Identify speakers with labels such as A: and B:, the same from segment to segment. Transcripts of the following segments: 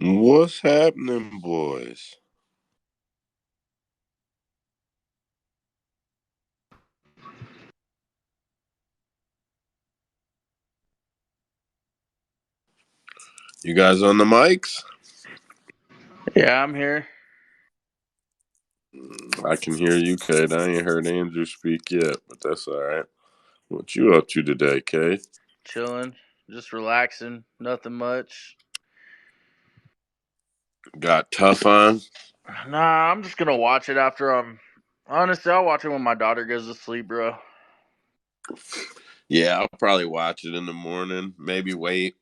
A: What's happening, boys? You guys on the mics?
B: Yeah, I'm here.
A: I can hear you, Kate. I ain't heard Andrew speak yet, but that's all right. What you up to today, Kate?
B: Chilling, just relaxing, nothing much.
A: Got tough on?
B: Nah, I'm just gonna watch it after I'm. Honestly, I'll watch it when my daughter goes to sleep, bro.
A: Yeah, I'll probably watch it in the morning. Maybe wait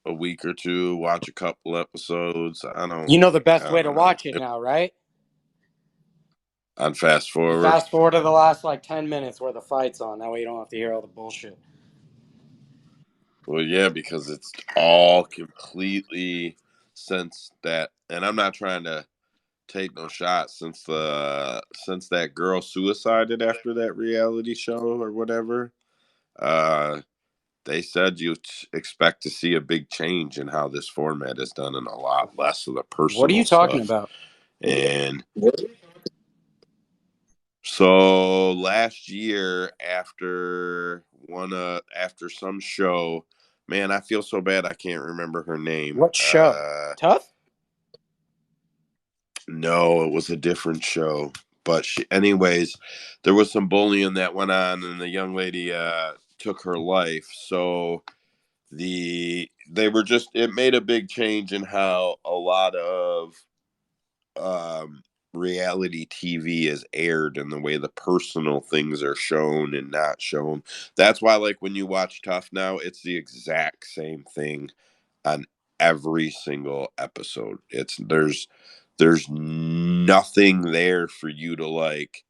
A: a week or two, watch a couple episodes.
C: You know the best
A: I
C: way to
A: don't know.
C: watch it now, right?
A: I'd fast
C: You
A: forward.
C: fast forward to the last 10 minutes where the fight's on. That way you don't have to hear all the bullshit.
A: Well, yeah, because it's all completely since that, and I'm not trying to take no shots since that girl suicided after that reality show or whatever. Uh, they said you expect to see a big change in how this format is done and a lot less of the
C: What are
A: personal
C: you talking
A: stuff.
C: about?
A: And so last year after some show, man, I feel so bad I can't remember her name.
C: What show? Tough?
A: No, it was a different show. But anyways, there was some bullying that went on, and the young lady took her life. So they were just it made a big change in how a lot of reality TV is aired and the way the personal things are shown and not shown. That's why, like when you watch Tough now, it's the exact same thing on every single episode. There's nothing there for you to like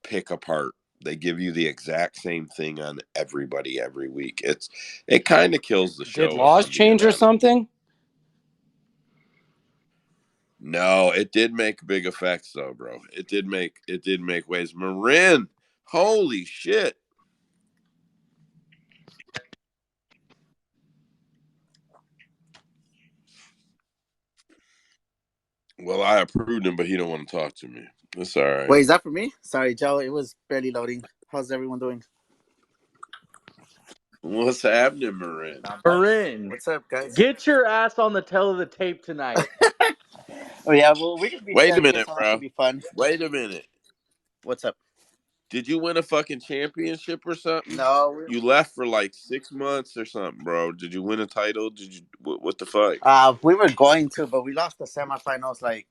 A: pick apart. They give you the exact same thing on everybody every week. It kind of kills the
C: Did
A: show if
C: laws
A: I'm being
C: change or
A: honest.
C: something?
A: No, it did make big effects though, bro. It did make waves. Marin, holy shit. Well, I approved him, but he don't want to talk to me. That's all right.
D: Wait, is that for me? Sorry, Joe. It was barely loading. How's everyone doing?
A: What's happening, Marin?
D: Not much.
B: Marin,
D: What's up, guys?
B: get your ass on the tail of the tape tonight.
D: Oh yeah, well we could be
A: Wait a
D: champions,
A: minute,
D: so that should
A: bro.
D: be fun.
A: Wait a minute.
D: What's up?
A: Did you win a fucking championship or something?
D: No,
A: You left for like 6 months or something, bro. Did you win a title? Did you? What the fuck?
D: we were going to, but we lost the semifinals like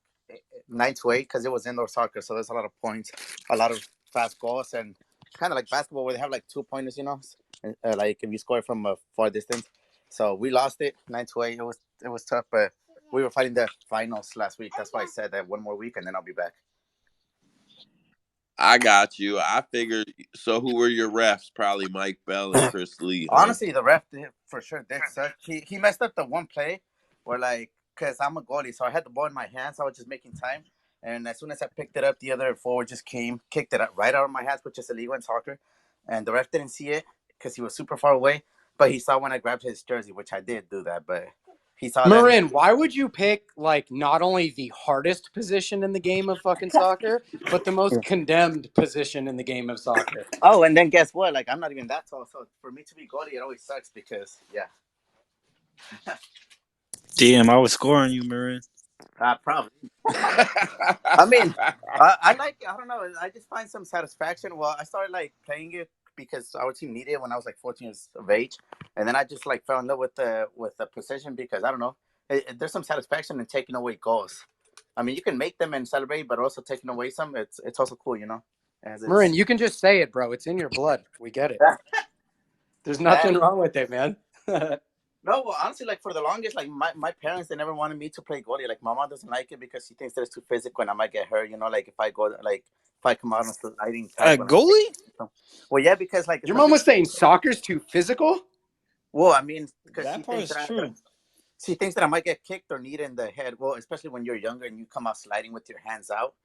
D: 9-8 because it was indoor soccer, so there's a lot of points, a lot of fast goals, and kind of like basketball where they have like 2 pointers, like if you score from a far distance. So we lost it 9-8. It was tough, but we were fighting the finals last week. That's why I said that one more week and then I'll be back.
A: I got you. I figured. So who were your refs? Probably Mike Bell and Chris Lee, huh?
D: Honestly, the ref for sure did suck. He messed up the one play where cause I'm a goalie, so I had the ball in my hands. I was just making time, and as soon as I picked it up, the other forward just came, kicked it right out of my hands, which is illegal in soccer. And the ref didn't see it because he was super far away, but he saw when I grabbed his jersey, which I did do that, but he saw that.
C: Marin, why would you pick not only the hardest position in the game of fucking soccer, but the most condemned position in the game of soccer?
D: Oh, and then guess what? Like I'm not even that tall, so for me to be goalie, it always sucks because yeah.
E: Damn, I was scoring you, Marin.
D: Probably. I mean, I don't know. I just find some satisfaction. Well, I started like playing it because our team needed it when I was like 14 years of age, and then I just like fell in love with the position because I don't know. There's some satisfaction in taking away goals. I mean, you can make them and celebrate, but also taking away some, it's also cool, As
C: Marin,
D: it's
C: you can just say it, bro. It's in your blood. We get it. There's nothing wrong with it, man.
D: No, well, honestly, like for the longest, like my parents, they never wanted me to play goalie. Like my mom doesn't like it because she thinks that it's too physical and I might get hurt. Like if I go, like if I come out on sliding
E: A
D: tackle.
E: goalie?
D: Well, yeah, because like
C: Your mom was saying soccer's too physical?
D: well, I mean, because
E: That part is true.
D: she thinks that I might get kicked or kneed in the head. Well, especially when you're younger and you come out sliding with your hands out,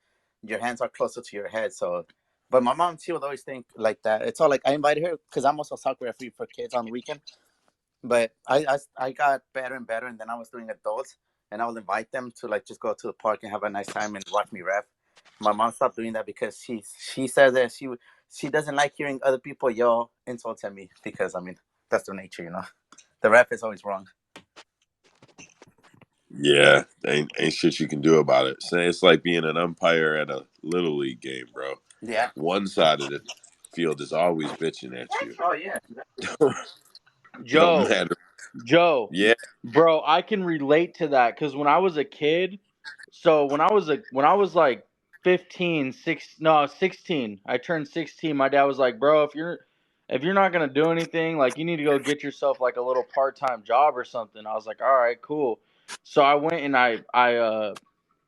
D: your hands are closer to your head. So, but my mom, she would always think like that. It's all like I invited her because I'm also a soccer referee for kids on the weekend. But I got better and better, and then I was doing adults, and I will invite them to like just go to the park and have a nice time and watch me ref. My mom stopped doing that because she says that she doesn't like hearing other people yell insults at me because I mean that's their nature, you know. The ref is always wrong.
A: Yeah, ain't shit you can do about it. So it's like being an umpire at a little league game, bro.
D: Yeah.
A: One side of the field is always bitching at you.
D: Oh yeah.
A: No
B: Joe,
A: matter.
B: Joe,
A: Yeah,
B: bro, I can relate to that because when I was a kid, so when I was like 16, I turned 16. My dad was like, "Bro, if you're not gonna do anything, like you need to go get yourself like a little part-time job or something." I was like, "All right, cool." So I went and I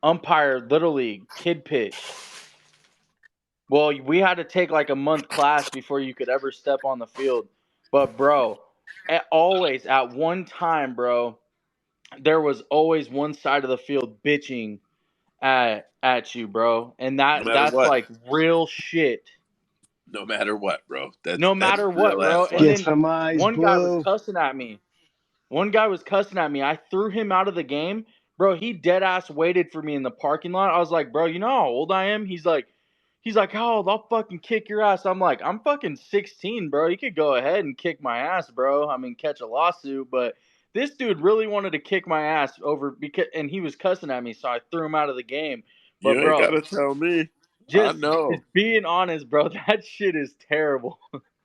B: umpired Little League kid pitch. Well, we had to take like a month class before you could ever step on the field. But bro, always at one time, bro, there was always one side of the field bitching at you, bro. And
A: no matter
B: that's
A: what.
B: like real shit.
A: No matter what, bro.
B: No
A: That's
B: matter what,
A: real
B: bro.
A: ass
B: And
A: life.
F: Get
B: then
F: some eyes,
B: one guy was
F: Blue.
B: cussing at me. One guy was cussing at me. I threw him out of the game. Bro, he dead ass waited for me in the parking lot. I was like, bro, you know how old I am? He's like, how old? I'll fucking kick your ass. I'm like, I'm fucking 16, bro. You could go ahead and kick my ass, bro. I mean, catch a lawsuit, but this dude really wanted to kick my ass over because, and he was cussing at me, so I threw him out of the game. But
A: You ain't
B: bro,
A: gotta tell me. I
B: just
A: know.
B: being honest, bro, that shit is terrible.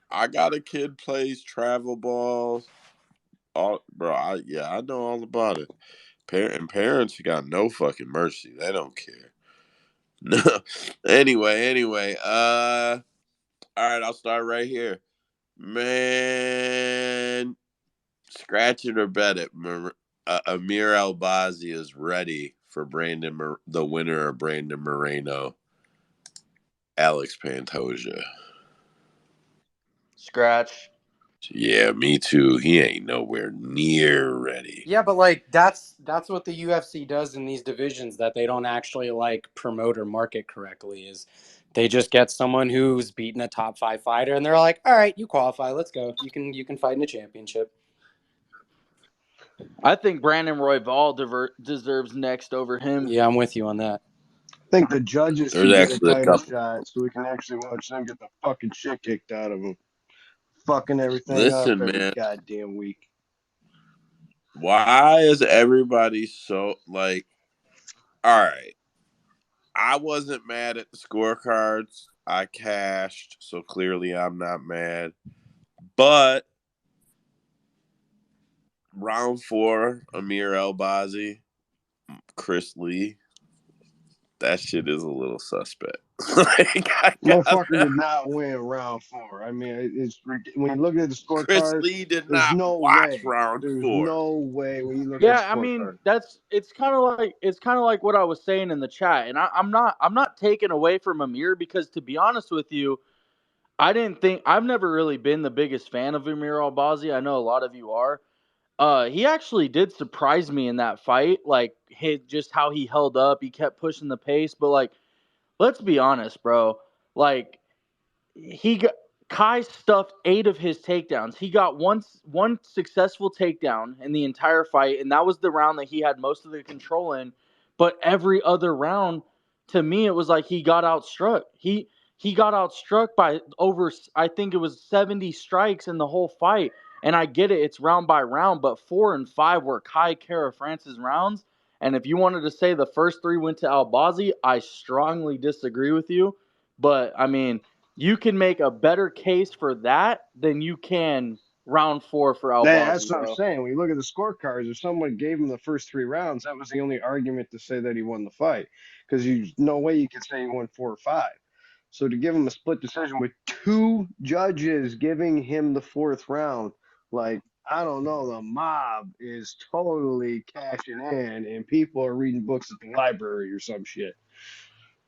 A: I got a kid plays travel balls. All bro, I know all about it. Parents got no fucking mercy. They don't care. No. Anyway. All right, I'll start right here. Man, scratch it or bet it. Amir Albazi is ready for the winner of Brandon Moreno, Alex Pantoja.
B: Scratch.
A: Yeah, me too. He ain't nowhere near ready.
C: Yeah, but like that's what the UFC does in these divisions that they don't actually like promote or market correctly is they just get someone who's beaten a top 5 fighter and they're like, "All right, you qualify. Let's go. You can fight in a championship."
B: I think Brandon Royval deserves next over him.
C: Yeah, I'm with you on that.
F: I think the judges
A: There's
F: should get a
A: actually a
F: title
A: couple.
F: shot so we can actually watch them get the fucking shit kicked out of them. Fucking everything up
A: Listen,
F: every
A: man.
F: goddamn week.
A: Why is everybody so like? All right, I wasn't mad at the scorecards. I cashed, so clearly I'm not mad. But round 4, Amir Elbazi, Chris Lee, that shit is a little suspect. Like, I
F: Motherfucker
A: got
F: did not win round 4. I mean, it's when you look at the
A: Chris
F: scorecard,
A: Lee did
F: there's
A: not
F: no
A: watch
F: way.
A: round
F: There's
A: 4.
F: no way when you look at the
B: Yeah, I mean
F: scorecard.
B: it's kind of like what I was saying in the chat, and I'm not taking away from Amir because to be honest with you, I've never really been the biggest fan of Amir Albazi. I know a lot of you are. He actually did surprise me in that fight, like just how he held up. He kept pushing the pace, but like let's be honest, bro. Like he got Kai stuffed 8 of his takedowns. He got one successful takedown in the entire fight, and that was the round that he had most of the control in. But every other round, to me, it was like he got outstruck. He got outstruck by over, I think it was 70 strikes in the whole fight. And I get it, it's round by round, but 4 and 5 were Kai Kara Francis rounds. And if you wanted to say the first 3 went to Albazi, I strongly disagree with you. But I mean, you can make a better case for that than you can round 4 for
F: That's
B: Albazi,
F: what I'm
B: bro.
F: saying. When you look at the scorecards, if someone gave him the first 3 rounds, that was the only argument to say that he won the fight. Because you no way you could say he won 4 or 5. So to give him a split decision with 2 judges giving him the 4th round, like I don't know, the mob is totally cashing in, and people are reading books at the library or some shit.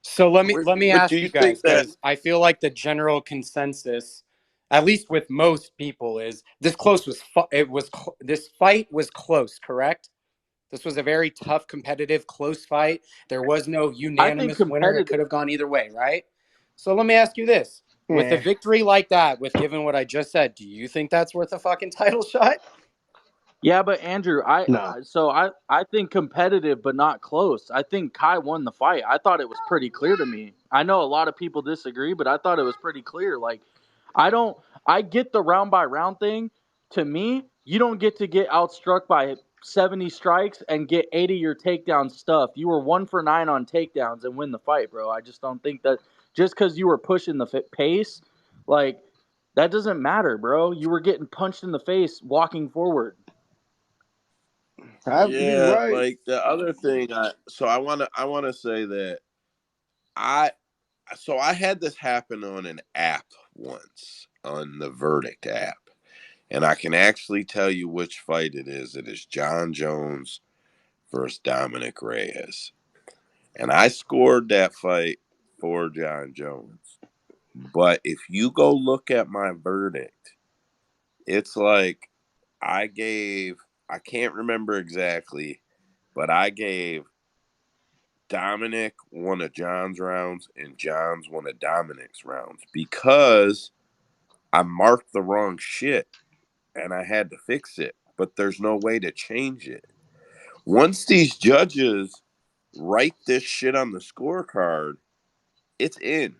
C: So let me
A: But do
C: ask
A: you
C: you guys
A: think that
C: because I feel like the general consensus, at least with most people, is this close was this fight was close, correct? This was a very tough, competitive, close fight. There was no
B: I think
C: unanimous winner. It could
B: competitive.
C: have gone either way, right? So let me ask you this: with a
F: Yeah.
C: victory like that, with given what I just said, do you think that's worth a fucking title shot?
B: Yeah, but Andrew,
F: No.
B: I think competitive but not close. I think Kai won the fight. I thought it was pretty clear to me. I know a lot of people disagree, but I thought it was pretty clear. Like, I don't I get the round by round thing. To me, you don't get to get outstruck by 70 strikes and get 80 your takedown stuff. You were 1 for 9 on takedowns and win the fight, bro. I just don't think that just cuz you were pushing the pace, like that doesn't matter, bro. You were getting punched in the face walking forward.
F: He's
A: Yeah,
F: right.
A: like the other thing I wanna say that I I had this happen on an app once, on the Verdict app. And I can actually tell you which fight it is. It is John Jones versus Dominic Reyes. And I scored that fight for John Jones. But if you go look at my verdict, it's like I can't remember exactly, but I gave Dominic one of John's rounds and John's one of Dominic's rounds because I marked the wrong shit and I had to fix it, but there's no way to change it. Once these judges write this shit on the scorecard, it's in.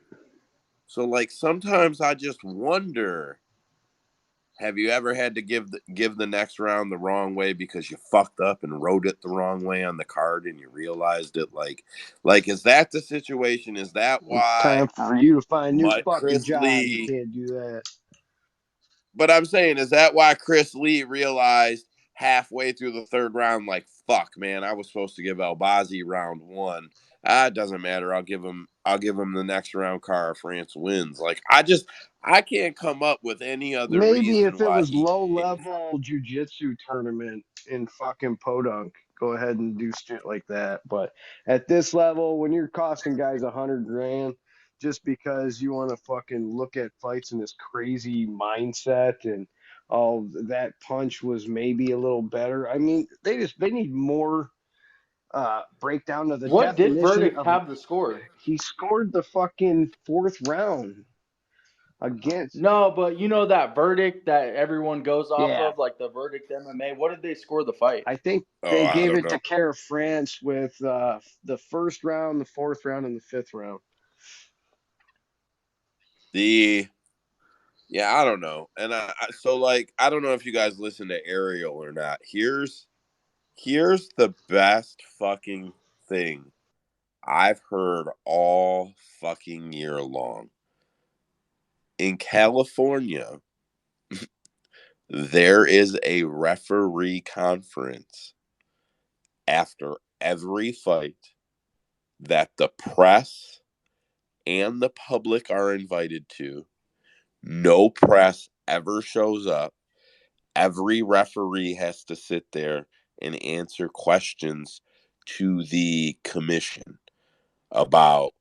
A: So like sometimes I just wonder, have you ever had to give the next round the wrong way because you fucked up and wrote it the wrong way on the card and you realized it? Like is that the situation? Is that
F: It's time
A: why
F: for you to find a new fucking
A: Chris
F: job. You
A: Lee?
F: can't do that.
A: But I'm saying, is that why Chris Lee realized halfway through the third round, like, fuck, man, I was supposed to give Albazi round one. It doesn't matter. I'll give him the next round car if France wins. Like, I can't come up with any other
F: Maybe
A: reason
F: if it
A: why
F: was
A: he
F: low
A: gave.
F: level jujitsu tournament in fucking Podunk, go ahead and do shit like that. But at this level, when you're costing guys 100 grand just because you want to fucking look at fights in this crazy mindset and that punch was maybe a little better. I mean, they need more breakdown of the
B: What did
F: definition
B: Verdict
F: of a.
B: have the score?
F: He scored the fucking fourth round against.
B: No, but you know that Verdict that everyone goes off
F: Yeah,
B: of, like the Verdict MMA. What did they score the fight?
F: I think
A: Oh,
F: they
A: I
F: gave
A: don't
F: it
A: know.
F: to Care of France with the first round, the fourth round, and the fifth round.
A: The Yeah, I don't know. And so like I don't know if you guys listen to Ariel or not. Here's the best fucking thing I've heard all fucking year long. In California, there is a referee conference after every fight that the press and the public are invited to. No press ever shows up. Every referee has to sit there and answer questions to the commission about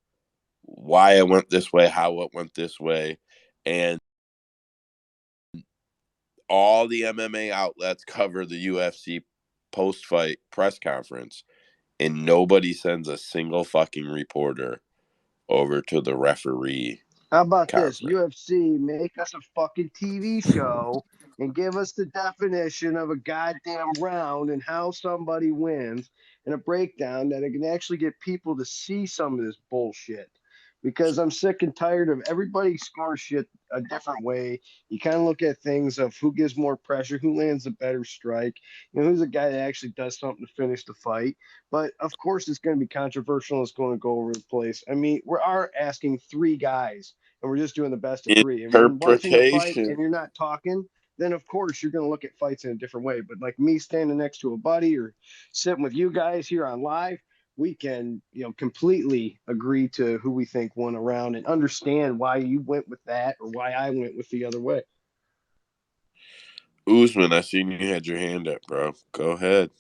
A: why it went this way, how it went this way. And all the MMA outlets cover the UFC post fight press conference, and nobody sends a single fucking reporter over to the referee
F: How about this?
A: conference.
F: UFC, make us a fucking TV show and give us the definition of a goddamn round and how somebody wins and a breakdown that it can actually get people to see some of this bullshit. Because I'm sick and tired of everybody scores shit a different way. You kind of look at things of who gives more pressure, who lands a better strike, who's a guy that actually does something to finish the fight. But of course, it's going to be controversial. It's going to go over the place. I mean, we are asking three guys and we're just doing the best of three. And when watching a fight and
A: Interpretation.
F: you're not talking, then of course you're going to look at fights in a different way. But like me standing next to a buddy or sitting with you guys here on live, we can, completely agree to who we think won a round and understand why you went with that or why I went with the other way.
A: Usman, I seen you had your hand up, bro. Go ahead.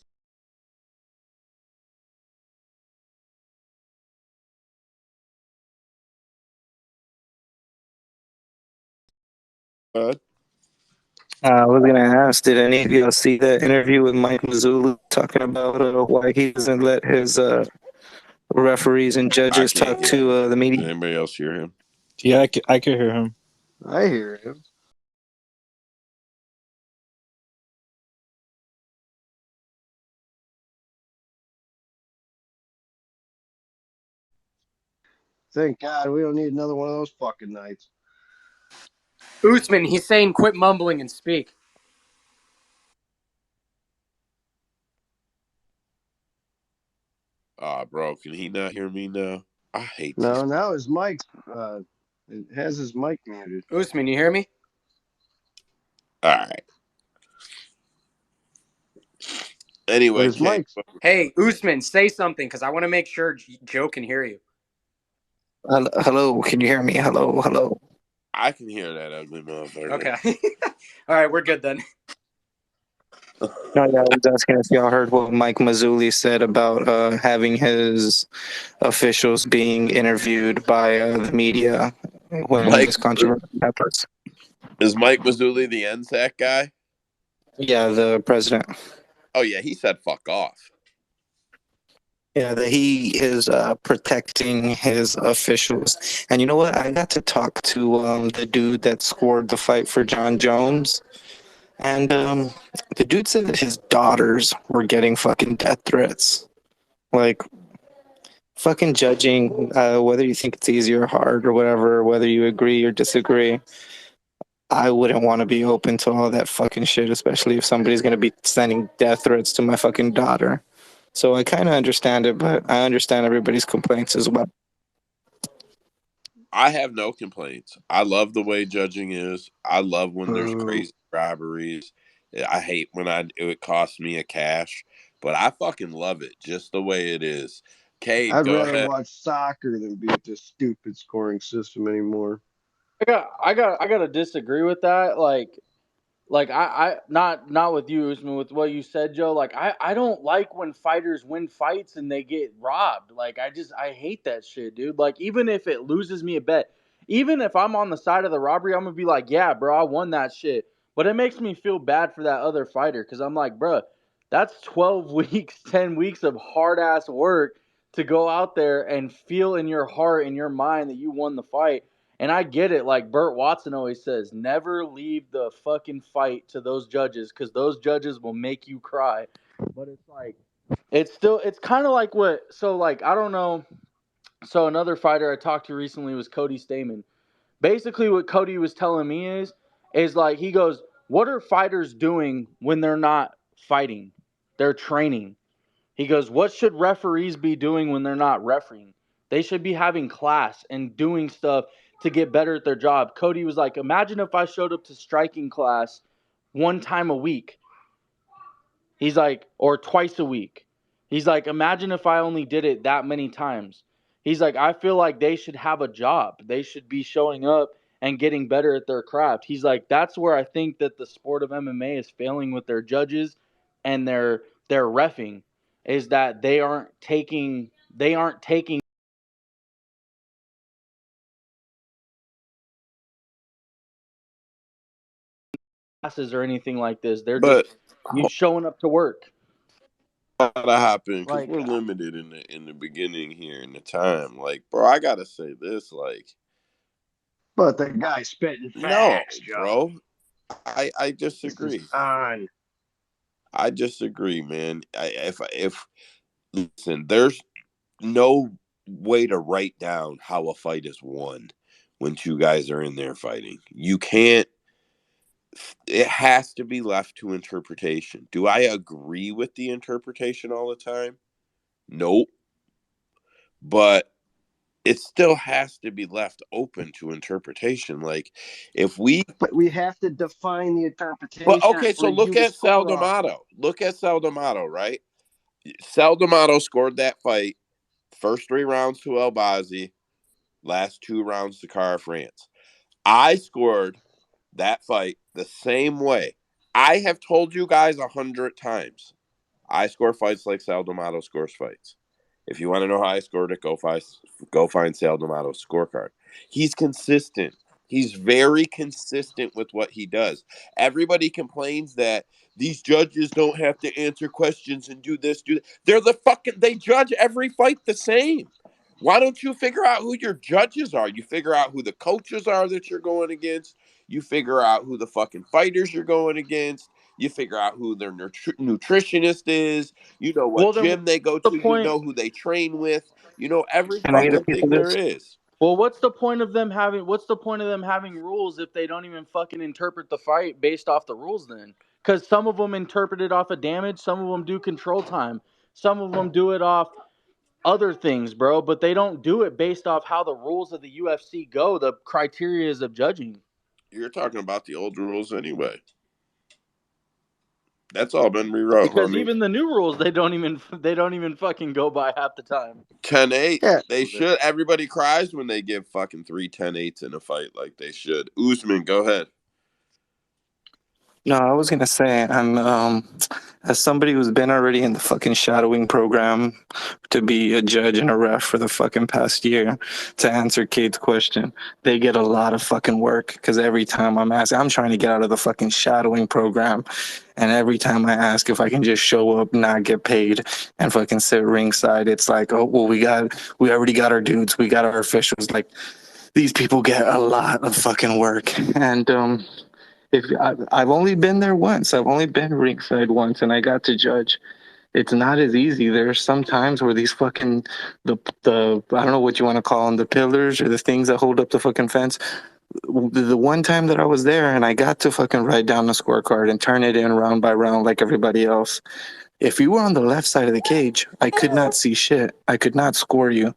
E: I was gonna ask, did any of y'all see that interview with Mike Mazzulli talking about why he doesn't let his referees and
A: I
E: judges
A: can't
E: talk
A: hear
E: to
A: him.
E: the
A: Did
E: media?
A: anybody else hear him?
E: Yeah, I could hear him.
F: I hear him. Thank God we don't need another one of those fucking nights.
C: Usman, he's saying quit mumbling and speak.
A: Bro, can he not hear me now? I hate
F: No,
A: these.
F: now his mic, it has his mic muted.
C: Usman, you hear me?
A: All right.
F: But
A: Anyway,
F: his
A: Kate,
F: mic's
C: Hey, Usman, say something because I want to make sure Joe can hear you.
E: Hello, can you hear me? Hello, hello.
A: I can hear that ugly motherfucker.
C: Okay. All right, we're good then.
E: No, yeah, I was asking if y'all heard what Mike Mazzulli said about having his officials being interviewed by the media when
A: Mike,
E: this controversy happens.
A: is Mike Mazzulli the NSAC guy?
E: Yeah, the president.
A: Oh, yeah, he said fuck off.
E: Yeah, that he is protecting his officials. And you know what? I got to talk to the dude that scored the fight for John Jones. And the dude said that his daughters were getting fucking death threats. Like, fucking judging whether you think it's easy or hard or whatever, whether you agree or disagree. I wouldn't want to be open to all that fucking shit, especially if somebody's going to be sending death threats to my fucking daughter. So I kind of understand it, but I understand everybody's complaints as well.
A: I have no complaints. I love the way judging is. I love when there's
F: boo.
A: crazy robberies. I hate when it costs me a cash, but I fucking love it just the way it is. Cade,
F: I'd
A: go
F: rather
A: ahead.
F: watch soccer than be at this stupid scoring system anymore.
B: I gotta disagree with that. Like I not with you, Usman, with what you said, Joe. Like I don't like when fighters win fights and they get robbed. Like I hate that shit, dude. Like even if it loses me a bet, even if I'm on the side of the robbery, I'm gonna be like, yeah, bro, I won that shit. But it makes me feel bad for that other fighter because I'm like, bro, that's 12 weeks, 10 weeks of hard ass work to go out there and feel in your heart, in your mind that you won the fight. And I get it, like Burt Watson always says, never leave the fucking fight to those judges because those judges will make you cry. But it's like, it's kind of like I don't know. So another fighter I talked to recently was Cody Stamen. Basically, what Cody was telling me is like, he goes, what are fighters doing when they're not fighting? They're training. He goes, what should referees be doing when they're not refereeing? They should be having class and doing stuff to get better at their job. Cody was like, imagine if I showed up to striking class one time a week. He's like, or twice a week. He's like, imagine if I only did it that many times. He's like, I feel like they should have a job. They should be showing up and getting better at their craft. He's like, that's where I think that the sport of MMA is failing with their judges and their reffing, is that they aren't taking classes or anything like this. They're just
A: But
B: you showing up to work.
A: gotta hop in because
B: Like
A: we're limited in the beginning here in the time. Like, bro, I gotta say this. Like,
F: But the guy spitting
A: no,
F: facts, Joe.
A: bro, I
F: This is
A: disagree.
F: on.
A: I disagree, man. If listen, there's no way to write down how a fight is won when two guys are in there fighting. You can't. It has to be left to interpretation. Do I agree with the interpretation all the time? Nope. But it still has to be left open to interpretation. Like if we
F: But we have to define the
A: but
F: interpretation
A: okay,
F: for
A: so look
F: you to
A: at Sal
F: score off of.
A: D'Amato. Look at Sal D'Amato, right? Sal D'Amato scored that fight. First 3 rounds to El Bazi, last 2 rounds to Cara France. I scored that fight the same way. I have told you guys 100 times. I score fights like Sal D'Amato scores fights. If you want to know how I scored it, go find Sal D'Amato's scorecard. He's consistent. He's very consistent with what he does. Everybody complains that these judges don't have to answer questions and do this, do that. They judge every fight the same. Why don't you figure out who your judges are? You figure out who the coaches are that you're going against. You figure out who the fucking fighters you're going against. You figure out who their nutritionist is. You know what
B: well then
A: gym they go
B: what's
A: to.
B: the
A: You
B: point
A: know who they train with. You know, every
E: Can I get a
A: fucking
E: piece of
A: thing there
E: this?
A: is.
B: Well, what's the point of them having rules if they don't even fucking interpret the fight based off the rules then? Because some of them interpret it off of damage, some of them do control time, some of them do it off other things, bro, but they don't do it based off how the rules of the UFC go, the criteria of judging.
A: You're talking about the old rules anyway. That's all been rewrote,
B: Because
A: homie.
B: even the new rules they don't even fucking go by half the time.
A: 10-8.
E: Yeah.
A: They should. Everybody cries when they give fucking 3 10-8s in a fight like they should. Usman, go ahead.
E: No, I was gonna say, as somebody who's been already in the fucking shadowing program to be a judge and a ref for the fucking past year, to answer Kate's question, they get a lot of fucking work because every time I'm trying to get out of the fucking shadowing program, and every time I ask if I can just show up, not get paid, and fucking sit ringside, it's like, oh well, we already got our dudes, we got our officials. Like these people get a lot of fucking work, and if I've only been there once, I've only been ringside once, and I got to judge. It's not as easy. There's some times where these fucking the I don't know what you want to call them, the pillars or the things that hold up the fucking fence. The one time that I was there and I got to fucking write down the scorecard and turn it in round by round like everybody else. If you were on the left side of the cage, I could not see shit. I could not score you.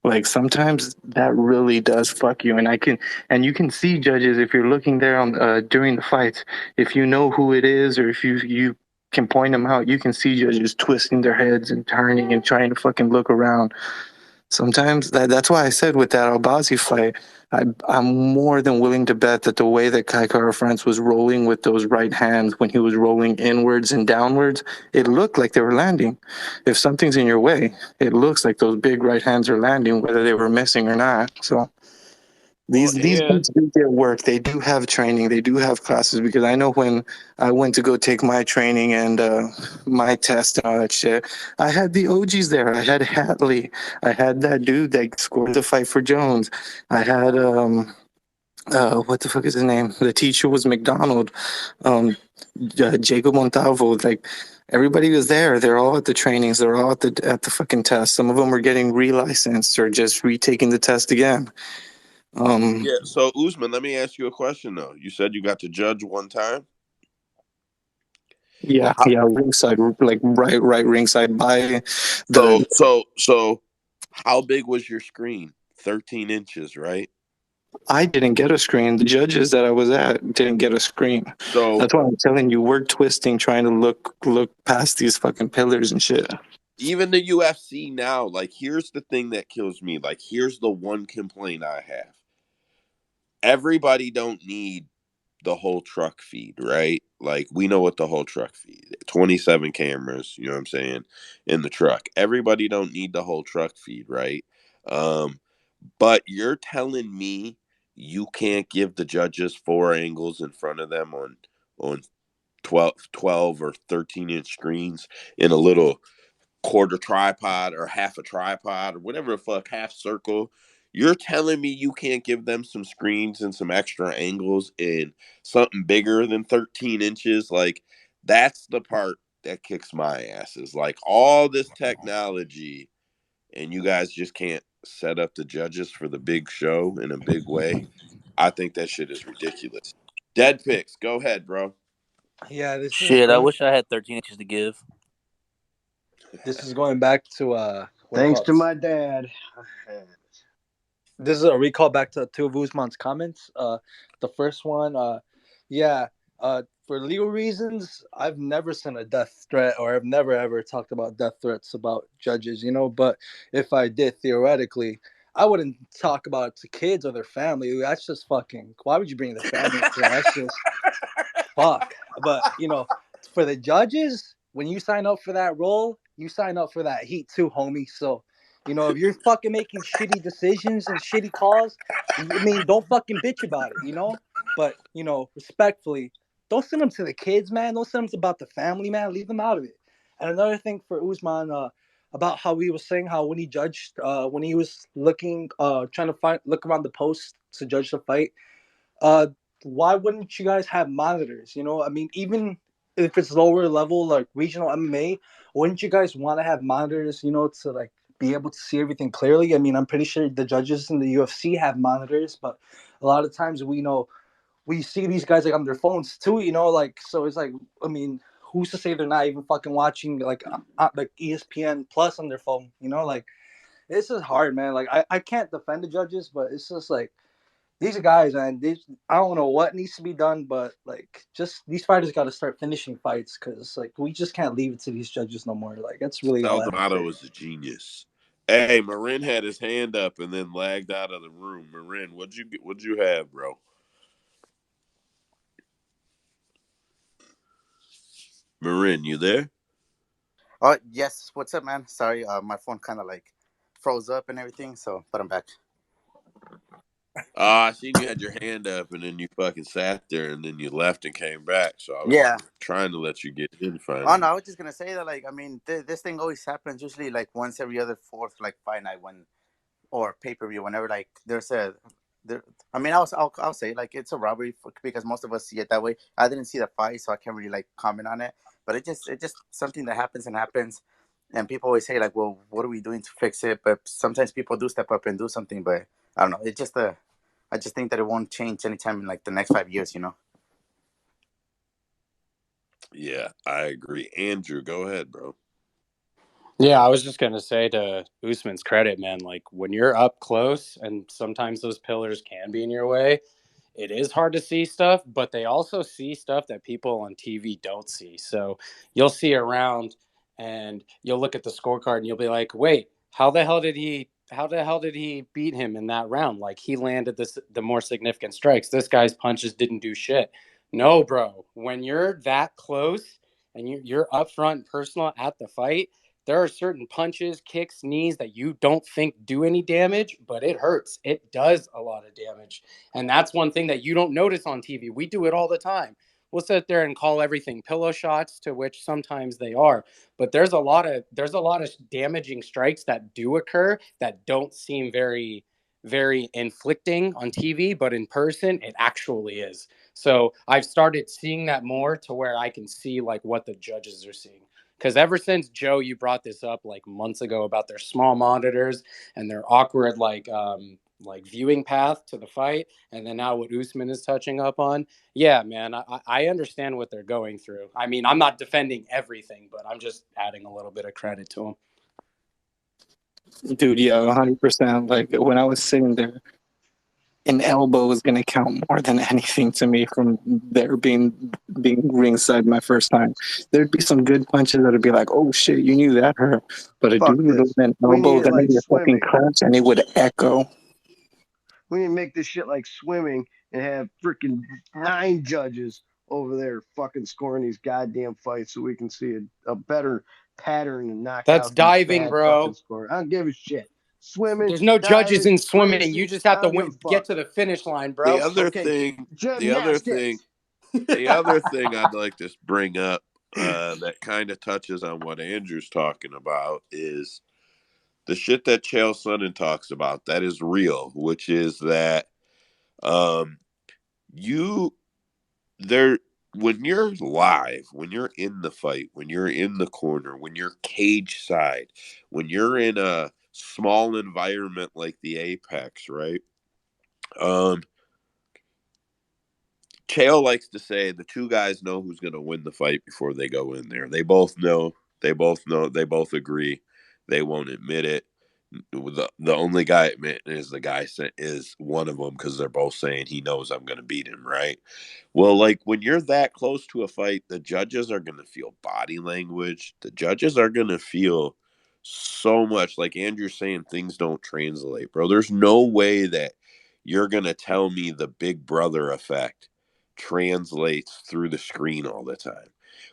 E: Like sometimes that really does fuck you, and you can see judges if you're looking there on during the fights. If you know who it is, or if you can point them out, you can see judges twisting their heads and turning and trying to fucking look around. Sometimes that's why I said with that Albazi fight, I'm more than willing to bet that the way that Kai Kara France was rolling with those right hands when he was rolling inwards and downwards, it looked like they were landing. If something's in your way, it looks like those big right hands are landing, whether they were missing or not. So
A: Well,
E: these
A: and
E: guys do get work. They do have training. They do have classes because I know when I went to go take my training and my test and all that shit, I had the OGs there. I had Hatley. I had that dude that scored the fight for Jones. I had what the fuck is his name? The teacher was McDonald. Jacob Montalvo. Like everybody was there. They're all at the trainings. They're all at the fucking test. Some of them were getting re-licensed or just retaking the test again.
A: yeah, so Usman, let me ask you a question though. You said you got to judge one time.
E: Yeah,
A: How,
E: yeah, ringside, like right ringside by
A: so
E: the.
A: so so how big was your screen? 13 inches, right?
E: I didn't get a screen. The judges that I was at didn't get a screen.
A: So
E: That's why I'm telling you, we're twisting, trying to look past these fucking pillars and shit.
A: even the UFC now, like here's the thing that kills me. Like here's the one complaint I have. Everybody don't need the whole truck feed, right? Like we know what the whole truck feed. 27 cameras, you know what I'm saying, in the truck. Everybody don't need the whole truck feed, right? Um but you're telling me you can't give the judges 4 angles in front of them on 12 or 13-inch screens in a little quarter tripod or half a tripod or whatever the fuck, half circle. You're telling me you can't give them some screens and some extra angles in something bigger than 13 inches? Like, that's the part that kicks my ass is like all this technology, and you guys just can't set up the judges for the big show in a big way. I think that shit is ridiculous. Dead picks, go ahead, bro.
G: Yeah,
H: Shit, I wish I had 13 inches to give.
G: this is going back to what do you
F: Thanks
G: call
F: to
G: it?
F: my dad.
G: This is a recall back to two of Usman's comments. The first one, yeah, for legal reasons, I've never sent a death threat, or I've never ever talked about death threats about judges, But if I did, theoretically, I wouldn't talk about it to kids or their family. That's just fucking. Why would you bring the family into that? That's just fuck. But for the judges, when you sign up for that role, you sign up for that heat too, homie. So, if you're fucking making shitty decisions and shitty calls, I mean, don't fucking bitch about it. But respectfully, don't send them to the kids, man. Don't send them about the family, man. Leave them out of it. And another thing for Usman, about how he was saying how when he judged, when he was looking, trying to look around the post to judge the fight, uh, why wouldn't you guys have monitors? I mean, even if it's lower level like regional MMA, wouldn't you guys want to have monitors? To like be able to see everything clearly. I mean, I'm pretty sure the judges in the UFC have monitors, but a lot of times we see these guys like on their phones too, like, so it's like, I mean, who's to say they're not even fucking watching like ESPN Plus on their phone, like, it's just hard, man. Like, I can't defend the judges, but it's just like, these guys, man, I don't know what needs to be done, but like, just these fighters got to start finishing fights, because like, we just can't leave it to these judges no more. Like, that's really all I have to
A: Saldamato
G: say.
A: is a genius. Hey, Marin had his hand up and then lagged out of the room. Marin, what'd you have, bro? Marin, you there?
D: Oh yes, what's up, man? Sorry, my phone kind of like froze up and everything. So, but I'm back.
A: I seen you had your hand up and then you fucking sat there and then you left and came back. So I was
D: Yeah.
A: trying to let you get in
D: Oh no,
A: finally.
D: I was just gonna say that, like, I mean, this thing always happens usually like once every other fourth like fight night when or pay per view whenever like there's a there. I mean, I'll say like it's a robbery because most of us see it that way. I didn't see the fight, so I can't really like comment on it. But it just something that happens and happens, and people always say like, well, what are we doing to fix it? But sometimes people do step up and do something. But I don't know. It just I just think that it won't change anytime in like the next 5 years.
A: Yeah, I agree. Andrew, go ahead, bro.
C: Yeah, I was just gonna say, to Usman's credit, man, like when you're up close and sometimes those pillars can be in your way, it is hard to see stuff, but they also see stuff that people on TV don't see. So you'll see a round and you'll look at the scorecard and you'll be like, wait, how the hell did he beat him in that round? Like, he landed the more significant strikes. This guy's punches didn't do shit. No, bro. When you're that close and you're up front personal at the fight, there are certain punches, kicks, knees that you don't think do any damage, but it hurts. It does a lot of damage. And that's one thing that you don't notice on TV. We do it all the time. We'll sit there and call everything pillow shots, to which sometimes they are. But there's a lot of damaging strikes that do occur that don't seem very, very inflicting on TV, but in person it actually is. So I've started seeing that more, to where I can see like what the judges are seeing. Because ever since, Joe, you brought this up like months ago about their small monitors and their awkward like viewing path to the fight, and then now what Usman is touching up on. Yeah, man, I understand what they're going through. I mean, I'm not defending everything, but I'm just adding a little bit of credit to them.
E: Dude, yeah, 100%. Like, when I was sitting there, an elbow was gonna count more than anything to me from there being ringside my first time. There'd be some good punches that'd be like, "Oh shit, you knew that hurt," but a
F: Fuck
E: dude with
F: this.
E: an
F: We need
E: elbow
F: it
E: that made
F: like
E: you fucking
F: swimming.
E: crash, and it would echo.
F: We need to make this shit like swimming and have freaking 9 judges over there fucking scoring these goddamn fights so we can see a better pattern and knock
C: That's
F: out these
C: diving,
F: bad fucking
C: bro.
F: scores. I don't give a shit. Swimming,
C: There's no judges
F: diving,
C: in swimming. You
F: racing,
C: just
F: I
C: have to
F: don't give a
C: get
F: fuck.
C: to the finish line,
A: The
C: bro.
A: other
F: Okay,
A: thing, the other thing,
F: gymnastics.
A: the other thing I'd like to bring up that kind of touches on what Andrew's talking about is the shit that Chael Sonnen talks about. That is real, which is that um, you there when you're live, when you're in the fight, when you're in the corner, when you're cage side, when you're in a small environment like the Apex, right? Um, Chael likes to say the two guys know who's going to win the fight before they go in there. They both know. They both know. They both agree. They won't admit it. The only guy admitting is the guy is one of them because they're both saying he knows I'm going to beat him, right? Well, like when you're that close to a fight, the judges are going to feel body language. The judges are going to feel so much like Andrew's saying things don't translate, bro. There's no way that you're going to tell me the big brother effect translates through the screen all the time.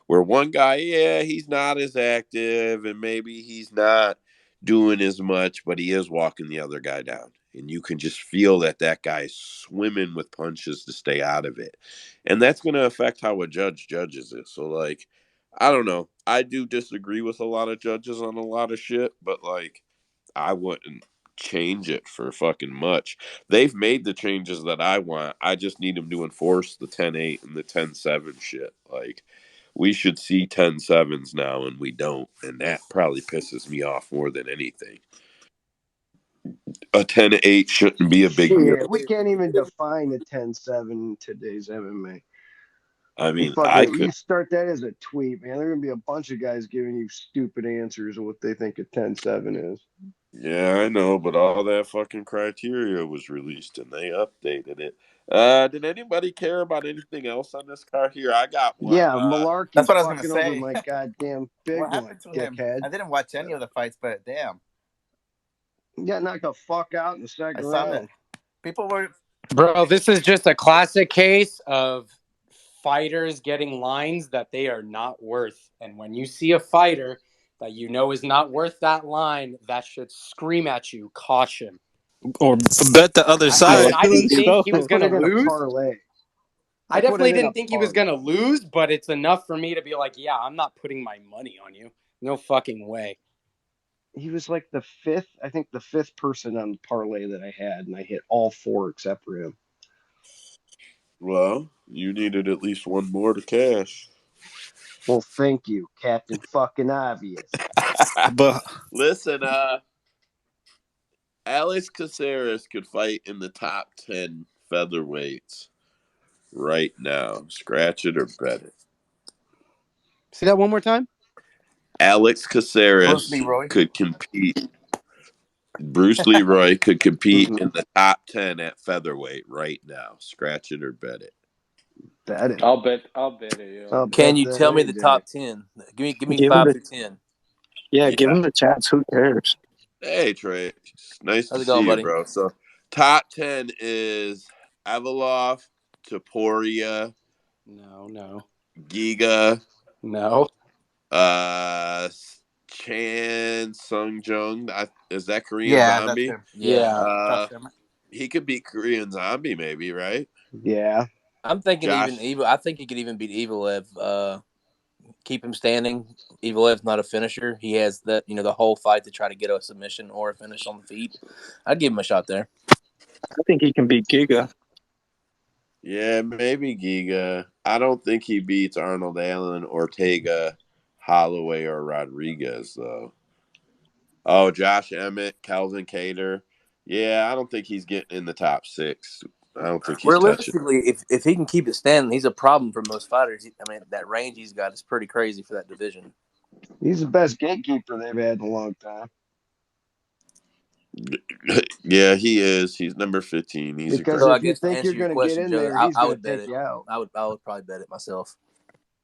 A: Where one guy, yeah, he's not as active and maybe he's not doing as much, but he is walking the other guy down. And you can just feel that that guy's swimming with punches to stay out of it. And that's going to affect how a judge judges it. So, like, I don't know. I do disagree with a lot of judges on a lot of shit, but, like, I wouldn't change it for fucking much. They've made the changes that I want. I just need them to enforce the 10-8 and the 10-7 shit. Like, we should see 10-7s now, and we don't, and that probably pisses me off more than anything. A 10-8 shouldn't be a big deal.
F: Shit, we can't even define a 10-7 in today's MMA.
A: I mean,
F: You start that as a tweet, man. There are gonna be a bunch of guys giving you stupid answers of what they think a 10-7 is.
A: Yeah, I know, but all that fucking criteria was released and they updated it. Did anybody care about anything else on this card here? I got one.
F: Yeah, Malarkey
D: that's what I was gonna
F: fucking over
D: say.
F: my goddamn big
D: What
F: one,
D: happened to
F: dickhead.
D: him? I didn't watch any of the fights, but damn,
F: He got knocked the fuck out in the
D: I
F: second
D: saw that.
F: round.
D: People were
C: Bro, this is just a classic case of fighters getting lines that they are not worth. And when you see a fighter that you know is not worth that line, that should scream at you, caution.
E: Or bet the other side.
C: I didn't think he was
F: Put
C: going to
F: it in a
C: lose.
F: parlay.
C: I definitely didn't think he was going to lose, but it's enough for me to be like, yeah, I'm not putting my money on you. No fucking way.
F: He was like the fifth person on the parlay that I had, and I hit all four except for him.
A: Well, you needed at least one more to cash.
F: Well, thank you, Captain Fucking Obvious.
E: But
A: listen, Alex Caceres could fight in the top 10 featherweights right now. Scratch it or bet it.
C: Say that one more time.
A: Alex Caceres could compete. Bruce Leroy could compete in the top 10 at featherweight right now. Scratch it or bet it.
F: Bet it.
B: I'll bet it. Yeah.
H: Can you tell me the top 10? Give me 5 through 10.
E: Yeah, give him a chance. Who cares?
A: Hey, Trey. Nice
H: How's
A: to
H: it going,
A: see you,
H: buddy?
A: bro. So, top 10 is Avalov, Topuria,
C: No.
A: Giga,
C: No.
A: Chan Sung Jung. Is that Korean Zombie?
D: That's him.
C: Yeah.
A: He could beat Korean Zombie, maybe, right?
F: Yeah.
H: I'm thinking
A: Josh?
H: even Evil. I think he could even beat Evil. Keep him standing. Evilev's not a finisher. He has the whole fight to try to get a submission or a finish on the feet. I'd give him a shot there.
E: I think he can beat Giga.
A: Yeah, maybe Giga. I don't think he beats Arnold Allen, Ortega, Holloway, or Rodriguez, though. Oh, Josh Emmett, Calvin Kattar. Yeah, I don't think he's getting in the top 6. I don't think he's
H: realistically, if he can keep it standing, he's a problem for most fighters. I mean, that range he's got is pretty crazy for that division.
F: He's the best gatekeeper they've had in a long time.
A: Yeah, he is. He's number 15. He's
F: because if you think you're going to get in there, he's going to take you out.
H: I would probably bet it myself.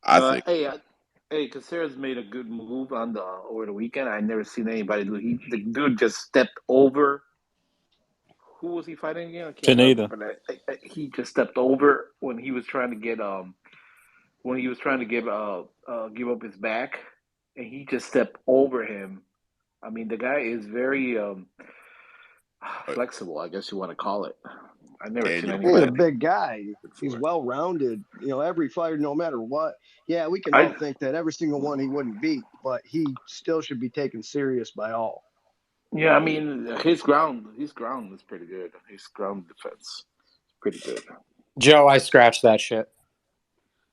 A: I think.
B: Hey, Caceres made a good move over the weekend. I never seen anybody do. The dude just stepped over. Who was he fighting again? I can't
E: Pineda.
B: remember. But he just stepped over when he was trying to give up his back, and he just stepped over him. I mean, the guy is very flexible, I guess you want to call it. I've never seen anybody.
F: He's a big guy. He's well-rounded. Every fighter, no matter what. Yeah, we can all think that every single one he wouldn't beat, but he still should be taken serious by all.
B: Yeah, I mean, his ground is pretty good. His ground defense is pretty good.
C: Joe, I scratched that shit.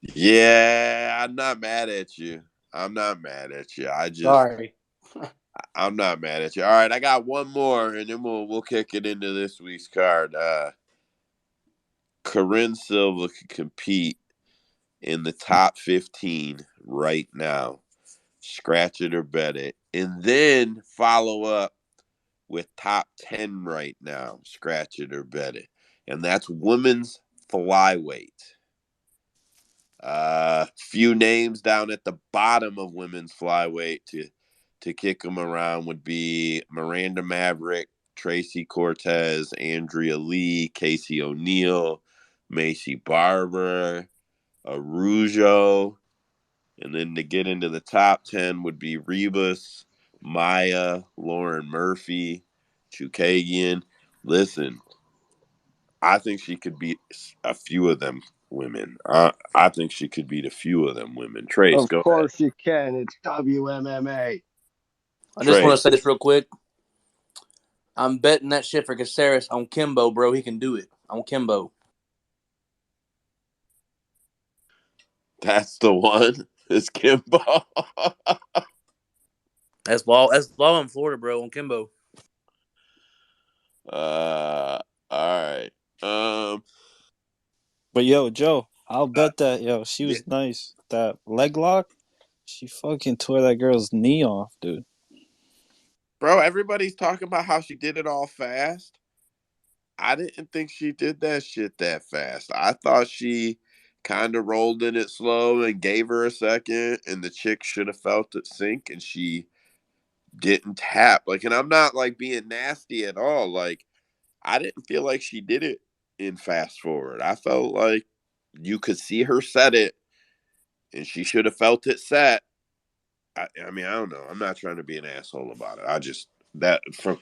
A: Yeah, I'm not mad at you.
C: Sorry.
A: I'm not mad at you. All right, I got one more, and then we'll kick it into this week's card. Corinne Silva could compete in the top 15 right now. Scratch it or bet it. And then follow up with top 10 right now. Scratch it or bet it. And that's women's flyweight. Few names down at the bottom of women's flyweight to kick them around would be Miranda Maverick, Tracy Cortez, Andrea Lee, Casey O'Neill, Macy Barber, Arujo. And then to get into the top 10 would be Rebus, Maya, Lauren Murphy, Chukagian. Listen, I think she could beat a few of them women. I think she could beat a few of them women. Trace,
F: of
A: go
F: course
A: ahead.
F: you can. It's WMMA.
H: I just want to say this real quick. I'm betting that shit for Caceres on Kimbo, bro. He can do it. On Kimbo.
A: That's the one. It's Kimbo.
H: That's law. That's law in Florida, bro. On Kimbo.
A: All right.
I: But yo, Joe, I'll
A: Uh,
I: bet that she
A: yeah,
I: was nice. That leg lock, she fucking tore that girl's knee off, dude.
A: bro, everybody's talking about how she did it all fast. I didn't think she did that shit that fast. I thought she kind of rolled in it slow and gave her a second, and the chick should have felt it sink, and she didn't tap. Like, and I'm not like being nasty at all. Like, I didn't feel like she did it in fast forward. I felt like you could see her set it, and she should have felt it set. I mean, I don't know. I'm not trying to be an asshole about it. I just that from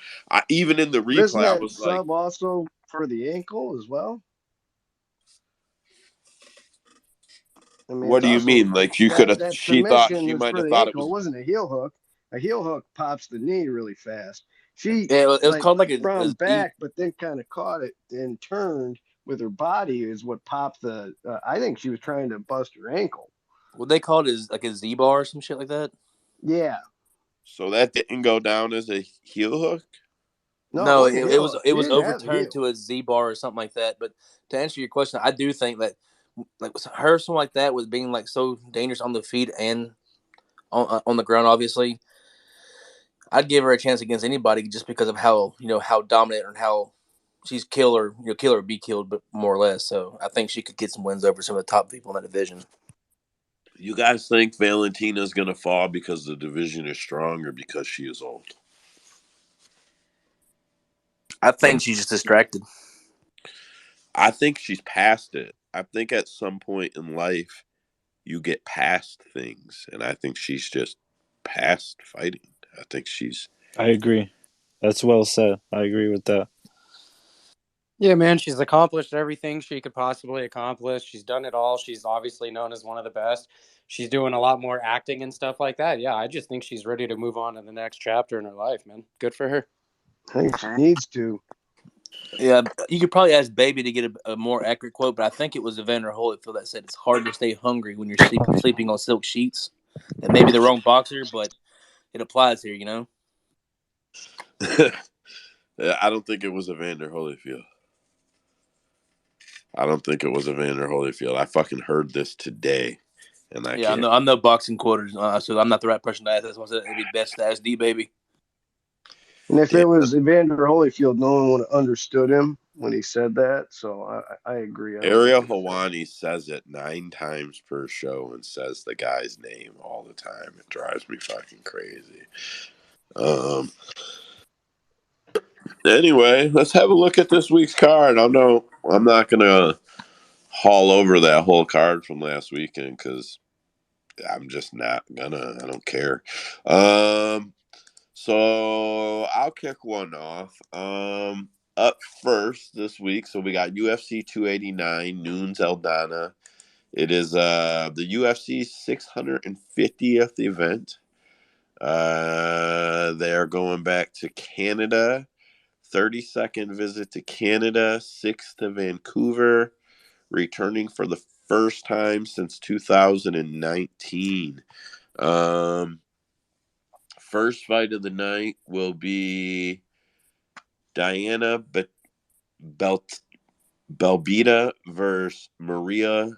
A: even in the
F: But isn't
A: replay, I
F: that
A: was like,
F: sub also for the ankle as well? I mean,
A: "What
F: it's
A: do you
F: also
A: mean? Like you could have?
F: that
A: She thought
F: submission
A: she
F: is
A: might
F: for
A: have
F: the
A: thought it
F: ankle. It
A: was.
F: wasn't a heel hook. A heel hook pops the knee really fast. She
H: Yeah, it was
F: like
H: called like a
F: from
H: Z.
F: back, but then kind of caught it and turned with her body is what popped the. I think she was trying to bust her ankle.
H: What they called is like a Z bar or some shit like that.
F: Yeah.
A: So that didn't go down as a heel hook.
F: No, it
H: No,
F: wasn't a heel hook.
H: it
F: She
H: was
F: didn't have the
H: overturned
F: heel.
H: to a Z bar or something like that. But to answer your question, I do think that like her something like that was being like so dangerous on the feet and on the ground. Obviously, I'd give her a chance against anybody just because of how how dominant and how she's kill or be killed, but more or less. So I think she could get some wins over some of the top people in that division.
A: You guys think Valentina's gonna fall because the division is strong or because she is old?
H: I think she's just distracted.
A: I think she's past it. I think at some point in life you get past things, and I think she's just past fighting. I think she's.
I: I agree. That's well said. I agree with that.
C: Yeah, man, she's accomplished everything she could possibly accomplish. She's done it all. She's obviously known as one of the best. She's doing a lot more acting and stuff like that. Yeah, I just think she's ready to move on to the next chapter in her life, man. Good for her.
F: I think she needs to.
H: Yeah, you could probably ask Baby to get a more accurate quote, but I think it was Evander Holyfield that said it's hard to stay hungry when you're sleeping on silk sheets. That may be the wrong boxer, but it applies here, you know?
A: I don't think it was Evander Holyfield. I don't think it was Evander Holyfield. I fucking heard this today, and I
H: Yeah,
A: can't.
H: I'm no boxing quoters, so I'm not the right person to ask. That's why I said it'd be best to ask D Baby.
F: And if
A: Yeah,
F: it was Evander Holyfield, no one would have understood him when he said that. So I agree. I don't think
A: Ariel
F: it was him.
A: Helwani says it 9 times per show and says the guy's name all the time. It drives me fucking crazy. Anyway, let's have a look at this week's card. I'm not gonna haul over that whole card from last weekend because I'm just not gonna. I don't care. So I'll kick one off. Up first this week, so we got UFC 289 Noons Eldana. It is the UFC 650th event. They're going back to Canada. 32nd visit to Canada, 6th to Vancouver, returning for the first time since 2019. First fight of the night will be Diana Belbita versus Maria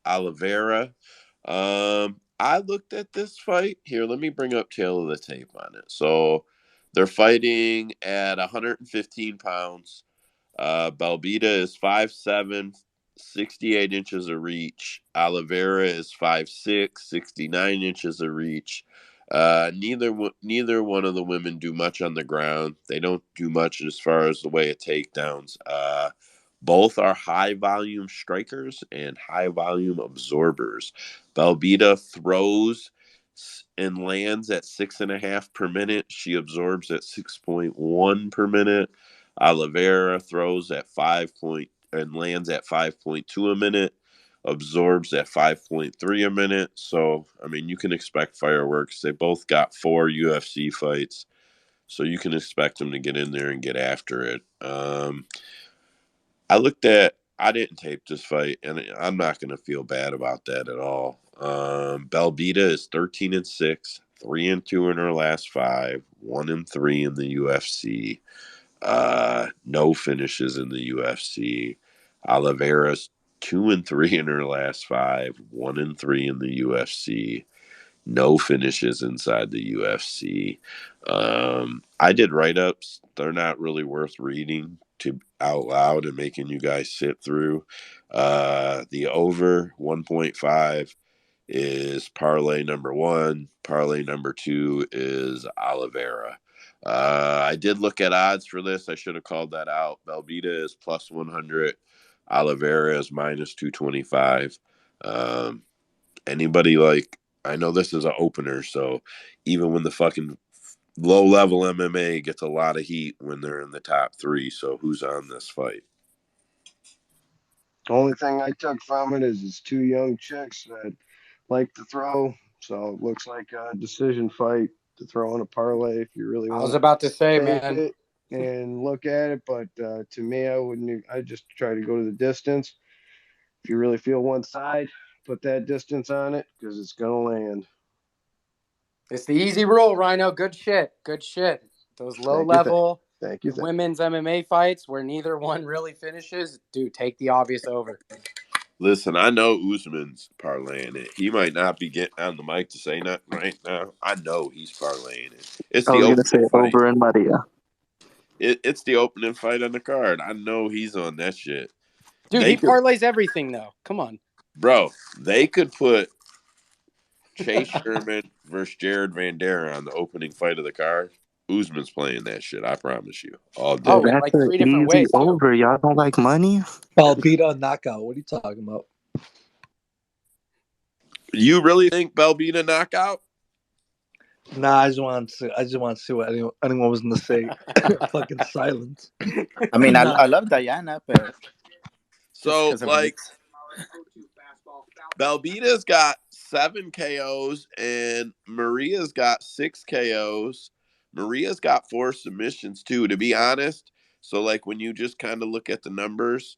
A: Oliveira. I looked at this fight here. Let me bring up tail of the tape on it. So they're fighting at 115 pounds. Belbita is 5'7", 68 inches of reach. Oliveira is 5'6", 69 inches of reach. Neither one of the women do much on the ground. They don't do much as far as the way of takedowns. Both are high volume strikers and high volume absorbers. Belbita throws and lands at 6.5 per minute. She absorbs at 6.1 per minute. Oliveira throws at 5 point and lands at 5.2 a minute, absorbs at 5.3 a minute. So, I mean, you can expect fireworks. They both got 4 UFC fights, so you can expect them to get in there and get after it. I looked at I didn't tape this fight, and I'm not going to feel bad about that at all. Belbita is 13-6, 3-2 in her last 5, 1-3 in the UFC. No finishes in the UFC. Oliveira's 2-3 in her last 5, 1-3 in the UFC. No finishes inside the UFC. I did write ups. They're not really worth reading to out loud and making you guys sit through. The over 1.5 is parlay number 1. Parlay number 2 is Oliveira. I did look at odds for this. I should have called that out. Belvita is plus 100. Oliveira is minus 225. Anybody like, I know this is an opener, so even when the fucking low level MMA gets a lot of heat when they're in the top 3, so who's on this fight?
F: The only thing I took from it is it's 2 young chicks that like to throw, so it looks like a decision fight to throw in a parlay if you really
C: I
F: want
C: was
F: to
C: about to say,
F: take
C: man.
F: it and look at it. But to me, I just try to go to the distance. If you really feel one side, put that distance on it because it's gonna land.
C: It's the easy rule, Rhino. Good shit. Good shit. Those low level
F: Thank you.
C: women's MMA fights where neither one really finishes, dude, take the obvious over.
A: Listen, I know Usman's parlaying it. He might not be getting on the mic to say nothing right now. I know he's parlaying it. It's
E: I
A: the
E: was gonna
A: opening
E: say
A: fight.
E: over in Maria.
A: It's the opening fight on the card. I know he's on that shit.
C: Dude,
A: They
C: he
A: could,
C: parlays everything, though. Come on.
A: bro, they could put Chase Sherman versus Jared Van Daren on the opening fight of the card. Usman's playing that shit, I promise you. All day.
C: Oh, in
E: That's
C: like
E: an
C: 3 different
E: easy
C: ways, too.
E: over. Y'all don't like money?
G: Belbita knockout. What are you talking about?
A: You really think Belbita knockout?
G: Nah, I just want to see what anyone was gonna say. Fucking silence.
D: I mean,
C: Nah.
D: I love Diana, but just
A: So,
D: because of
A: like,
D: weight.
A: Belbita's got 7 KOs and Maria's got 6 KOs. Maria's got 4 submissions too, to be honest. So, like, when you just kind of look at the numbers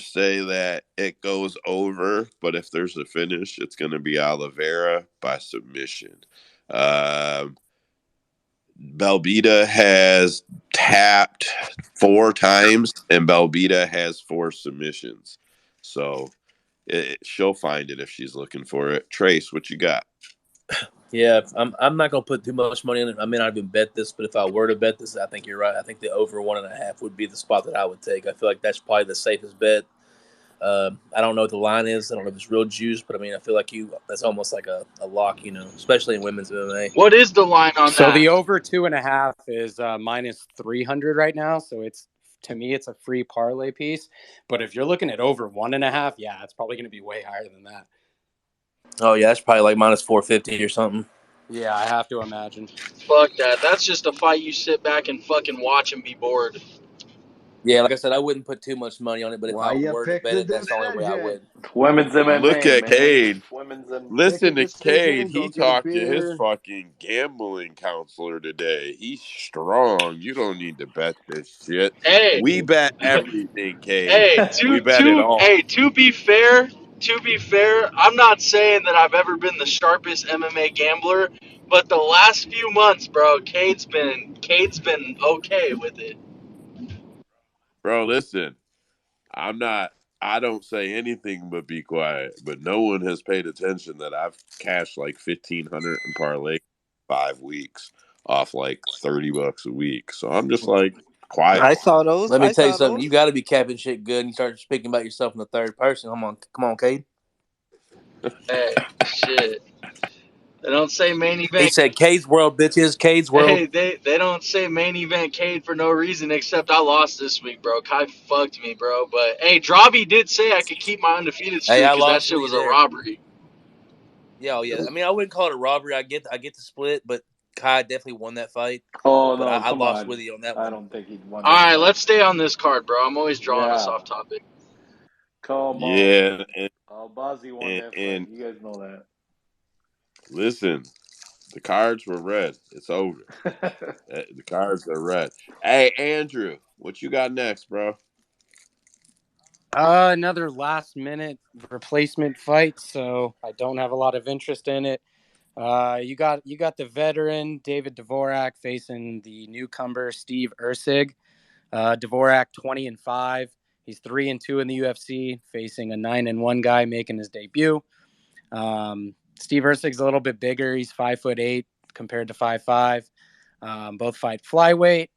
A: say that it goes over, but if there's a finish, it's going to be Oliveira by submission. Belbita has tapped 4 times, and Belbita has 4 submissions. So she'll find it if she's looking for it. Trace, what you got?
H: Yeah, I'm not gonna put too much money on it. I may not even bet this, but if I were to bet this, I think you're right. I think the over 1.5 would be the spot that I would take. I feel like that's probably the safest bet. I don't know what the line is. I don't know if it's real juice, but I mean, I feel like that's almost like a lock, especially in women's MMA.
B: What is the line on
C: So
B: that?
C: the over 2.5 is minus 300 right now. So to me, it's a free parlay piece. But if you're looking at over 1.5, yeah, it's probably going to be way higher than that.
H: Oh yeah, that's probably like minus 450 or something.
C: Yeah, I have to imagine.
B: Fuck that. That's just a fight you sit back and fucking watch and be bored.
H: Yeah, like I said, I wouldn't put too much money on it, but if
F: Why
H: I
F: you
H: were to
F: pick
H: bet
F: the
H: it, that's the only way I
F: decision?
H: would.
J: Women's MMA,
A: Look at
J: man.
A: Cade.
J: Women's MMA.
A: Listen to Cade.
F: decision,
A: He
F: go get a
A: talked to his
F: beer.
A: fucking gambling counselor today. He's strong. You don't need to bet this shit.
B: Hey,
A: We bet everything, Cade.
B: hey,
A: We bet it all.
B: to be fair, I'm not saying that I've ever been the sharpest MMA gambler, but the last few months, bro, Cade's been okay with it.
A: Bro, listen. I don't say anything but be quiet. But no one has paid attention that I've cashed like 1,500 in parlay 5 weeks off like $30 a week. So I'm just like quiet.
E: I saw those.
H: Let me
E: I
H: tell you
E: saw
H: something.
E: those.
H: You got to be capping shit good, and you start speaking about yourself in the third person. Come on, Cade.
B: Hey, shit. They don't say main
H: He
B: event.
H: said, "Cade's world, bitches. Cade's world."
B: Hey, they don't say main event Cade for no reason except I lost this week, bro. Kai fucked me, bro. But hey, Dravi did say I could keep my undefeated
H: Hey,
B: streak
H: I
B: because that
H: lost
B: shit
H: with you
B: was a
H: there.
B: robbery.
H: Yeah, oh, yeah. I mean, I wouldn't call it a robbery. I get the split, but Kai definitely won that fight.
J: Oh,
H: But
J: no,
H: I
J: come
H: lost
J: on.
H: with you on that
J: I
H: one.
J: don't think he'd won
B: All
J: that
B: right,
J: fight.
B: let's stay on this card, bro. I'm always drawing us
J: Yeah.
B: off topic.
J: Come on.
A: Yeah,
J: Albazi won that
A: and
J: fight. You guys know that.
A: listen, the cards were red. It's over. The cards are red. Hey, Andrew, what you got next, bro?
C: Another last-minute replacement fight, so I don't have a lot of interest in it. You got the veteran David Dvorak facing the newcomer Steve Erceg. Dvorak 20-5. He's 3-2 in the UFC, facing a 9-1 guy making his debut. Steve Erceg's a little bit bigger. He's 5'8" compared to 5'5". Both fight flyweight.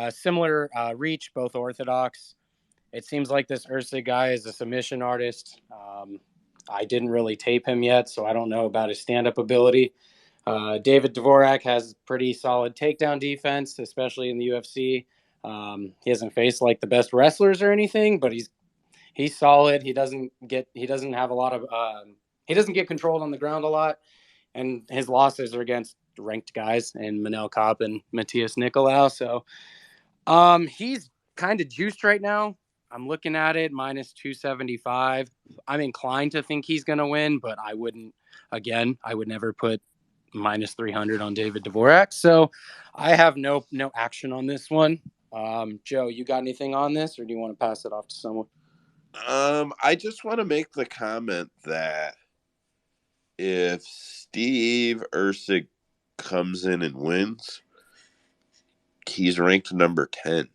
C: Similar reach, both orthodox. It seems like this Erceg guy is a submission artist. I didn't really tape him yet, so I don't know about his stand-up ability. David Dvorak has pretty solid takedown defense, especially in the UFC. He hasn't faced like the best wrestlers or anything, but he's solid. He doesn't get controlled on the ground a lot, and his losses are against ranked guys in Manel Kopp and Matthias Nicolau. So he's kind of juiced right now. I'm looking at it minus 275. I'm inclined to think he's going to win, but I would never put minus 300 on David Dvorak. So I have no action on this one. Joe, you got anything on this, or do you want to pass it off to someone?
A: I just want to make the comment that if Steve Erceg comes in and wins, he's ranked number 10.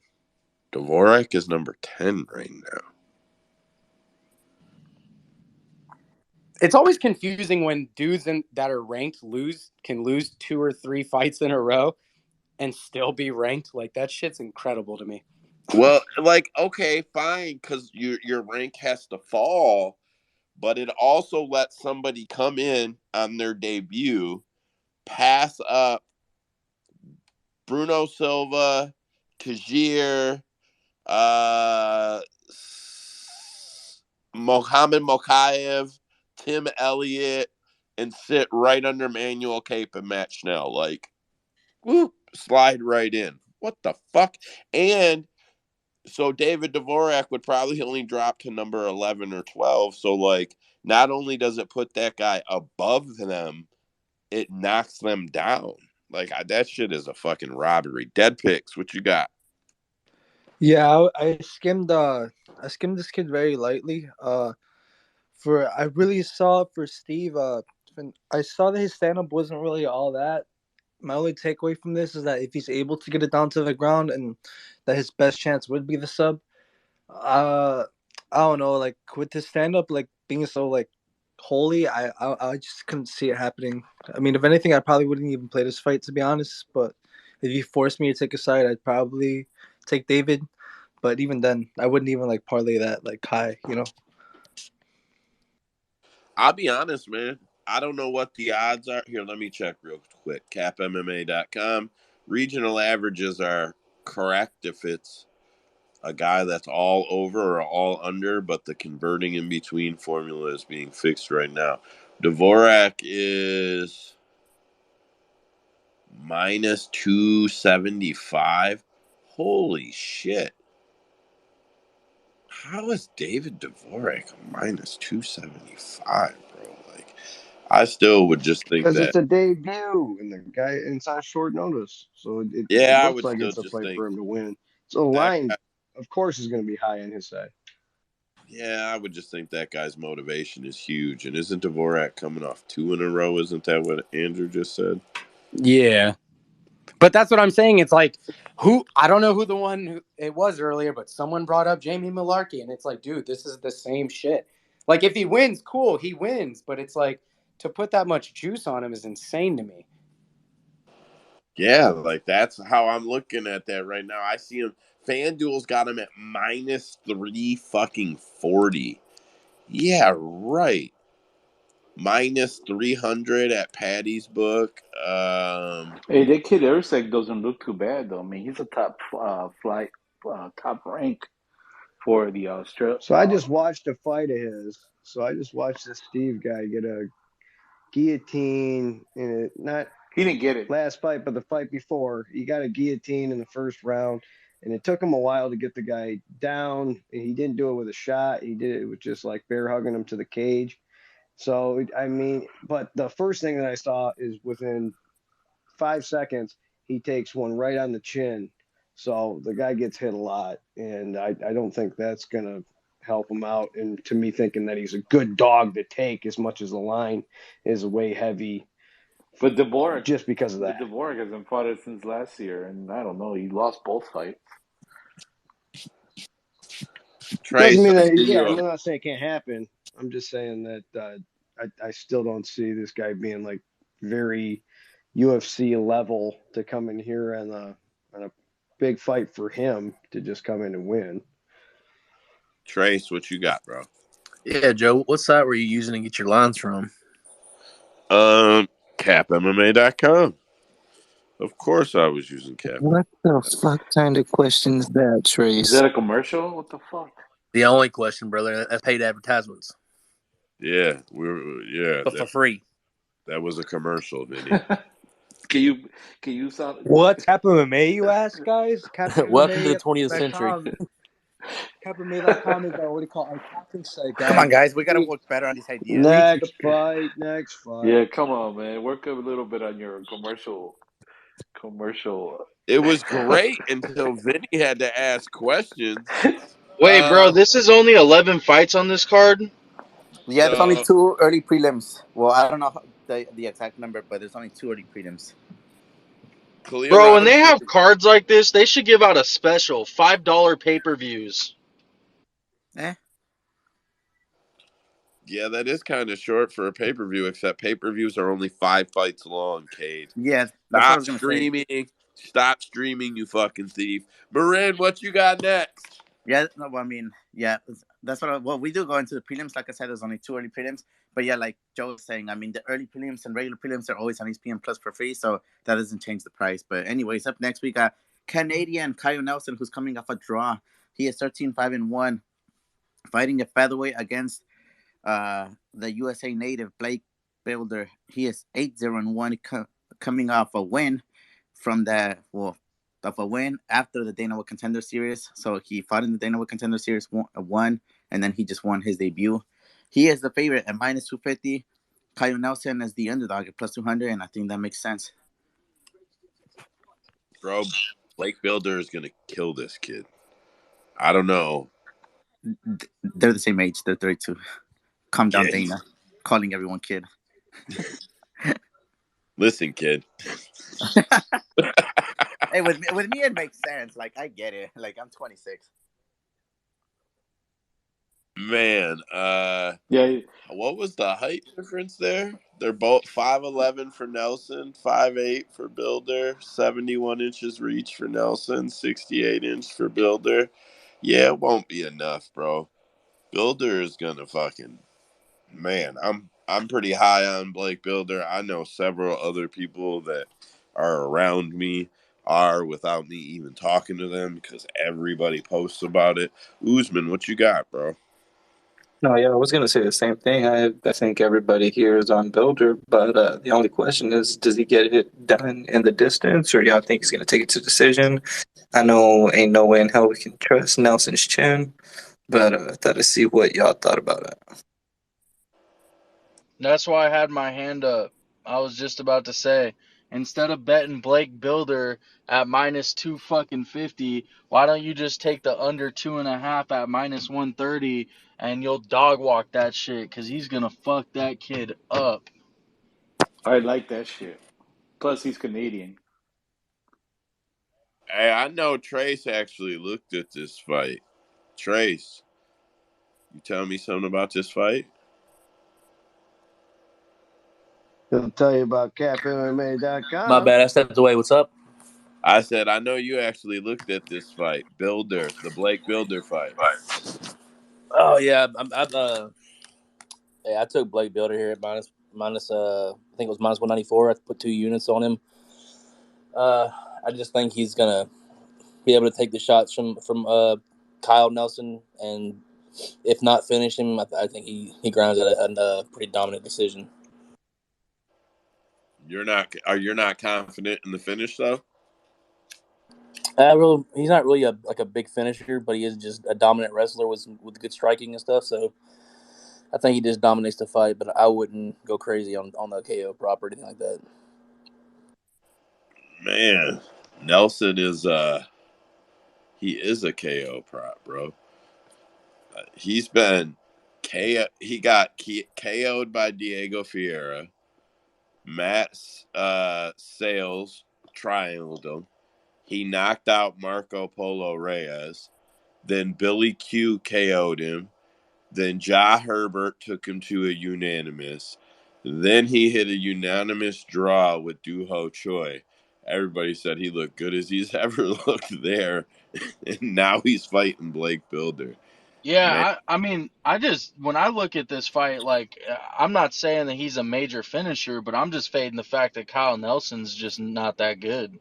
A: Dvorak is number 10 right now.
C: It's always confusing when dudes that are ranked can lose 2 or 3 fights in a row and still be ranked. Like, that shit's incredible to me.
A: Well, like, okay, fine, because your rank has to fall, but it also lets somebody come in on their debut, pass up Bruno Silva, Tajir, Mohamed Mokaev, Tim Elliott, and sit right under Manuel Cape and Matt Schnell. Like, whoop, slide right in. What the fuck? And so David Dvorak would probably only drop to number 11 or 12. So, like, not only does it put that guy above them, it knocks them down. Like, that shit is a fucking robbery. Dead picks, what you got?
G: Yeah, I skimmed this kid very lightly. I really saw for Steve. I saw that his stand up wasn't really all that. My only takeaway from this is that if he's able to get it down to the ground, and that his best chance would be the sub. I don't know, like with his stand up like being so like holy, I just couldn't see it happening. I mean, if anything, I probably wouldn't even play this fight, to be honest. But if you forced me to take a side, I'd probably take David. But even then, I wouldn't even like parlay that like high, you know.
A: I'll be honest, man. I don't know what the odds are. Here, let me check real quick. CapMMA.com. Regional averages are correct if it's a guy that's all over or all under, but the converting in between formula is being fixed right now. Dvorak is minus 275. Holy shit. How is David Dvorak minus 275, bro? Like, I still would just think
F: Because
A: that.
F: it's a debut, and it's on short notice, so it
A: Yeah, I
F: looks
A: would
F: like
A: still
F: it's a
A: just
F: fight
A: think
F: for him to win. So the
A: that
F: line,
A: guy,
F: of course, is going to be high on his side.
A: yeah, I would just think that guy's motivation is huge. And isn't Dvorak coming off 2 in a row? Isn't that what Andrew just said?
C: Yeah. But that's what I'm saying. It's like, I don't know who the one who it was earlier, but someone brought up Jamie Malarkey, and it's like, dude, this is the same shit. Like, if he wins, cool, he wins. But it's like, to put that much juice on him is insane to me.
A: Yeah, like that's how I'm looking at that right now. I see him. FanDuel's got him at minus 340. Yeah, right. Minus 300 at Patty's book.
J: Hey, that kid Erceg doesn't look too bad though. I mean, he's a top top rank for the Australia.
F: So I just watched a fight of his. So I just watched this Steve guy get a guillotine in it. Not
J: He didn't get it.
F: last fight, but the fight before. He got a guillotine in the first round, and it took him a while to get the guy down. He didn't do it with a shot. He did it with just like bear hugging him to the cage. So I mean, but the first thing that I saw is within 5 seconds, he takes one right on the chin. So the guy gets hit a lot, and I don't think that's gonna help him out. And to me, thinking that he's a good dog to take as much as the line is way heavy
J: But Dvorak,
F: just because of that.
J: Dvorak hasn't fought it since last year, and I don't know. He lost both fights.
F: Doesn't
A: Trace,
F: mean
A: I
F: that,
A: see
F: yeah,
A: you.
F: I'm not saying it can't happen. I'm just saying that I still don't see this guy being like very UFC level to come in here on a big fight for him to just come in and win.
A: Trace, what you got, bro?
H: Yeah, Joe, what site were you using to get your lines from?
A: CapMMA.com. Of course I was using Cap.
E: What the fuck kind of question is that,
J: Is
E: Trace?
J: that a commercial? What the fuck?
H: The only question, brother, that's paid advertisements.
A: Yeah,
H: But for free.
A: that was a commercial, Vinny.
J: Can you sound?
G: What Cap MMA, you ask, guys?
H: Welcome to the 20th century.
G: CapMMA.com. CapMMA.com is what do you call it? Our captain site,
D: Come on,
G: guys.
D: guys. We got to work better on these ideas.
F: Next fight.
J: Yeah, come on, man. Work a little bit on your commercial.
A: It was great until Vinny had to ask questions.
K: Wait, bro, this is only 11 fights on this card?
D: Yeah, there's only 2 early prelims. Well, I don't know the exact number, but there's only 2 early prelims.
K: Bro, when they have cards like this, they should give out a special $5 pay-per-views.
A: Yeah, that is kind of short for a pay-per-view, except pay-per-views are only 5 fights long, Cade.
D: Yeah, that's what I
A: Stop
D: was going to
A: streaming. Stop streaming, you fucking thief. Marin, what you got next?
D: Yeah, no, I mean, yeah, that's what we do go into the prelims. Like I said, there's only 2 early prelims. But yeah, like Joe was saying, I mean, the early prelims and regular prelims are always on ESPN Plus for free, so that doesn't change the price. But anyways, up next we got Canadian Kyle Nelson, who's coming off a draw. He is 13-5-1, fighting a featherweight against the USA native Blake Builder. He is 8-0-1, coming off a win from of a win after the Dana White Contender Series. So he fought in the Dana White Contender Series, won, and then he just won his debut. He is the favorite at minus 250. Kyle Nelson is the underdog at plus 200, and I think that makes sense.
A: Bro, Blake Builder is going to kill this kid. I don't know.
D: They're the same age. They're 32. Calm down,
A: Yeah,
D: Dana. Calling everyone kid.
A: Listen, kid.
D: Hey, with me, it makes sense. Like, I get it. Like, I'm 26.
A: Man,
J: yeah.
A: What was the height difference there? They're both 5'11" for Nelson, 5'8" for Builder, 71 inches reach for Nelson, 68-inch for Builder. Yeah, it won't be enough, bro. Builder is gonna fucking man. I'm pretty high on Blake Builder. I know several other people that are around me are without me even talking to them because everybody posts about it. Usman, what you got, bro?
E: No, yeah, I was gonna say the same thing. I think everybody here is on Builder, but the only question is, does he get it done in the distance, or y'all think he's gonna take it to decision? I know ain't no way in hell we can trust Nelson's chin, but I thought to see what y'all thought about it.
B: That's why I had my hand up. I was just about to say, instead of betting Blake Builder at minus 250, why don't you just take the under 2.5 at minus 130 and you'll dog walk that shit because he's gonna fuck that kid up.
J: I like that shit. Plus, he's Canadian.
A: Hey, I know Trace actually looked at this fight. Trace, you tell me something about this fight?
F: He'll tell you about CapMMA.com.
H: My bad, I stepped away. What's up?
A: I said, I know you actually looked at this fight. Builder, the Blake Builder fight.
H: Oh yeah, I took Blake Builder here at minus. I think it was minus 194. I put 2 units on him. I just think he's gonna be able to take the shots from Kyle Nelson, and if not finish him, I think he grounds at a pretty dominant decision.
A: You're not confident in the finish though?
H: He's not really a big finisher, but he is just a dominant wrestler with good striking and stuff. So I think he just dominates the fight, but I wouldn't go crazy on the KO prop or anything like that.
A: Man, Nelson is he is a KO prop, bro. He's been he got KO'd by Diego Ferreira. Matt Sales triangled him. He knocked out Marco Polo Reyes. Then Billy Q KO'd him. Then Ja Herbert took him to a unanimous. Then he hit a unanimous draw with Doo Ho Choi. Everybody said he looked good as he's ever looked there. And now he's fighting Blake Builder. Man.
B: Yeah, I mean, when I look at this fight, like, I'm not saying that he's a major finisher, but I'm just fading the fact that Kyle Nelson's just not that good.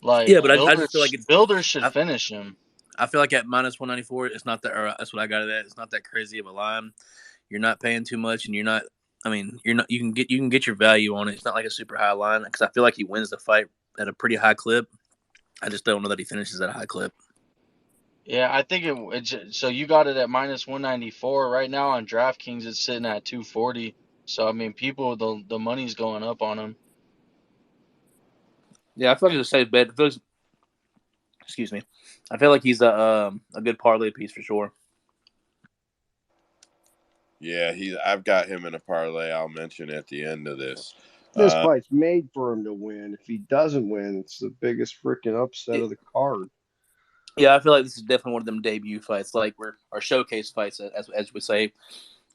B: Like,
H: Yeah, but I just feel like
B: Builder should finish him.
H: I feel like at minus 194, it's not that. Or that's what I got it at. It's not that crazy of a line. You're not paying too much, and you're not. I mean, you're not. You can get your value on it. It's not like a super high line because I feel like he wins the fight at a pretty high clip. I just don't know that he finishes at a high clip.
B: Yeah, I think so you got it at minus 194 right now on DraftKings. It's sitting at 240. So I mean, the money's going up on him.
H: Yeah, I feel like it's a safe bet. Excuse me. I feel like he's a good parlay piece for sure.
A: Yeah, I've got him in a parlay I'll mention at the end of this.
F: This fight's made for him to win. If he doesn't win, it's the biggest freaking upset of the card.
H: Yeah, I feel like this is definitely one of them debut fights, like our showcase fights, as we say.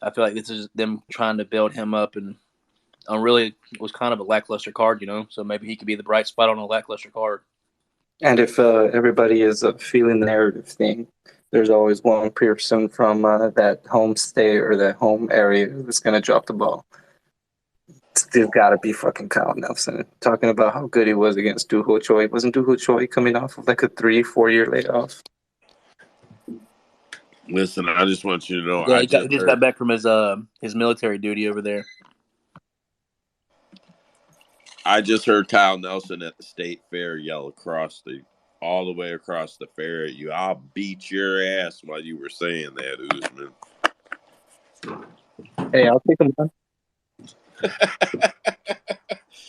H: I feel like this is them trying to build him up, and really it was kind of a lackluster card, So maybe he could be the bright spot on a lackluster card.
E: And if everybody is feeling the narrative thing, there's always one person from that home state or that home area that's going to drop the ball. Still got to be fucking Kyle Nelson. Talking about how good he was against Doo Ho Choi. Wasn't Doo Ho Choi coming off of like a 3-4 year layoff?
A: Listen, I just want you to know.
H: Yeah, he just got back from his military duty over there.
A: I just heard Kyle Nelson at the state fair yell all the way across the fair at you. I'll beat your ass while you were saying that, Usman.
E: Hey, I'll take him on.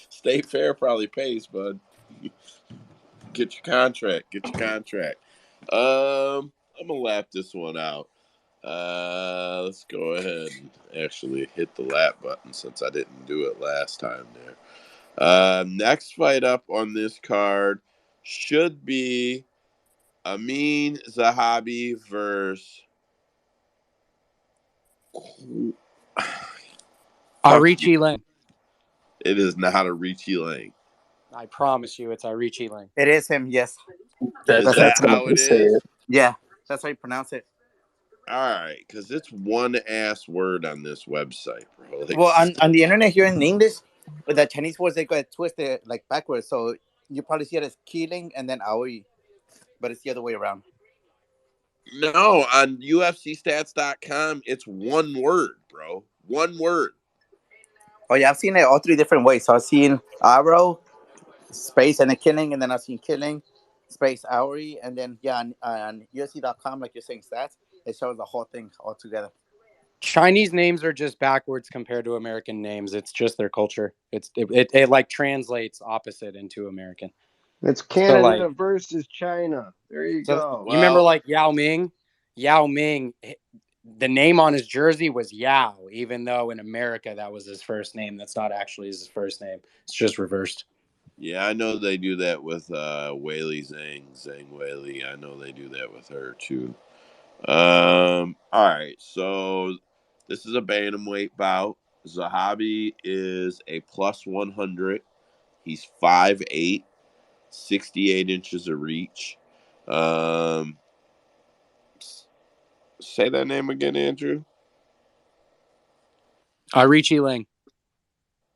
A: State fair probably pays, bud. Get your contract. I'm gonna lap this one out. Let's go ahead and actually hit the lap button since I didn't do it last time there. Next fight up on this card should be Amin Zahabi versus
C: Arichi Lang.
A: It is not Arichi Lang.
C: I promise you, it's Arichi Lang.
D: It is him. Yes.
A: Is that how it is?
D: Yeah, that's how you pronounce it.
A: All right, because it's one ass word on this website, bro. Like,
D: well, on the internet here in English, with the Chinese words, they got twisted like backwards. So you probably see it as Keeling and then Aoi, but it's the other way around.
A: No, on UFCstats.com, it's one word, bro. One word.
D: Oh, yeah, I've seen it all three different ways. So I've seen Arrow, space, and a Killing, and then I've seen Killing, space, Aoi, and then, yeah, on UFC.com, like you're saying, stats, it shows the whole thing all together.
C: Chinese names are just backwards compared to American names. It's just their culture. It like translates opposite into American.
F: It's Canada versus China. There you go.
C: You remember like Yao Ming? Yao Ming, the name on his jersey was Yao, even though in America that was his first name. That's not actually his first name. It's just reversed.
A: Yeah, I know they do that with Weili Zhang Weili. I know they do that with her too. All right, so this is a bantamweight bout. Zahabi is a plus 100. He's 5'8", 68 inches of reach. Say that name again, Andrew.
C: Arichi Lang.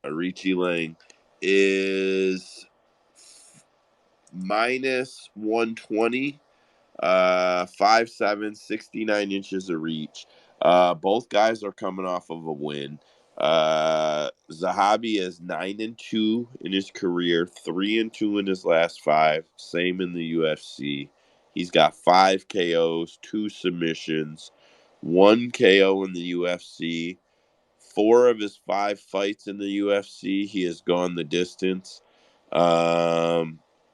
A: Arichi Lang is minus 120, 5'7", 69 inches of reach. Both guys are coming off of a win. Zahabi is 9-2 in his career, 3-2 in his last 5. Same in the UFC. He's got 5 KOs, 2 submissions, 1 KO in the UFC. 4 of his 5 fights in the UFC, he has gone the distance.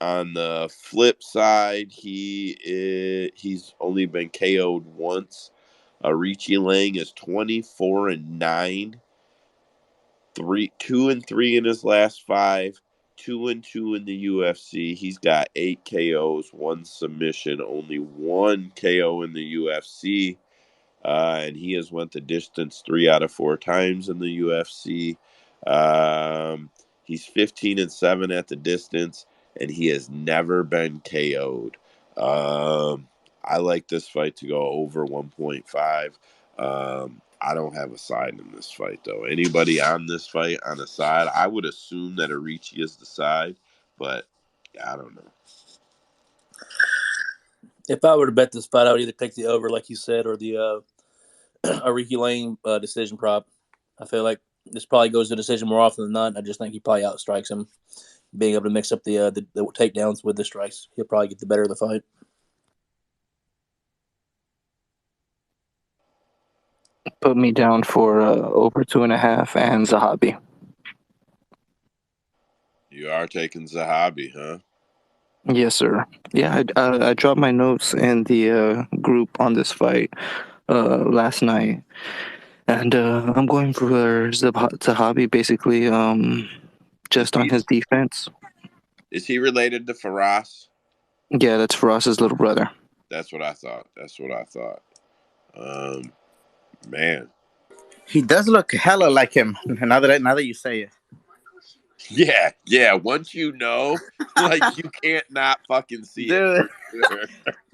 A: On the flip side, he's only been KO'd once. Richie Lang is 24-9, 2-3 in his last 5, 2-2 in the UFC. He's got 8 KOs, 1 submission, only 1 KO in the UFC. And he has went the distance 3 out of 4 times in the UFC. He's 15-7 at the distance, and he has never been KO'd. I like this fight to go over 1.5. I don't have a side in this fight, though. Anybody on this fight on the side, I would assume that Arichi is the side, but I don't know.
H: If I were to bet this fight, I would either take the over, like you said, or the Ricky Lane decision prop. I feel like this probably goes to decision more often than not. I just think he probably outstrikes him, being able to mix up the takedowns with the strikes. He'll probably get the better of the fight.
E: Put me down for over 2.5 and Zahabi.
A: You are taking Zahabi, huh?
E: Yes, sir. Yeah, I dropped my notes in the group on this fight last night, and I'm going for Zahabi basically just on his defense.
A: Is he related to Faraz?
E: Yeah, that's Faraz's little brother.
A: That's what I thought. Man.
D: He does look hella like him. Now that you say it.
A: Yeah. Once you know, like you can't not fucking see
D: Dude.
A: it.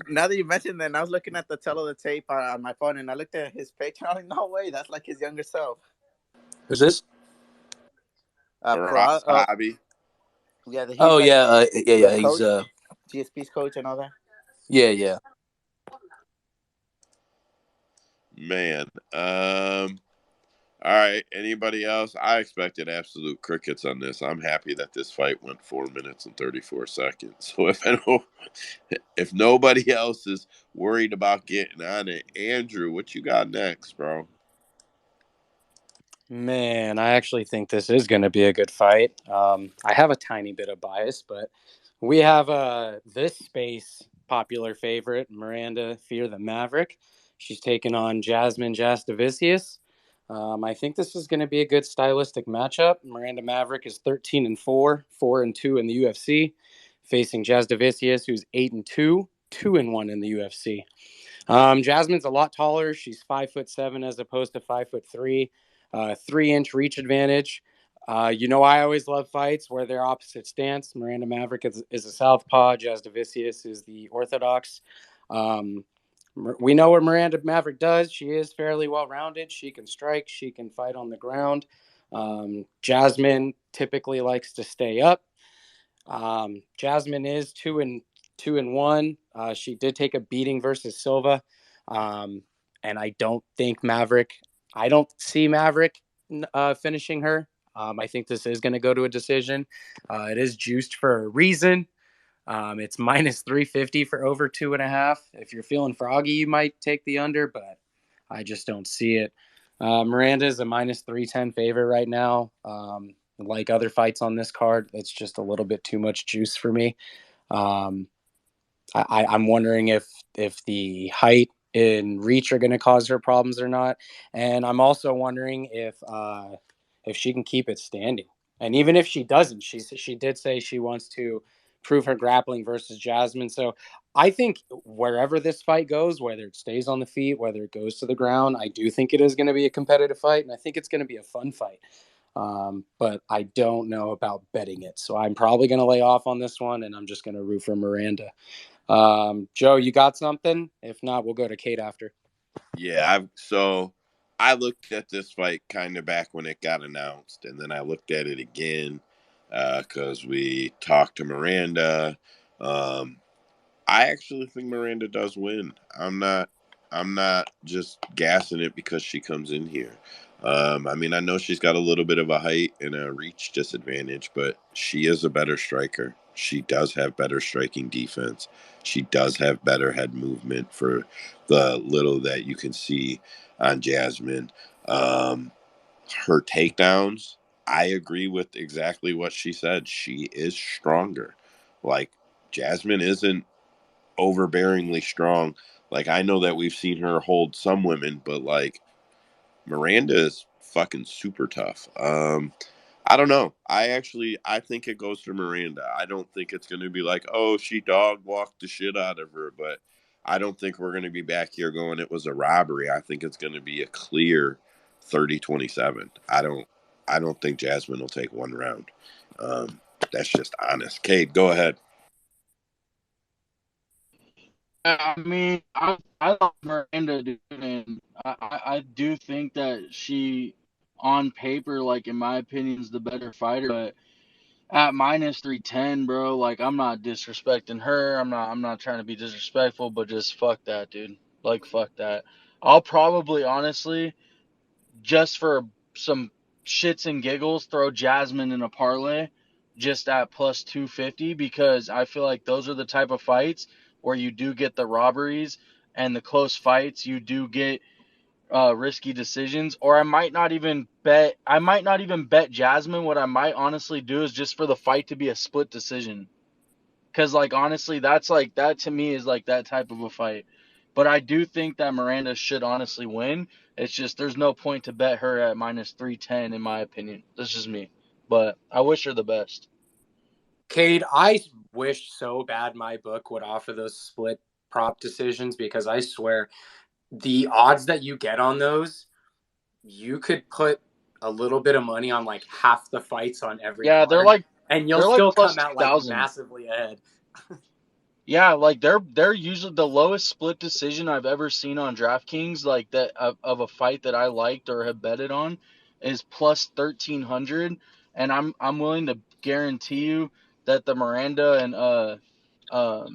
D: Now that you mentioned that, I was looking at the tape on my phone, and I looked at his picture. I'm like, no way, that's like his younger self.
H: Who's this?
A: Faraz Hobby.
D: Yeah. He's
H: yeah. He's
D: GSP's coach and all that.
H: Yeah.
A: Man. All right. Anybody else? I expected absolute crickets on this. I'm happy that this fight went 4 minutes and 34 seconds. So if nobody else is worried about getting on it, Andrew, what you got next, bro?
C: Man, I actually think this is going to be a good fight. I have a tiny bit of bias, but we have this space popular favorite, Miranda Fear the Maverick. She's taking on Jasmine Jasdavicius. I think this is going to be a good stylistic matchup. Miranda Maverick is 13-4, 4-2 in the UFC, facing Jasdavicius, who's 8-2, 2-1 in the UFC. Jasmine's a lot taller. She's 5'7" as opposed to 5'3", 3-inch reach advantage. I always love fights where they're opposite stance. Miranda Maverick is a southpaw. Jasdavicius is the orthodox. We know what Miranda Maverick does. She is fairly well-rounded. She can strike. She can fight on the ground. Jasmine typically likes to stay up. Jasmine is 2-1. She did take a beating versus Silva. And I don't see Maverick finishing her. I think this is going to go to a decision. It is juiced for a reason. It's minus 350 for over 2.5. If you're feeling froggy, you might take the under, but I just don't see it. Miranda is a minus 310 favorite right now. Like other fights on this card, it's just a little bit too much juice for me. I'm wondering if the height and reach are going to cause her problems or not, and I'm also wondering if she can keep it standing. And even if she doesn't, she did say she wants to prove her grappling versus Jasmine. So I think wherever this fight goes, whether it stays on the feet, whether it goes to the ground, I do think it is going to be a competitive fight, and I think it's going to be a fun fight. But I don't know about betting it. So I'm probably going to lay off on this one, and I'm just going to root for Miranda. Joe, you got something? If not, we'll go to Kate after.
A: Yeah, I looked at this fight kind of back when it got announced, and then I looked at it again because we talked to Miranda. I actually think Miranda does win. I'm not just gassing it because she comes in here. I know she's got a little bit of a height and a reach disadvantage, but she is a better striker. She does have better striking defense. She does have better head movement for the little that you can see on Jasmine. Her takedowns, I agree with exactly what she said. She is stronger. Like, Jasmine isn't overbearingly strong. Like, I know that we've seen her hold some women, but like Miranda is fucking super tough. I don't know. I think it goes to Miranda. I don't think it's going to be like, oh, she dog walked the shit out of her, but I don't think we're going to be back here going it was a robbery. I think it's going to be a clear 30-27. I don't think Jasmine will take one round. That's just honest. Cade, go ahead.
B: I mean, I love Miranda, dude, and I do think that she, on paper, like in my opinion, is the better fighter. But at minus 310, bro, like I'm not disrespecting her. I'm not trying to be disrespectful, but just fuck that, dude. Like fuck that. I'll probably honestly, just for some shits and giggles, throw Jasmine in a parlay just at plus 250 because I feel like those are the type of fights where you do get the robberies and the close fights. You do get risky decisions, or I might not even bet Jasmine. What I might honestly do is just for the fight to be a split decision. Cause like honestly, that's like that to me is like that type of a fight. But I do think that Miranda should honestly win. It's just there's no point to bet her at minus 310 in my opinion. That's just me. But I wish her the best.
C: Cade, I wish so bad my book would offer those split prop decisions because I swear the odds that you get on those, you could put a little bit of money on like half the fights on every
B: Yeah,
C: card, and you'll
B: they're like
C: still
B: plus
C: come out like
B: 2,000.
C: massively ahead.
B: Yeah, like they're usually the lowest split decision I've ever seen on DraftKings, like that of a fight that I liked or have betted on, is plus 1,300, and I'm willing to guarantee you that the Miranda and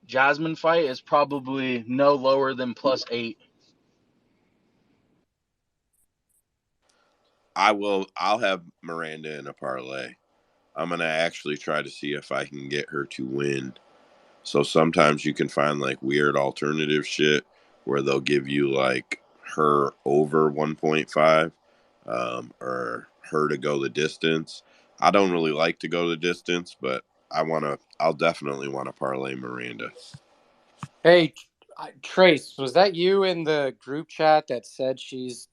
B: Jasmine fight is probably no lower than plus 8.
A: I'll have Miranda in a parlay. I'm gonna actually try to see if I can get her to win. So sometimes you can find like weird alternative shit where they'll give you like her over 1.5 or her to go the distance. I don't really like to go the distance, but I'll definitely want to parlay Miranda.
C: Hey, Trace, was that you in the group chat that said she's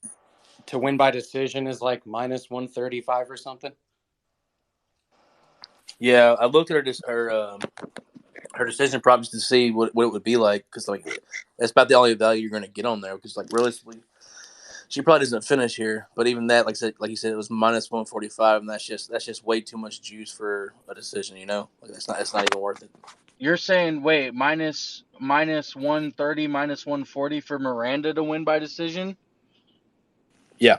C: to win by decision is like minus 135 or something?
H: Yeah, I looked at her decision props to see what it would be like because like that's about the only value you're going to get on there because like realistically, she probably doesn't finish here. But even that, like you said, it was minus 145, and that's just way too much juice for a decision. You know, like it's not even worth it.
B: You're saying wait, minus 130, minus 140 for Miranda to win by decision?
H: Yeah.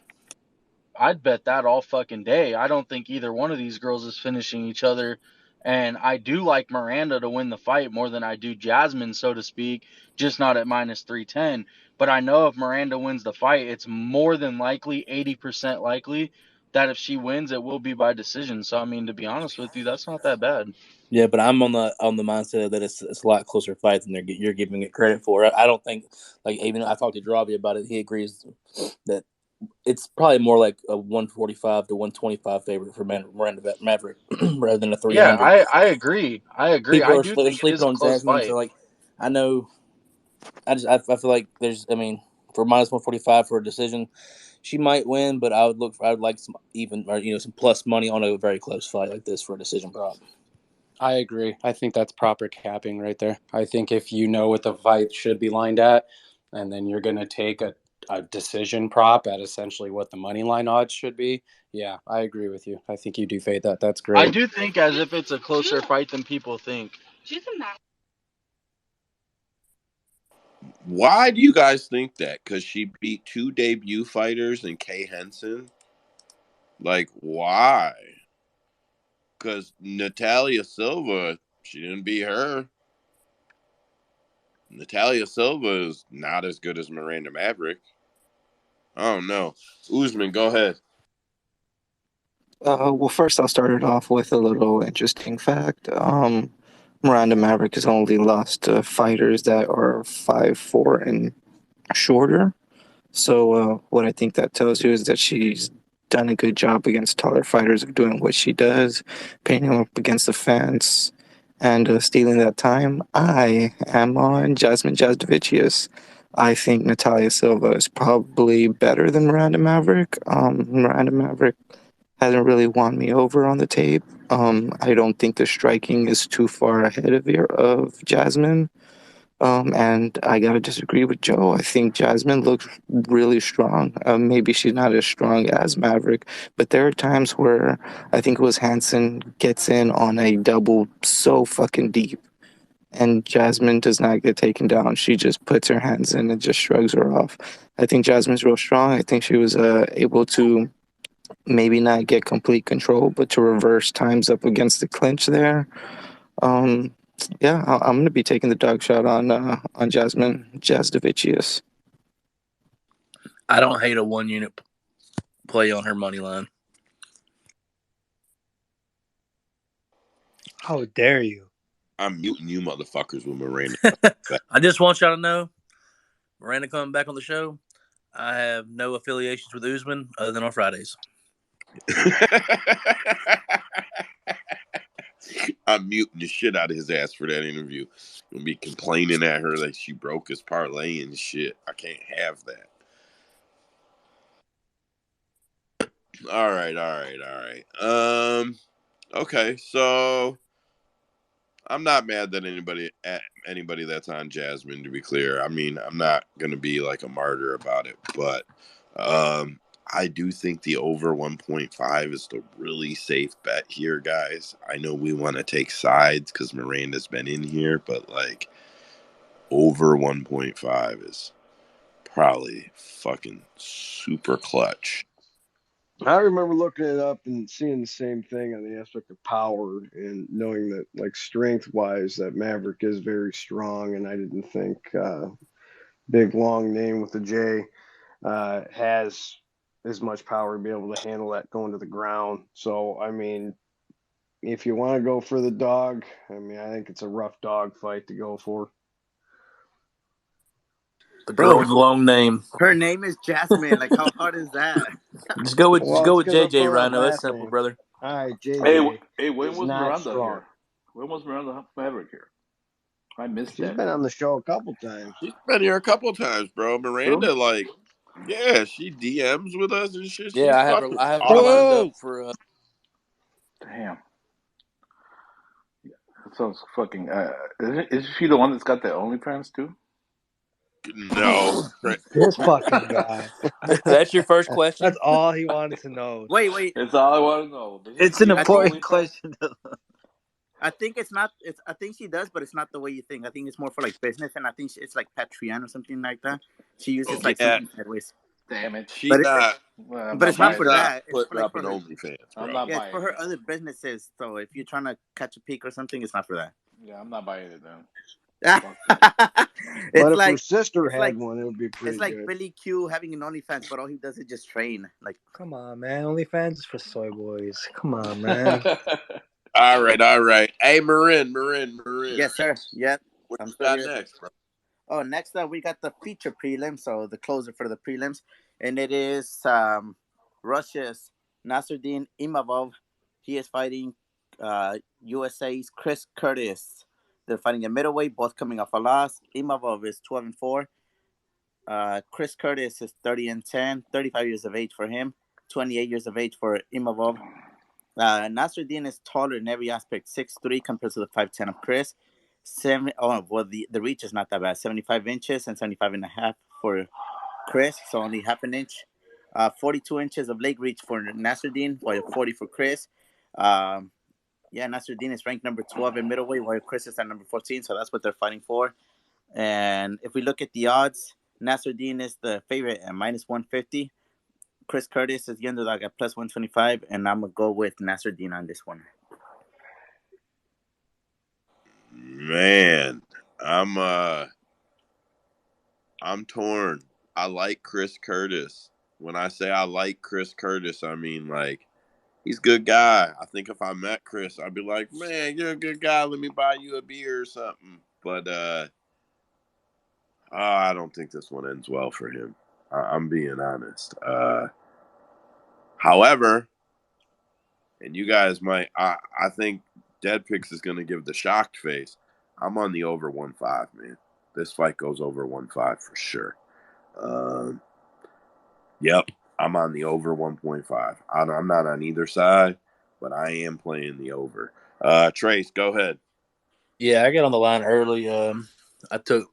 B: I'd bet that all fucking day. I don't think either one of these girls is finishing each other. And I do like Miranda to win the fight more than I do Jasmine, so to speak, just not at minus 310. But I know if Miranda wins the fight, it's more than likely, 80% likely, that if she wins, it will be by decision. So, I mean, to be honest with you, that's not that bad.
H: Yeah, but I'm on the mindset that it's a lot closer fight than you're giving it credit for. I don't think like even I talked to Dravi about it. He agrees that it's probably more like a 145 to 125 favorite for Miranda Maverick rather than a
B: Yeah,
H: 300.
B: I agree.
H: People
B: I
H: are
B: do think it is
H: sleeping
B: a
H: on
B: close
H: Jasmine,
B: fight.
H: so like I know I feel like there's for minus 145 for a decision, she might win, but I would like some even or some plus money on a very close fight like this for a decision prop.
C: I agree. I think that's proper capping right there. I think if you know what the fight should be lined at, and then you're going to take a decision prop at essentially what the money line odds should be, yeah, I agree with you. I think you do fade that. That's
B: I
C: great.
B: do think as if it's a closer fight than people think.
A: Why do you guys think that? Because she beat 2 debut fighters and Kay Henson? Like, why? Because Natalia Silva, she didn't beat her. Natalia Silva is not as good as Miranda Maverick. Oh, no. Usman, go ahead.
E: Well, first I'll start it off with a little interesting fact. Miranda Maverick has only lost to fighters that are 5'4" and shorter. So what I think that tells you is that she's done a good job against taller fighters of doing what she does, painting them up against the fence, And stealing that time, I am on Jasmine Jasdovicius. I think Natalia Silva is probably better than Miranda Maverick. Miranda Maverick hasn't really won me over on the tape. I don't think the striking is too far ahead of Jasmine. And I gotta disagree with Joe. I think Jasmine looks really strong. Maybe she's not as strong as Maverick, but there are times where I think it was Hansen gets in on a double so fucking deep, and Jasmine does not get taken down. She just puts her hands in and just shrugs her off. I think Jasmine's real strong. I think she was able to maybe not get complete control, but to reverse times up against the clinch there. Um, yeah, I'm going to be taking the dog shot on Jasmine Jasdovicius.
H: I don't hate a 1 unit play on her money line.
G: How dare you?
A: I'm muting you motherfuckers with Miranda.
H: I just want y'all to know, Miranda coming back on the show, I have no affiliations with Usman other than on Fridays.
A: I'm muting the shit out of his ass for that interview. Gonna be complaining at her that she broke his parlay and shit. I can't have that. All right. Okay, so I'm not mad at anybody that's on Jasmine, to be clear. I mean, I'm not gonna be like a martyr about it, but I do think the over 1.5 is the really safe bet here, guys. I know we want to take sides because Miranda's been in here, but like over 1.5 is probably fucking super clutch.
F: I remember looking it up and seeing the same thing on the aspect of power and knowing that, like, strength wise, that Maverick is very strong. And I didn't think big long name with the J has as much power to be able to handle that going to the ground. So, I mean, if you want to go for the dog, I mean, I think it's a rough dog fight to go for.
H: The girl with the long name.
D: Her name is Jasmine. Like, how hard is that?
H: Just go with
F: Well, it's 'cause of
H: JJ
F: her
H: Rhino. That's
F: last
H: simple,
F: name.
H: brother.
F: All right,
J: Hey,
F: JJ
J: hey, when
F: is
J: was
F: not
J: Miranda
F: strong.
J: here? When was Miranda Maverick here? I missed
F: She's
J: that.
F: been on the show a couple times.
A: She's been here a couple times, bro. Miranda, like, yeah, she DMs with us and shit.
H: Yeah,
A: She's
H: I have
A: fucking
H: her lined
A: awesome.
H: up for.
J: Damn. That sounds fucking. Is she the one that's got the OnlyFans too?
A: No.
G: This fucking guy.
H: That's your first question.
G: That's all he wanted to know.
D: Wait.
J: It's all I want to know.
B: It's an
D: I think-
B: important question.
D: I think it's not. I think she does, but it's not the way you think. I think it's more for like business, and I think it's like Patreon or something like that. She uses like
A: Yeah.
D: something sideways.
J: Damn it.
A: She's not.
D: But it's not for
A: She's not
D: that. It's for
A: putting
D: like
A: up
D: for
A: an
D: her.
A: OnlyFans, bro.
J: I'm not
D: Yeah, it's
J: buying
D: for her
J: it.
D: other businesses. So if you're trying to catch a peek or something, it's not for that.
J: Yeah, I'm not buying it then.
F: But
D: It's
F: if her
D: like
F: sister
D: it's
F: had
D: like
F: one, it would be pretty
D: it's like
F: good.
D: Billy Q having an OnlyFans, but all he does is just train. Like,
G: Come on, man. OnlyFans is for soy boys. Come on, man.
A: All right. Hey, Marin.
D: yes, sir. Yeah,
A: What
D: I'm
A: you
D: still
A: got
D: here.
A: next, bro?
D: Oh, next up we got the feature prelim, so the closer for the prelims, and it is Russia's Nasruddin Imavov. He is fighting USA's Chris Curtis. They're fighting a middleweight, both coming off a loss. Imavov is 12-4. Chris Curtis is 30-10, 35 years of age for him, 28 years of age for Imavov. Nasruddin is taller in every aspect, 6'3" compared to the 5'10" of Chris. The reach is not that bad, 75 inches and 75 and a half for Chris, so only half an inch. 42 inches of leg reach for Nasruddin, while 40 for Chris. Nasruddin is ranked number 12 in middleweight, while Chris is at number 14, so that's what they're fighting for. And if we look at the odds, Nasruddin is the favorite at minus 150. Chris Curtis is the underdog at plus 125, and I'm going to go with Nasruddin on this one.
A: Man, I'm torn. I like Chris Curtis. When I say I like Chris Curtis, I mean, like, he's a good guy. I think if I met Chris, I'd be like, man, you're a good guy. Let me buy you a beer or something. But I don't think this one ends well for him. I'm being honest. However, and you guys might, I think Dead Pix is going to give the shocked face. I'm on the over 1.5, man. This fight goes over 1.5 for sure. Yep, I'm on the over 1.5. I'm not on either side, but I am playing the over. Trace, go ahead.
H: Yeah, I got on the line early. I took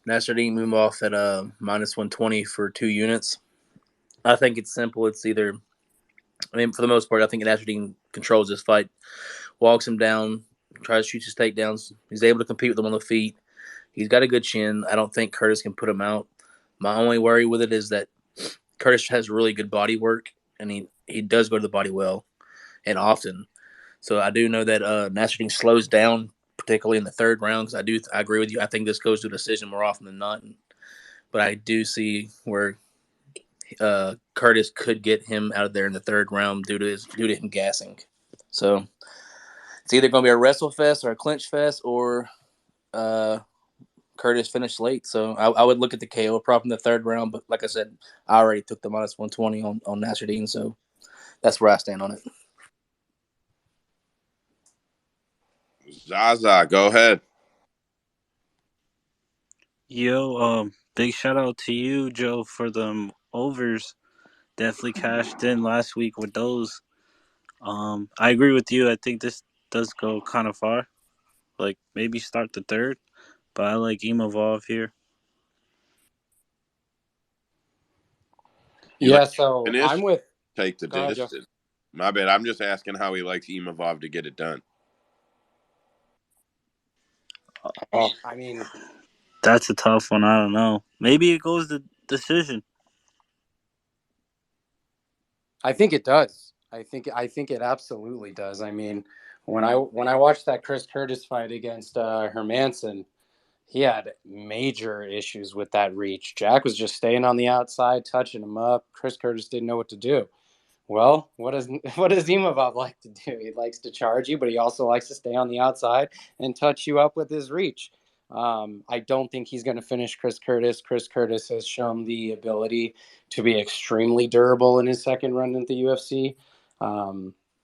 H: Nasruddin Imavov at minus 120 for 2 units. I think it's simple. It's either, I mean, for the most part, I think Nasruddin controls this fight, walks him down, tries to shoot his takedowns. He's able to compete with him on the feet. He's got a good chin. I don't think Curtis can put him out. My only worry with it is that Curtis has really good body work, and he does go to the body well and often. So I do know that Nasruddin slows down, particularly in the third round. Because I agree with you. I think this goes to a decision more often than not. But I do see where Curtis could get him out of there in the third round due to him gassing. So it's either going to be a wrestle fest or a clinch fest, or Curtis finished late. So I would look at the KO prop in the third round. But like I said, I already took the minus 120 on Nasruddin, so that's where I stand on it.
A: Zaza, go ahead.
I: Yo, big shout out to you, Joe, for them overs. Definitely cashed in last week with those. I agree with you. I think this does go kind of far. Like maybe start the third, but I like Imavov here.
A: You like
C: So
A: finish?
C: I'm with.
A: Take the
C: Go ahead, Joe.
A: distance. My bad. I'm just asking how he likes Imavov to get it done.
C: I mean,
I: That's a tough one. I don't know. Maybe it goes to decision.
C: I think it does. I think it absolutely does. I mean, when I watched that Chris Curtis fight against Hermanson, he had major issues with that reach. Jack was just staying on the outside, touching him up. Chris Curtis didn't know what to do. Well, what does Imavov like to do? He likes to charge you, but he also likes to stay on the outside and touch you up with his reach. I don't think he's going to finish Chris Curtis. Chris Curtis has shown the ability to be extremely durable in his second run in the UFC.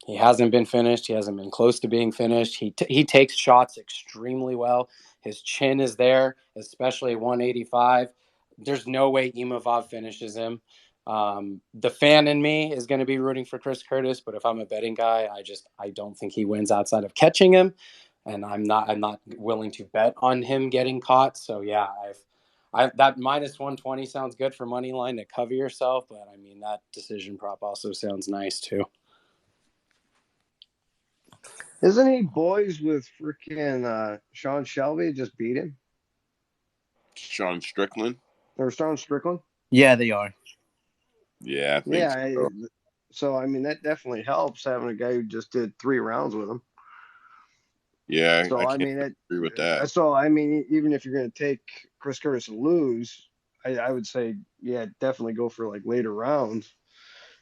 C: He hasn't been finished. He hasn't been close to being finished. He takes shots extremely well. His chin is there, especially 185. There's no way Imavov finishes him. The fan in me is going to be rooting for Chris Curtis, but if I'm a betting guy, I don't think he wins outside of catching him, and I'm not willing to bet on him getting caught. So yeah, that minus 120 sounds good for money line to cover yourself, but I mean that decision prop also sounds nice too.
F: Isn't he boys with freaking Sean Shelby? Just beat him?
A: Sean Strickland?
F: Or Sean Strickland?
L: Yeah, they are.
A: Yeah, I think so.
F: So, I mean, that definitely helps having a guy who just did 3 rounds with him.
A: Yeah,
F: so
A: I can't agree with that.
F: So, I mean, even if you're going to take Chris Curtis and lose, I would say, yeah, definitely go for like later rounds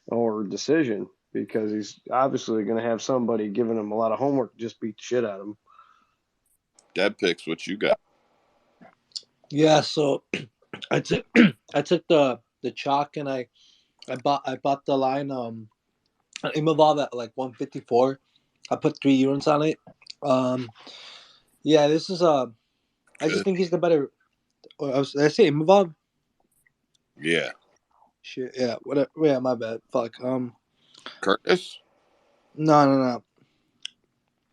F: or decision, because he's obviously going to have somebody giving him a lot of homework to just beat the shit out of him.
A: Dead Picks, what you got?
G: Yeah, so I took the chalk, and I bought the line Imavov at like 154. I put 3 units on it. Yeah, this is I just think he's the better. Did I say Imavov?
A: Yeah.
G: Shit. Yeah. Whatever. Yeah. My bad. Fuck.
A: Curtis?
G: No.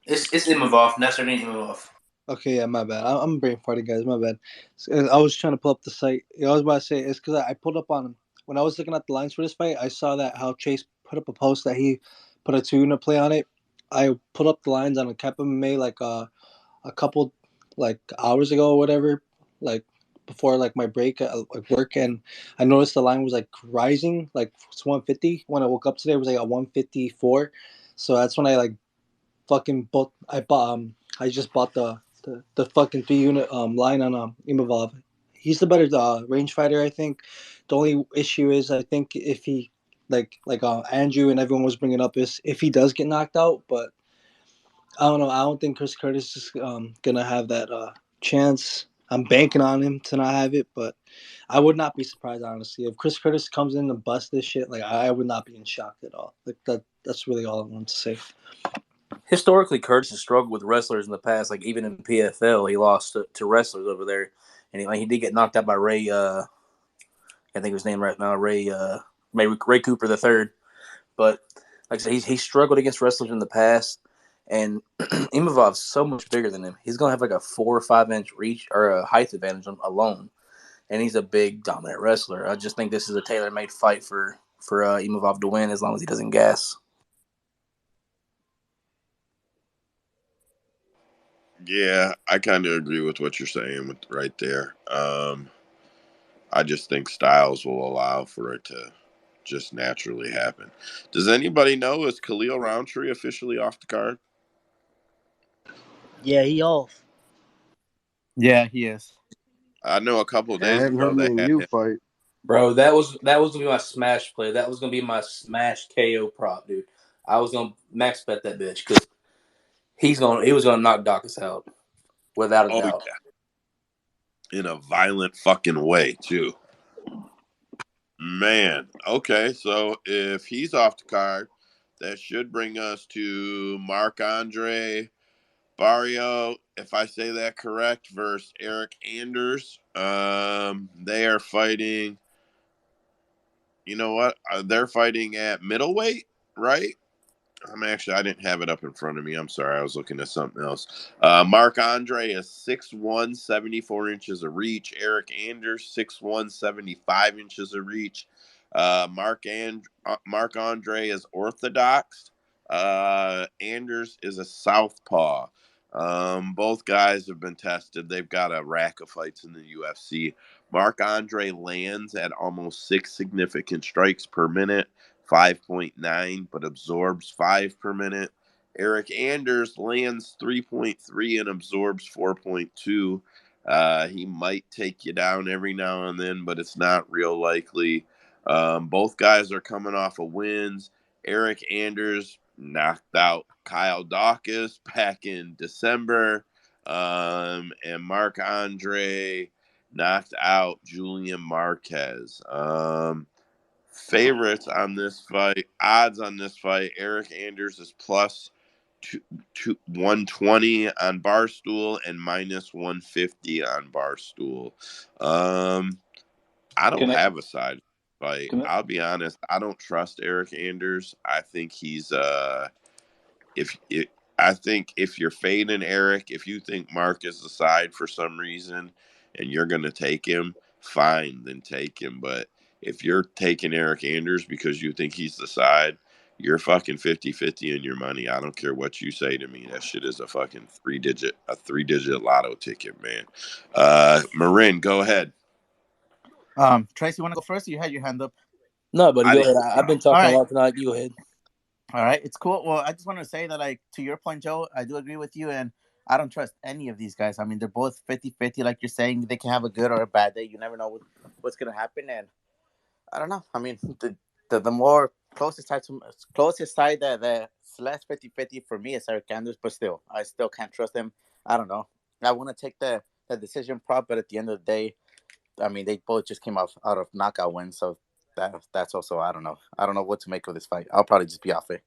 H: It's Imavov. Nasruddin Imavov.
G: Okay. Yeah. My bad. I'm brain farting, guys. My bad. I was trying to pull up the site. I was about to say it's because I pulled up on when I was looking at the lines for this fight. I saw that how Chase put up a post that he put a 2 unit play on it. I put up the lines on a Cap MMA like a couple like hours ago or whatever, like before like my break at like work, and I noticed the line was like rising, like it's 150. When I woke up today, it was like at 154. So that's when I like fucking bought. I just bought the fucking 3 unit line on Imavov. He's the better range fighter, I think. The only issue is I think if he like Andrew and everyone was bringing up is if he does get knocked out, but I don't know. I don't think Chris Curtis is gonna have that chance. I'm banking on him to not have it, but I would not be surprised, honestly, if Chris Curtis comes in and busts this shit. Like I would not be in shock at all. Like that's really all I want to say.
H: Historically, Curtis has struggled with wrestlers in the past. Like even in PFL, he lost to wrestlers over there, and he did get knocked out by Ray. I think his name right now, Ray Cooper the third. But like I said, he's struggled against wrestlers in the past, and Imovov's so much bigger than him. He's gonna have like a 4 or 5 inch reach or a height advantage alone, and he's a big dominant wrestler. I just think this is a tailor made fight for Imavov to win as long as he doesn't gas.
A: Yeah, I kind of agree with what you're saying right there. I just think Styles will allow for it to just naturally happen. Does anybody know, is Khalil Roundtree officially off the card?
L: Yeah, he off.
D: Yeah, he is.
A: I know a couple of
F: Yeah, I
A: days
F: haven't
A: ago
F: heard
A: they
F: any
A: had
F: new
A: him.
F: fight.
H: Bro, that was gonna be my smash play. That was gonna be my smash KO prop, dude. I was gonna max bet that bitch because he was gonna knock Dawkins out without a
A: Oh
H: doubt.
A: yeah, in a violent fucking way too. Man, okay, so if he's off the card, that should bring us to Marc-Andre Barrio, if I say that correct, versus Eric Anders. They are fighting. You know what? They're fighting at middleweight, right? I didn't have it up in front of me. I'm sorry. I was looking at something else. Marc-Andre is 6'1", 74 inches of reach. Eric Anders, 6'1", 75 inches of reach. Marc-Andre is orthodox. Anders is a southpaw. Both guys have been tested. They've got a rack of fights in the UFC. Marc-Andre lands at almost 6 significant strikes per minute. 5.9, but absorbs 5 per minute. Eric Anders lands 3.3 and absorbs 4.2. He might take you down every now and then, but it's not real likely. Both guys are coming off of wins. Eric Anders knocked out Kyle Dawkins back in December, and Marc-Andre knocked out Julian Marquez. Favorites on this fight, odds on this fight, Eric Anders is plus 120 on Barstool and minus 150 on Barstool. I don't
J: Can I?
A: have a side fight.
J: Can I?
A: I'll be honest. I don't trust Eric Anders. I think he's if it, I think if you're fading Eric, if you think Mark is the side for some reason and you're going to take him, fine, then take him. But if you're taking Eric Anders because you think he's the side, you're fucking 50-50 in your money. I don't care what you say to me. That shit is a fucking three-digit lotto ticket, man. Marin, go ahead.
D: Tracy, you want to go first? You had your hand up.
H: No, buddy,
A: I
H: go
A: didn't.
H: ahead. I've been
D: All
H: talking a
D: right.
H: lot tonight. You go ahead.
D: All right, it's cool. Well, I just want to say that, like, to your point, Joe, I do agree with you, and I don't trust any of these guys. I mean, they're both 50-50, like you're saying. They can have a good or a bad day. You never know what's going to happen, and I don't know. I mean, the more closest side that's less 50-50 for me is Eric Anders, but still, I still can't trust him. I don't know. I want to take the decision prop, but at the end of the day, I mean, they both just came out of knockout wins, so that's also, I don't know. I don't know what to make of this fight. I'll probably just be off it.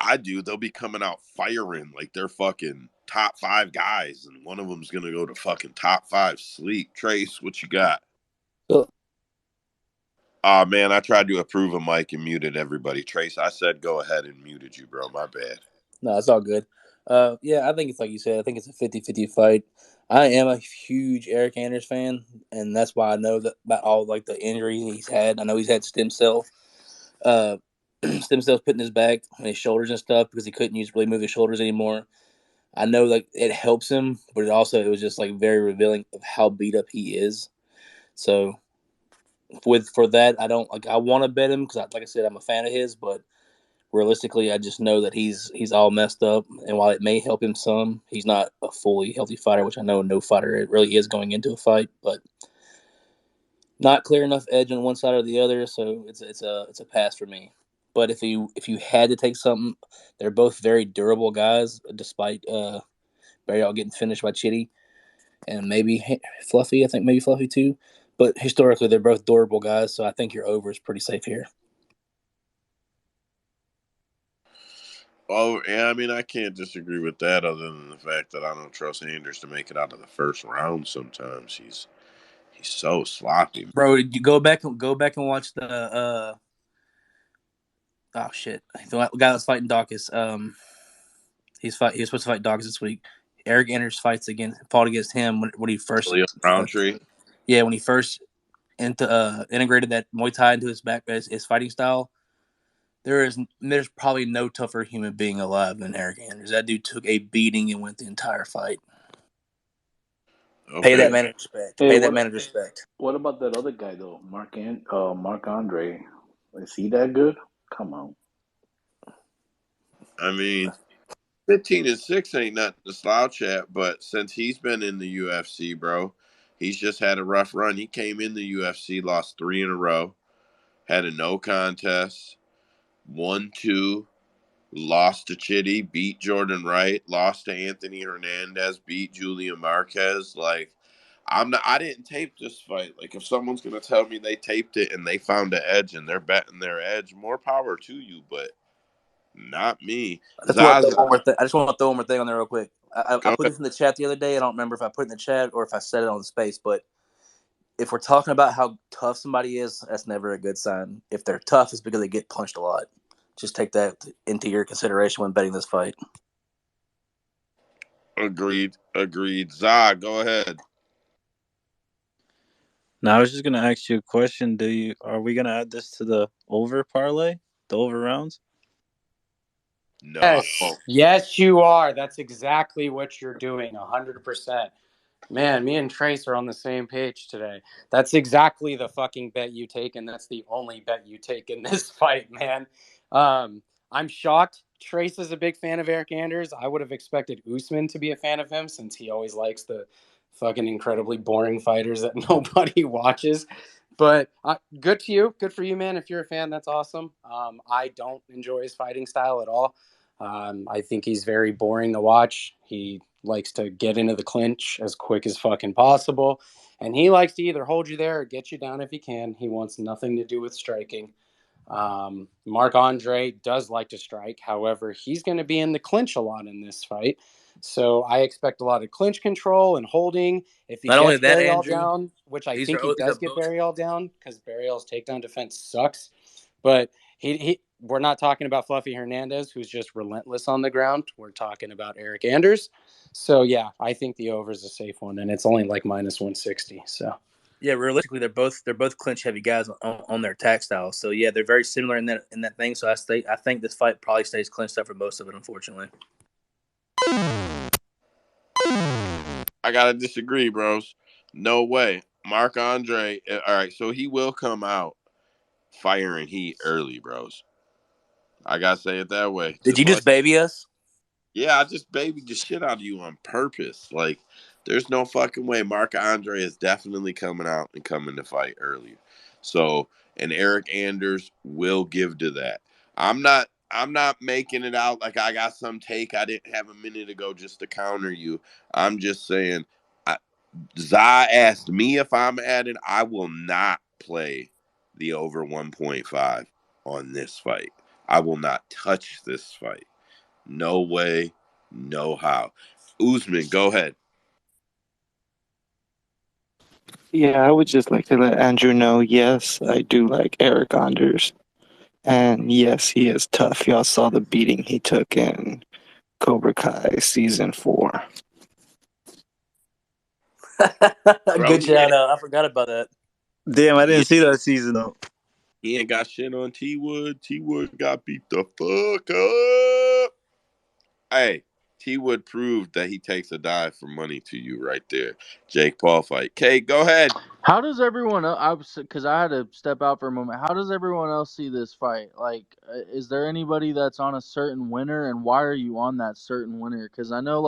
A: I do. They'll be coming out firing like they're fucking top 5 guys, and one of them's gonna go to fucking top 5 sleep. Trace, what you got?
H: So,
A: Oh man, I tried to approve a mic and muted everybody. Trace, I said go ahead and muted you, bro. My bad.
H: no, it's all good. Yeah, I think it's like you said. I think it's a 50-50 fight. I am a huge Eric Anders fan, and that's why I know that about all like the injuries he's had. I know he's had stem cells put in his back and his shoulders and stuff because he couldn't really move his shoulders anymore. I know like it helps him, but it was just like very revealing of how beat up he is. So for that, I want to bet him because like I said, I'm a fan of his, but realistically, I just know that he's all messed up, and while it may help him some, he's not a fully healthy fighter, which I know no fighter really is going into a fight, but not clear enough edge on one side or the other, so it's a pass for me. But if you had to take something, they're both very durable guys, despite Barry all getting finished by Chitty and maybe Fluffy. I think maybe Fluffy too. But historically, they're both durable guys, so I think your over is pretty safe here.
A: Oh, yeah, I mean, I can't disagree with that other than the fact that I don't trust Anders to make it out of the first round sometimes. He's so sloppy.
H: Bro, you go back and watch the oh shit. The guy that's fighting Dawkins. He was supposed to fight Dawkins this week. Eric Anders fought against him when he first
A: Leo Roundtree.
H: when he first integrated that Muay Thai into his fighting style. There's probably no tougher human being alive than Eric Anders. That dude took a beating and went the entire fight.
A: Okay.
H: Pay that man respect.
J: Hey,
H: Pay that man respect.
J: what about that other guy though, Mark Andre? Is he that good? Come on.
A: I mean, 15-6 ain't nothing to slouch at, but since he's been in the UFC, bro, he's just had a rough run. He came in the UFC, lost 3 in a row, had a no contest, won 2, lost to Chitty, beat Jordan Wright, lost to Anthony Hernandez, beat Julian Marquez. Like, I didn't tape this fight. Like, if someone's gonna tell me they taped it and they found the edge and they're betting their edge, more power to you, but not me.
H: I just want to
A: Zaza,
H: throw one more thing on there real quick. I
A: go
H: put
A: ahead.
H: this in the chat the other day. I don't remember if I put it in the chat or if I said it on the space, but if we're talking about how tough somebody is, that's never a good sign. If they're tough, it's because they get punched a lot. Just take that into your consideration when betting this fight.
A: Agreed. Zah, go ahead.
I: Now I was just gonna ask you a question. Are we gonna add this to the over parlay, the over rounds?
A: No, I
C: Yes,
A: won't.
C: yes, you are. That's exactly what you're doing, 100%. Man, me and Trace are on the same page today. That's exactly the fucking bet you take, and that's the only bet you take in this fight, man. I'm shocked. Trace is a big fan of Eric Anders. I would have expected Usman to be a fan of him since he always likes the fucking incredibly boring fighters that nobody watches. But good to you. Good for you, man. If you're a fan, that's awesome. I don't enjoy his fighting style at all. I think he's very boring to watch. He likes to get into the clinch as quick as fucking possible. And he likes to either hold you there or get you down if he can. He wants nothing to do with striking. Mark Andre does like to strike. However, he's going to be in the clinch a lot in this fight. So I expect a lot of clinch control and holding. If he
H: Not only
C: gets
H: that,
C: Barry all
H: Andrew,
C: down, which I
H: these
C: think he
H: are
C: does get Barry all down because Barry all's takedown defense sucks. But we're not talking about Fluffy Hernandez, who's just relentless on the ground. We're talking about Eric Anders. So yeah, I think the over is a safe one, and it's only like minus 160. So
H: yeah, realistically, they're both clinch heavy guys on their attack style. So yeah, they're very similar in that thing. So I think this fight probably stays clinched up for most of it, unfortunately.
A: I gotta disagree, bros. No way. Mark Andre, all right, so he will come out firing heat early, bros. I gotta say it that way.
H: Did you
A: Just like,
H: just baby us?
A: yeah, I just babied the shit out of you on purpose. Like, there's no fucking way. Mark Andre is definitely coming out and coming to fight early. So, and Eric Anders will give to that. I'm not making it out like I got some take I didn't have a minute ago just to counter you. I'm just saying, Zai asked me if I'm at it. I will not play the over 1.5 on this fight. I will not touch this fight. No way, no how. Usman, go ahead.
E: Yeah, I would just like to let Andrew know, yes, I do like Eric Anders. And yes, he is tough. Y'all saw the beating he took in Cobra Kai season 4.
A: Bro,
H: Good shout out. I forgot about that.
I: Damn, I
A: yeah,
I: didn't see that season though.
A: he ain't got shit on T Wood. T Wood got beat the fuck up. Hey, T Wood proved that he takes a dive for money to you right there. Jake Paul fight. Kate, go ahead.
B: How does everyone else? Because I had to step out for a moment. How does everyone else see this fight? Like, is there anybody that's on a certain winner, and why are you on that certain winner? Because I know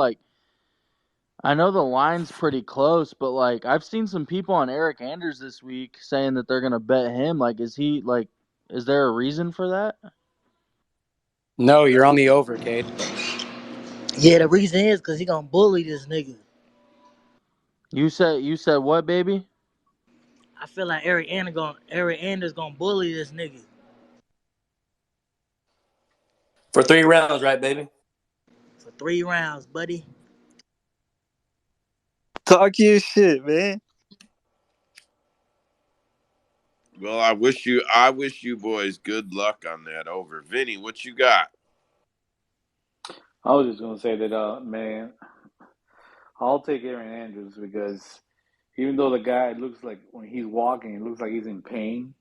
B: the line's pretty close, but like I've seen some people on Eric Anders this week saying that they're gonna bet him. Like, is there a reason for that?
C: no, you're on the over, Cade.
L: Yeah, the reason is because he gonna bully this nigga.
B: You said what, baby?
L: I feel like Eric Anders gonna bully this nigga.
H: For 3 rounds, right, baby?
L: For 3 rounds, buddy.
I: Talk your shit, man.
A: Well, I wish you boys good luck on that over. Vinny, what you got?
J: I was just gonna say that, man, I'll take Aaron Andrews because even though the guy looks like when he's walking, it looks like he's in pain.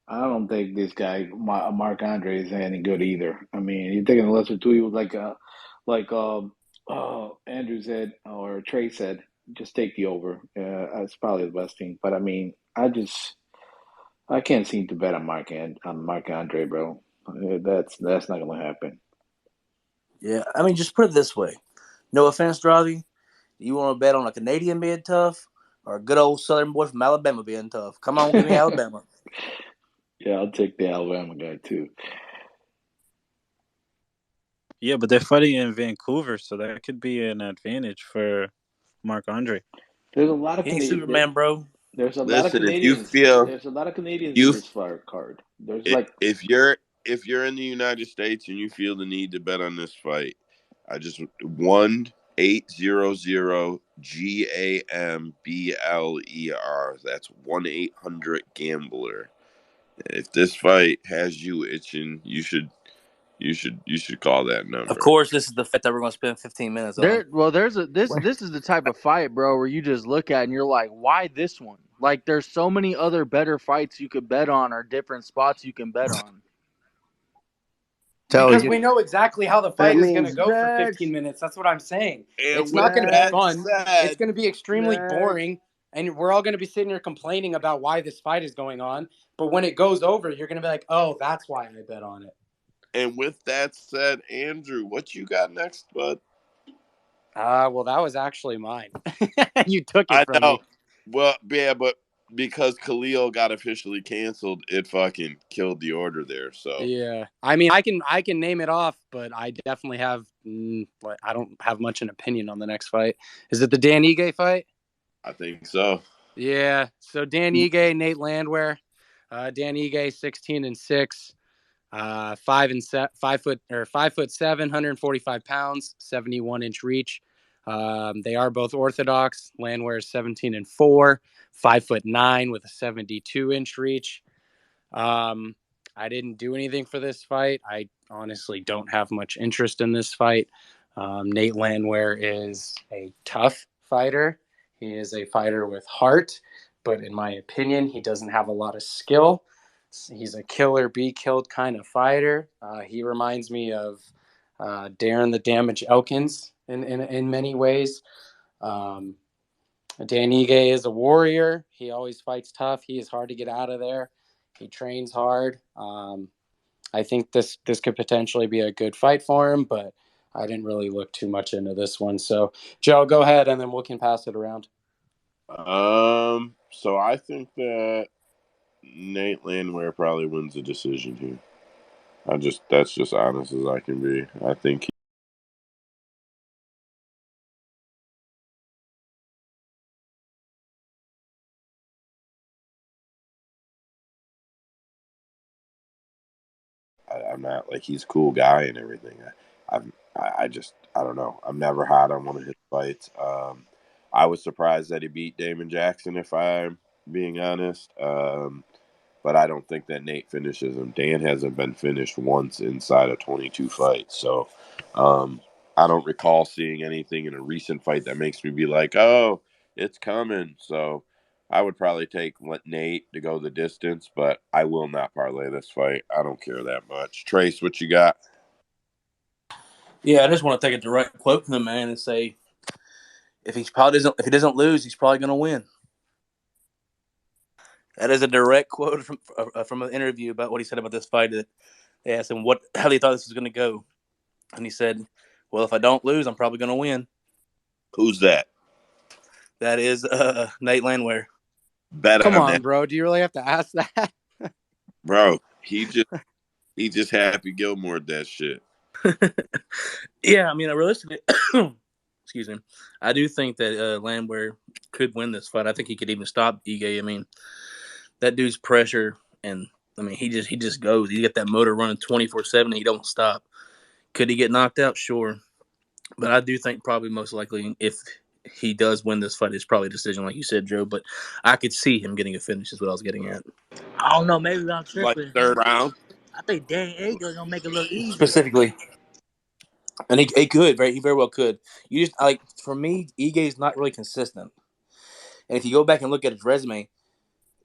J: I don't think this guy, Mark Andre, is any good either. I mean, you're taking a lesser two. He was like Andrew said or Trey said, just take the over. That's probably the best thing. But I mean, I can't seem to bet on Mark Andre, bro. That's not gonna happen.
H: Yeah, I mean, just put it this way. No offense, Dravi. You want to bet on a Canadian being tough or a good old Southern boy from Alabama being tough? Come on, give me Alabama.
J: Yeah, I'll take the Alabama guy too.
I: Yeah, but they're fighting in Vancouver, so that could be an advantage for Mark Andre.
J: There's a lot of
H: He ain't
J: Canadian.
H: Superman, bro.
J: There's a lot of
A: Listen, if you
J: Canadians.
A: feel
J: There's a lot of Canadians in
A: you
J: this fire card. There's
A: i-
J: like
A: if you're in the United States and you feel the need to bet on this fight, I just 1-800-GAMBLER. That's 1-800-GAMBLER. If this fight has you itching, you should call that
H: Of
A: number.
H: course, this is the fight that we're going to spend 15 minutes on.
B: This is the type of fight, bro, where you just look at and you're like, why this one? Like, there's so many other better fights you could bet on or different spots you can bet on.
C: Because we know exactly how the
F: That
C: fight is going to
F: means
C: go for 15 minutes. That's what I'm saying.
A: And
C: It's
A: with
C: not going to be
A: that
C: fun. It's
A: said,
C: going to be extremely boring. And we're all going to be sitting here complaining about why this fight is going on. But when it goes over, you're going to be like, oh, that's why I bet on it.
A: Andrew, what you got next, bud?
C: Well, that was actually mine. You took it
A: I
C: from
A: know.
C: me.
A: Well, yeah, but because Khalil got officially canceled, it fucking killed the order there. So
C: Yeah. I mean, I can name it off, but I definitely have I don't have much an opinion on the next fight. Is it the Dan Ige fight?
A: I think so.
C: Yeah. So Dan Ige, Nate Landwehr. Dan Ige 16-6. 5'7", 145 pounds, 71-inch reach. They are both orthodox. Landwehr is 17-4, 5'9" with a 72-inch reach. I didn't do anything for this fight. I honestly don't have much interest in this fight. Nate Landwehr is a tough fighter. He is a fighter with heart, but in my opinion, he doesn't have a lot of skill. He's a killer, be killed kind of fighter. He reminds me of Darren the Damage Elkins in many ways. Dan Ige is a warrior. He always fights tough. He is hard to get out of there. He trains hard. I think this could potentially be a good fight for him, but I didn't really look too much into this one. So, Joe, go ahead, and then we can pass it around.
A: So I think that Nate Landwehr probably wins the decision here. That's just honest as I can be. I think I'm not like he's a cool guy and everything. I don't know. I'm never hot on one of his fights. I was surprised that he beat Damon Jackson, if I'm being honest. But I don't think that Nate finishes him. Dan hasn't been finished once inside of 22 fights. So I don't recall seeing anything in a recent fight that makes me be like, oh, it's coming. So I would probably take Nate to go the distance, but I will not parlay this fight. I don't care that much. Trace, what you got?
H: Yeah, I just want to take a direct quote from the man and say, if he doesn't lose, he's probably going to win. That is a direct quote from an interview about what he said about this fight. That they asked him how he thought this was going to go, and he said, "Well, if I don't lose, I'm probably going to win."
A: Who's that?
H: That is Nate Landwehr.
A: Bet
C: Come
A: on
C: on,
A: that,
C: bro. Do you really have to ask that?
A: bro. He just Happy Gilmore that shit.
H: Yeah, I mean, realistically, excuse me, I do think that Landwehr could win this fight. I think he could even stop Ige. I mean, that dude's pressure, and I mean, he just goes. He got that motor running 24/7, and he don't stop. Could he get knocked out? Sure. But I do think probably most likely if he does win this fight, it's probably a decision, like you said, Joe. But I could see him getting a finish is what I was getting at.
L: I don't know. Maybe I'm
A: Like
L: tripping.
A: third round.
L: I think Dan Ager gonna make it look easy.
H: Specifically. And he could, right? He very well could. You just like for me, Ige's not really consistent. And if you go back and look at his resume,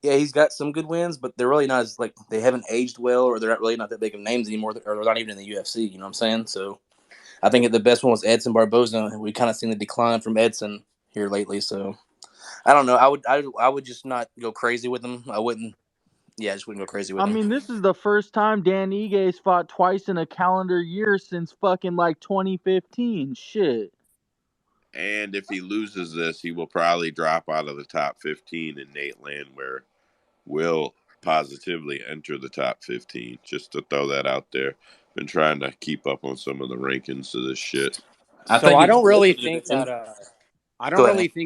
H: yeah, he's got some good wins, but they're really not as like they haven't aged well, or they're not really not that big of names anymore, or they're not even in the UFC. You know what I'm saying? So I think the best one was Edson Barboza. We kind of seen the decline from Edson here lately. So I don't know. I would just not go crazy with him. I wouldn't. Yeah, I just wouldn't go crazy with
B: I
H: him.
B: mean, this is the first time Dan Ige fought twice in a calendar year since fucking like 2015. Shit.
A: And if he loses this, he will probably drop out of the top 15, and Nate Landwehr will positively enter the top 15. Just to throw that out there. Been trying to keep up on some of the rankings of this shit.
C: So I don't really think
H: Go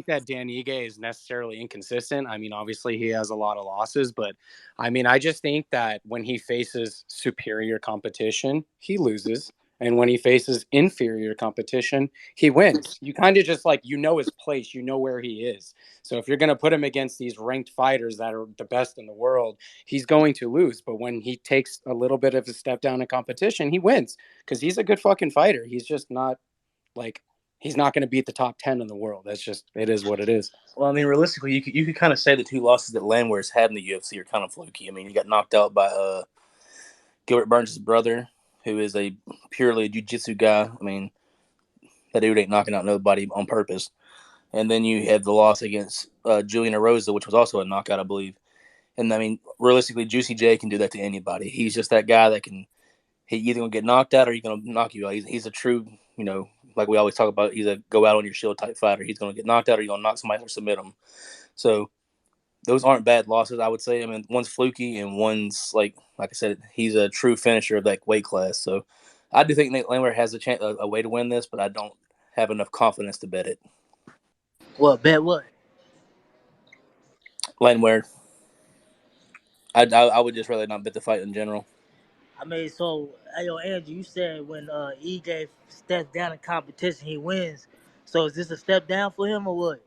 C: that Dan Ige is necessarily inconsistent. I mean, obviously he has a lot of losses, but I mean, I just think that when he faces superior competition, he loses. And when he faces inferior competition, he wins. You kind of just like, his place, where he is. So if you're going to put him against these ranked fighters that are the best in the world, he's going to lose. But when he takes a little bit of a step down in competition, he wins because he's a good fucking fighter. He's just not like, he's not going to beat the top 10 in the world. That's just, it is what it is.
H: Well, I mean, realistically, you could kind of say the two losses that Landwehr's had in the UFC are kind of fluky. I mean, he got knocked out by Gilbert Burns' brother, who is a purely jiu-jitsu guy. I mean, that dude ain't knocking out nobody on purpose. And then you had the loss against Julian Erosa, which was also a knockout, I believe. And, I mean, realistically, Juicy J can do that to anybody. He's just that guy that can – he either going to get knocked out or he's going to knock you out. He's a true, like we always talk about, he's a go out on your shield type fighter. He's going to get knocked out or you're going to knock somebody or submit him. So those aren't bad losses, I would say. I mean, one's fluky and one's, like I said, he's a true finisher of that weight class. So I do think Nate Landwehr has a way to win this, but I don't have enough confidence to bet it.
L: What? Bet what?
H: Landwehr. I would just rather not bet the fight in general.
L: I mean, so, Andrew, you said when Ige steps down in competition, he wins. So is this a step down for him or what?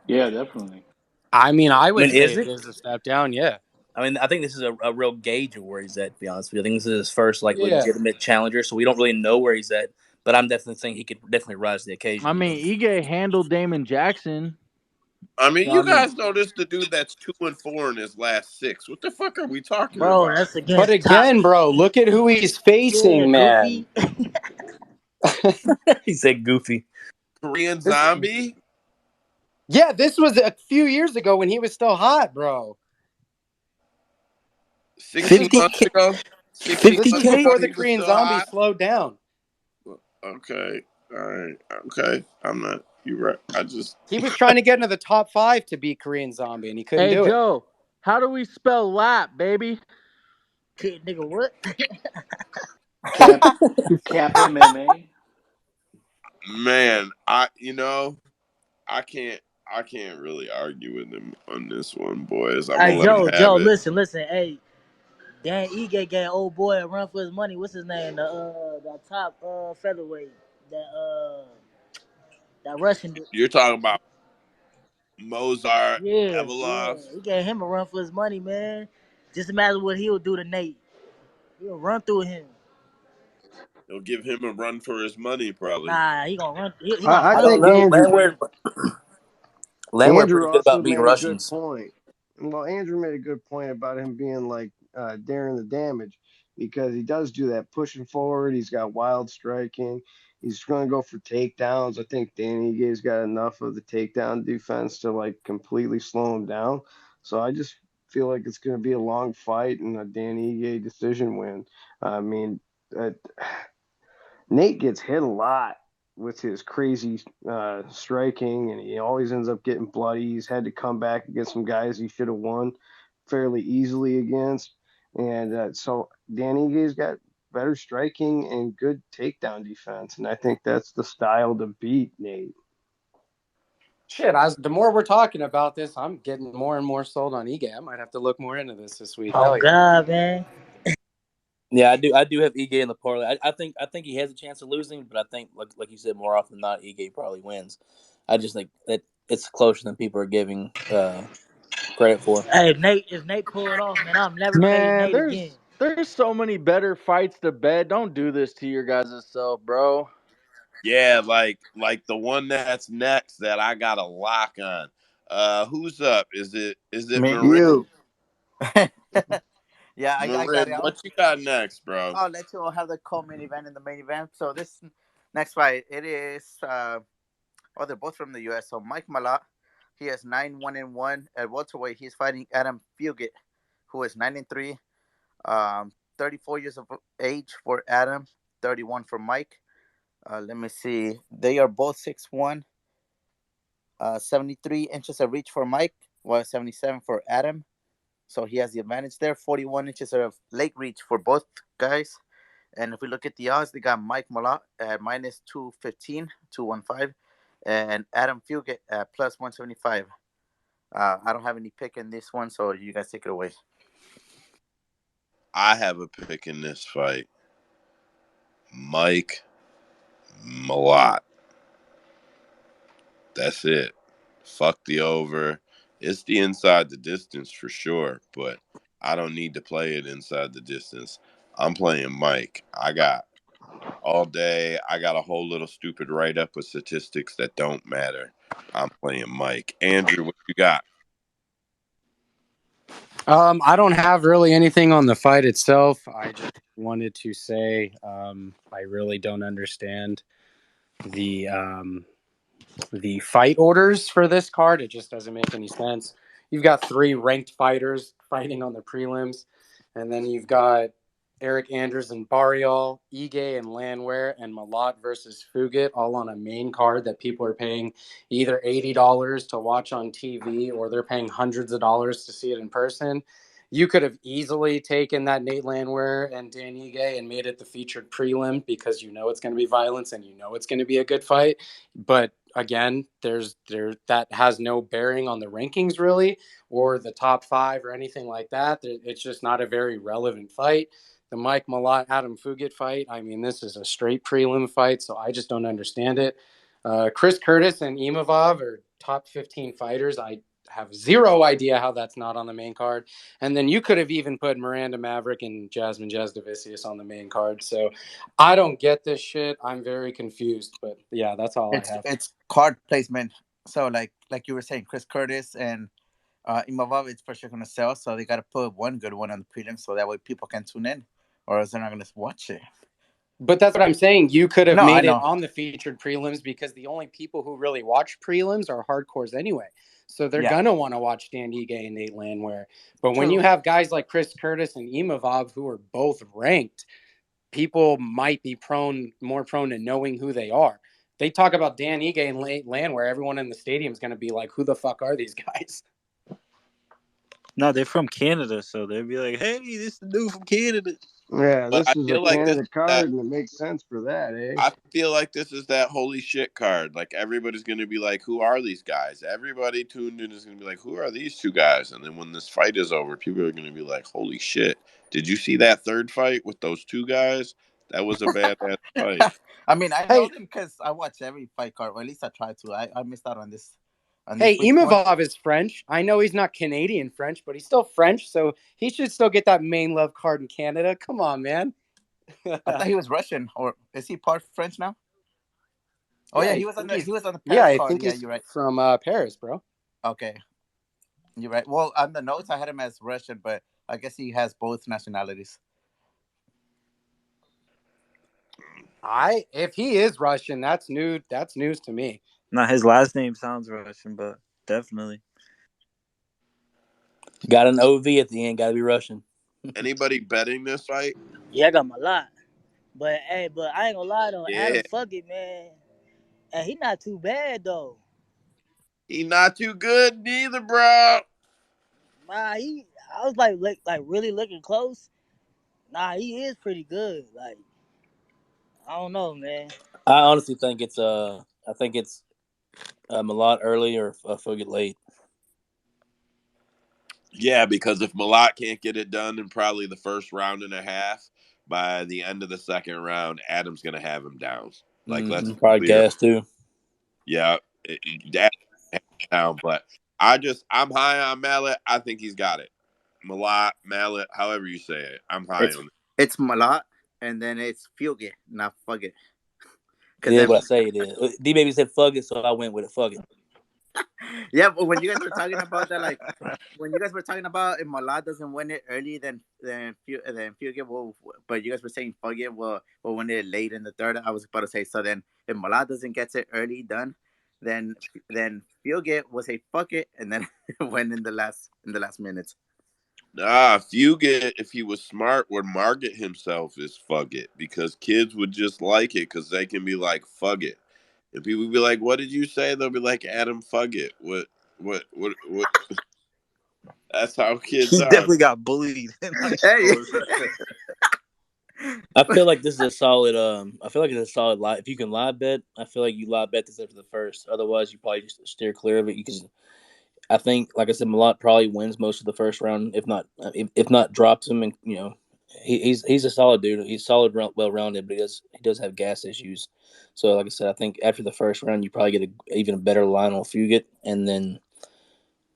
J: Yeah, definitely.
C: I mean, I would say
H: is
C: it
H: it?
C: is a step down, yeah.
H: I mean, I think this is a real gauge of where he's at, to be honest with you. I think this is his first,
C: Yeah.
H: legitimate challenger, so we don't really know where he's at. But I'm definitely saying he could definitely rise to the occasion.
B: I mean, Ige handled Damon Jackson.
A: I mean, you guys know this the dude that's 2-4 in his last 6. What the fuck are we talking
L: Bro,
A: about?
L: that's against
C: But again, bro, look at who he's facing, man.
L: Goofy.
H: He said goofy.
A: Korean Zombie?
C: Yeah, this was a few years ago when he was still hot, bro.
A: 16 months ago? 16
C: This is
A: months ago,
C: before
A: he
C: the
A: was
C: Korean
A: still
C: Zombie
A: hot?
C: slowed down.
A: Okay. All right. Okay. I'm not. You're right.
C: He was trying to get into the top 5 to beat Korean Zombie, and he couldn't
B: Hey,
C: do it.
B: Joe, how do we spell lap, baby?
L: Nigga, what?
J: Cap MMA.
A: Man, I can't really argue with him on this one, boys. I'm
L: Hey,
A: gonna let him
L: Joe,
A: have it.
L: listen. Hey, Dan Ige gave old boy a run for his money. What's his name? The top featherweight. That Russian dude.
A: You're talking about Mozart,
L: Yeah.
A: Evolov.
L: He gave him a run for his money, man. Just imagine what he'll do to Nate. He'll run through him.
A: He'll give him a run for his money, probably.
L: Nah, he gonna run. He gonna
F: I
H: I
L: fight
H: don't
F: think
L: through him.
H: know. Landwehr
F: Andrew
H: pretty good
F: also
H: about beating
F: made a good
H: Russians.
F: point. Well, Andrew made a good point about him being like daring the damage because he does do that pushing forward. He's got wild striking. He's going to go for takedowns. I think Danny Gage's got enough of the takedown defense to like completely slow him down. So I just feel like it's going to be a long fight and a Danny Gage decision win. I mean, Nate gets hit a lot with his crazy striking, and he always ends up getting bloody. He's had to come back against some guys he should have won fairly easily against. And so Danny Ige has got better striking and good takedown defense. And I think that's the style to beat Nate.
C: Shit, the more we're talking about this, I'm getting more and more sold on Ige. I might have to look more into this week.
L: Oh, God, man.
H: Yeah, I do. I do have Ige in the parlay. I think he has a chance of losing, but I think like you said, more often than not, Ige probably wins. I just think that it's closer than people are giving credit for.
L: Hey, if Nate pull it off, man, I'm never fading
B: Man,
L: Nate again.
B: there's so many better fights to bet. Don't do this to your guys' self, bro.
A: Yeah, like the one that's next that I got a lock on. Who's up? Is it
D: Me.
A: Marin?
F: You.
D: Yeah, I got
A: Marin,
D: it.
A: what you got next, bro?
D: I'll let you all have the co-main event and the main event. So this next fight, it is. They're both from the U.S. So Mike Malott, he has 9-1-1 at welterweight. He's fighting Adam Fugit, who is 9-3. 34 years of age for Adam, 31 for Mike. Let me see. They are both 6'1", 73 inches of reach for Mike, while 77 for Adam. So he has the advantage there. 41 inches of leg reach for both guys. And if we look at the odds, they got Mike Malott at minus 215, 215, and Adam Fugit at plus 175. I don't have any pick in this one, so you guys take it away.
A: I have a pick in this fight. Mike Malott. That's it. Fuck the over. It's the inside the distance for sure, but I don't need to play it inside the distance. I'm playing Mike. I got all day. I got a whole little stupid write up of statistics that don't matter. I'm playing Mike. Andrew, what you got?
C: I don't have really anything on the fight itself. I just wanted to say I really don't understand the fight orders for this card. It just doesn't make any sense. You've got 3 ranked fighters fighting on the prelims, and then you've got Eric Andrews and Barrial, Ige and Landwehr, and Malott versus Fugit, all on a main card that people are paying either $80 to watch on TV or they're paying hundreds of dollars to see it in person. You could have easily taken that Nate Landwehr and Dan Ige and made it the featured prelim because you know it's going to be violence and you know it's going to be a good fight. But again, that has no bearing on the rankings really, or the top 5 or anything like that. It's just not a very relevant fight. The Mike Malott Adam Fugit fight, I mean, this is a straight prelim fight, so I just don't understand it. Chris Curtis and Imavov are top 15 fighters. I have zero idea how that's not on the main card. And then you could have even put Miranda Maverick and Jasmine Jasdavicius on the main card. So I don't get this shit. I'm very confused. But yeah, that's all I have.
D: It's card placement. So like you were saying, Chris Curtis and Imavov, it's for sure going to sell. So they got to put one good one on the prelim so that way people can tune in, or else they're not going to watch it.
C: But that's what I'm saying. You could have
D: No, I
C: made it
D: know.
C: on the featured prelims because the only people who really watch prelims are hardcores anyway. So they're going to want to watch Dan Ige and Nate Landwehr. But when you have guys like Chris Curtis and Imavov who are both ranked, people might be more prone to knowing who they are. They talk about Dan Ige and Landwehr. Everyone in the stadium is going to be like, who the fuck are these guys?
I: No, they're from Canada, so they'd be like, "Hey, this is the dude from Canada."
F: Yeah,
A: But
F: this
A: I
F: is a
A: feel like this
F: Canada
A: is that
F: card, and it makes sense for that, eh?
A: I feel like this is that holy shit card. Like everybody's gonna be like, "Who are these guys?" Everybody tuned in is gonna be like, "Who are these 2 guys?" And then when this fight is over, people are gonna be like, "Holy shit! Did you see that third fight with those 2 guys? That was a badass fight."
D: I mean, I know
C: Hey,
D: them because I watch every fight card, or at least I try to. I missed out on this
C: Hey,
D: week's one.
C: Imavov is French. I know he's not Canadian French, but he's still French, so he should still get that main love card in Canada. Come on, man.
D: I thought he was Russian, or is he part French now? Oh yeah,
C: I think
D: he was on the
C: yeah,
D: Paris
C: I
D: card.
C: think
D: Yeah,
C: he's
D: you're right.
C: from Paris, bro.
D: Okay, you're right. Well, on the notes I had him as Russian, but I guess he has both nationalities.
C: If he is Russian, that's new. That's news to me.
I: Now his last name sounds Russian, but definitely.
H: Got an OV at the end. Got to be Russian.
A: Anybody betting this fight?
L: Yeah, I got my lot. But hey, but I ain't gonna lie though,
A: Yeah,
L: Adam, fuck it, man. And he not too bad though.
A: he not too good neither, bro.
L: Nah, I was like really looking close. Nah, he is pretty good. Like, I don't know, man.
H: I honestly think it's Malott early or Fugit late.
A: Yeah, because if Malott can't get it done in probably the first round and a half, by the end of the second round, Adam's going to have him down. Like, let's be
H: Probably
A: clear.
H: gas too.
A: Yeah, Adam's down. But I'm high on Mallet. I think he's got it. Malott, Mallet, however you say it. I'm high on it.
D: It's Malott, and then it's Fugue, not Fuck it.
H: It is what I say it is. D Baby said fuck it, so I went with it. Fuck it.
D: Yeah, but when you guys were talking about that, like when you guys were talking about if Malad doesn't win it early, then Fugue will. But you guys were saying Fugue will win it late in the third. I was about to say so. Then if Malad doesn't get it early done, then Fugue will say fuck it and then win in the last minutes.
A: Fugit, if he was smart, would market himself as Fug It because kids would just like it because they can be like Fug It. And people would be like, "What did you say?" They'll be like, "Adam Fug It." What? That's how kids
M: He
A: are.
M: definitely got bullied in high school.
H: I feel like this is a solid. I feel like it's a solid lie. If you can live bet, I feel like you live bet this after the first. Otherwise, you probably just steer clear of it. Because I think, like I said, Malott probably wins most of the first round, if not drops him. And he's a solid dude. He's solid, well rounded, but he does have gas issues. So, like I said, I think after the first round, you probably get even a better line on Fugit, and then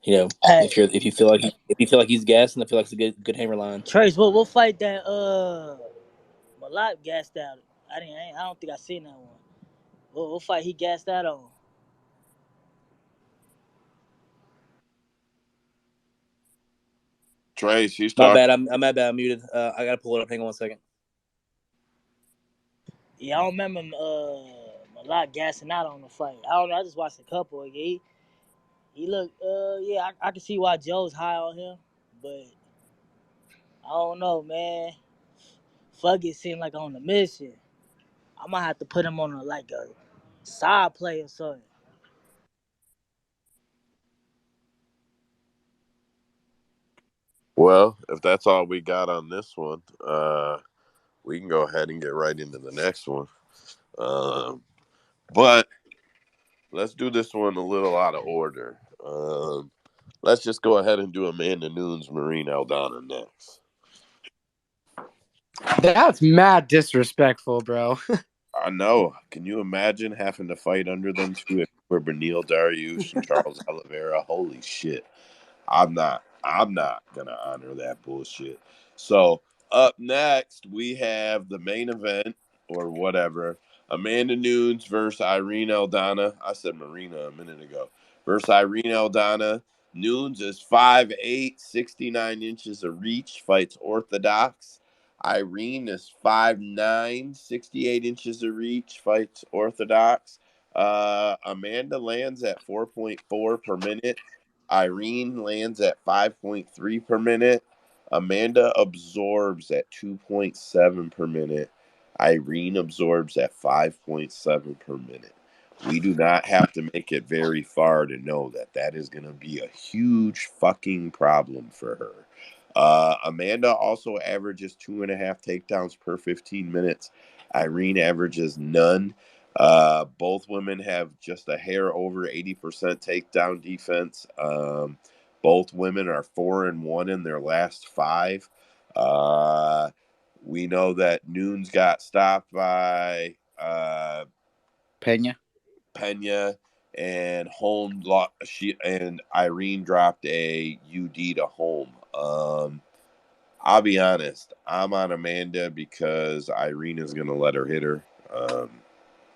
H: if you feel like he's gassing, I feel like it's a good hammer line.
L: Trace, we'll fight that Malott gassed out. I don't think I seen that one. We'll fight he gassed out on.
A: Trace, he's
H: My
A: talking.
H: bad. My bad. I'm muted. I gotta pull it up. Hang on 1 second.
L: Yeah, I don't remember Malott gassing out on the fight. I don't know. I just watched a couple. He looked. Yeah, I can see why Joe's high on him, but I don't know, man. Fuck it, seemed like on a mission. I might have to put him on a side play or something.
A: Well, if that's all we got on this one, we can go ahead and get right into the next one. But let's do this one a little out of order. Let's just go ahead and do Amanda Nunes, Marine Aldana next.
C: That's mad disrespectful, bro.
A: I know. Can you imagine having to fight under them two if we're Benil Dariush and Charles Oliveira? Holy shit. I'm not gonna honor that bullshit. So up next we have the main event or whatever. Amanda Nunes versus Irene Aldana. I said Marina a minute ago. Versus Irene Aldana. Nunes is 5'8", 69 inches of reach, fights orthodox. Irene is 5'9", 68 inches of reach, fights orthodox. Amanda lands at 4.4 per minute. Irene lands at 5.3 per minute. Amanda absorbs at 2.7 per minute. Irene absorbs at 5.7 per minute. We do not have to make it very far to know that is going to be a huge fucking problem for her. Amanda also averages 2.5 takedowns per 15 minutes. Irene averages none. Both women have just a hair over 80% takedown defense. Both women are 4-1 in their last 5. We know that Nunes got stopped by
D: Pena,
A: and and Irene dropped a UD to Holm. I'll be honest, I'm on Amanda because Irene is going to let her hit her.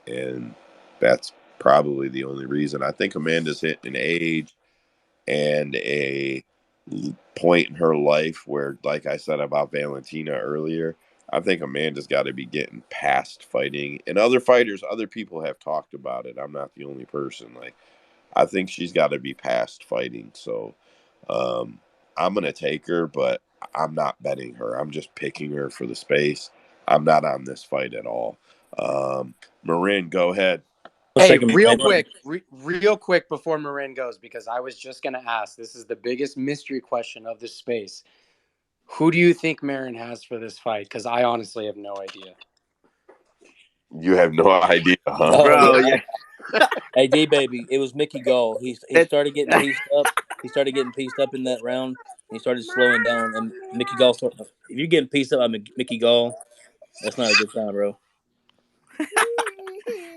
A: And that's probably the only reason. I think Amanda's hitting an age and a point in her life where, like I said about Valentina earlier, I think Amanda's got to be getting past fighting. And other people have talked about it. I'm not the only person. Like, I think she's got to be past fighting. So I'm going to take her, but I'm not betting her. I'm just picking her for the space. I'm not on this fight at all. Marin, go ahead.
C: Hey, real quick before Marin goes, because I was just going to ask, this is the biggest mystery question of this space. Who do you think Marin has for this fight? Because I honestly have no idea.
A: You have no idea, huh?
H: Oh,
D: bro.
H: yeah.
D: Yeah.
H: Hey, D baby, it was Mickey Gall. He started getting pieced up. He started getting pieced up in that round. he started slowing down, and Mickey Gall started. If you're getting pieced up by Mickey Gall, that's not a good sign, bro.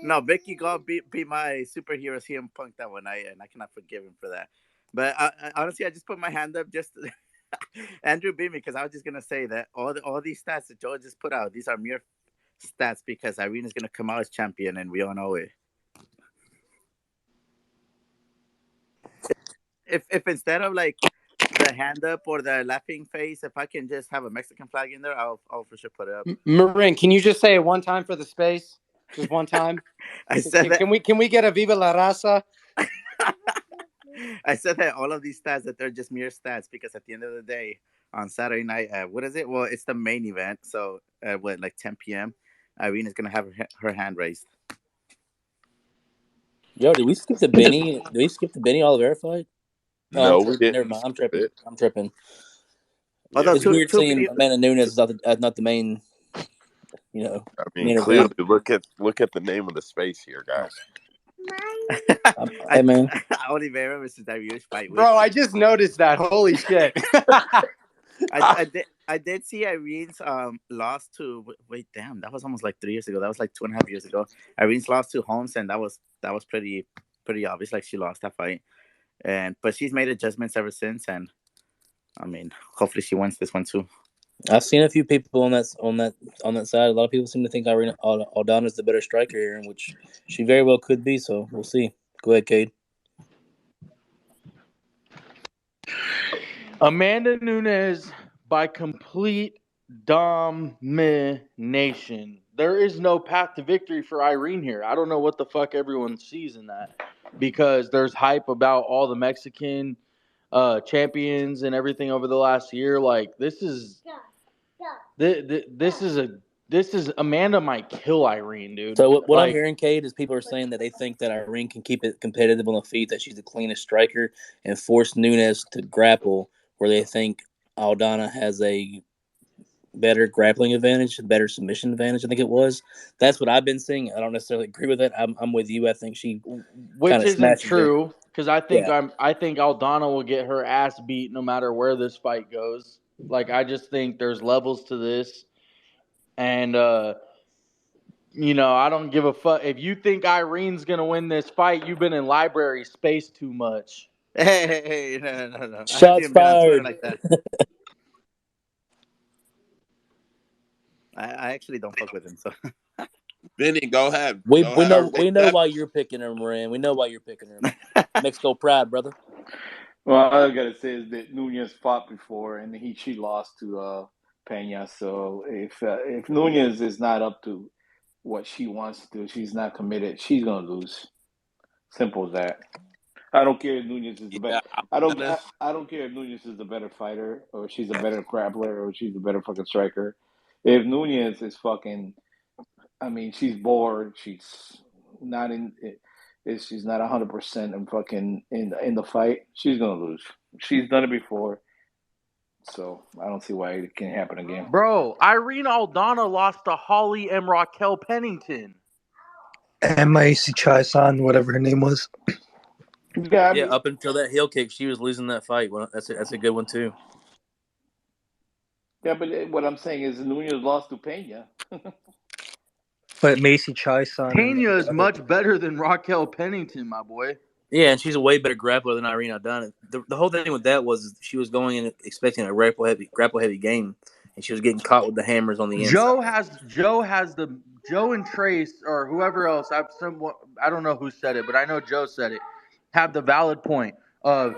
D: No, Vicky God beat my superhero CM Punk that one night, and I cannot forgive him for that. But honestly, I just put my hand up just Andrew beat me because I was just gonna say that all these stats that Joe just put out, these are mere stats because Irene is gonna come out as champion, and we all know it. If instead of like the hand up or the laughing face, if I can just have a Mexican flag in there, I'll for sure put it up.
C: Marin, can you just say it one time for the space? Just one time.
D: I said that.
C: Can we get a Viva la Raza?
D: I said that all of these stats that they're just mere stats because at the end of the day, on Saturday night, what is it? Well, it's the main event. So what, like 10 p.m. Irene is gonna have her hand raised.
H: Yo, did we skip the Benny? Did we skip the Benny Oliveira fight?
A: No,
H: I'm
A: we
H: tripping. Never
A: didn't
H: mind.
A: skip
H: I'm tripping.
D: Although
H: It's weird
D: two
H: seeing Amanda Nunes is not the main.
A: I mean,
H: main
A: clearly,
H: event.
A: look at the name of the space here, guys.
H: Hey man,
D: Oliveira versus Dariush fight.
C: Bro, I just noticed that. Holy shit.
D: I did see Irene's loss to wait, damn, that was almost like 3 years ago. That was like 2.5 years ago. Irene's lost to Holmes, and that was pretty obvious. Like she lost that fight, but she's made adjustments ever since, and I mean, hopefully she wins this one too.
H: I've seen a few people on that side. A lot of people seem to think Irene Aldana is the better striker here, which she very well could be. So we'll see. Go ahead, Cade.
B: Amanda Nunes by complete domination. There is no path to victory for Irene here. I don't know what the fuck everyone sees in that because there's hype about all the Mexican champions and everything over the last year. Like this is Amanda might kill Irene, dude.
H: So what I'm
B: Like,
H: hearing, Cade, is people are saying that they think that Irene can keep it competitive on the feet, that she's the cleanest striker, and force Nunes to grapple, where they think Aldana has a better grappling advantage, better submission advantage. I think it was. That's what I've been seeing. I don't necessarily agree with it. I'm with you. I think she
B: which isn't
H: smashes her.
B: true because I think
H: Yeah.
B: I think Aldana will get her ass beat no matter where this fight goes. Like I just think there's levels to this, and I don't give a fuck if you think Irene's gonna win this fight. You've been in library space too much.
D: Hey, no. I haven't
H: Shots
D: even been on Twitter
H: fired.
D: like that. I actually don't fuck with him, so.
A: Benny, go ahead.
H: We
A: Go ahead.
H: know why you're picking him, Moran. We know why you're picking him. Mexico pride, brother.
J: Well, all I gotta say is that Nunez fought before, and she lost to Pena. So if Nunez is not up to what she wants to do, she's not committed, she's gonna lose. Simple as that. I don't care if Nunez is the better.
A: Yeah, I'm
J: I don't.
A: gonna.
J: I don't care if Nunez is the better fighter, or she's a better grappler, or she's a better fucking striker. If Nunez is fucking, I mean, she's bored. She's not in. If she's not 100% and fucking in the fight, she's gonna lose. She's done it before, so I don't see why it can't happen again.
B: Bro, Irene Aldana lost to Holly and Raquel Pennington.
G: Macy Chai-san, whatever her name was.
J: Yeah, I mean,
H: up until that heel kick, she was losing that fight. Well, that's a good one too.
J: yeah, but what I'm saying is Nunez lost to Pena.
G: But Macy Chai-san.
B: Pena is much better than Raquel Pennington, my boy.
H: Yeah, and she's a way better grappler than Irene Aldana. The whole thing with that was she was going in expecting a grapple heavy game, and she was getting caught with the hammers on the inside.
B: Joe and Trace or whoever else. I don't know who said it, but I know Joe said it. Have the valid point of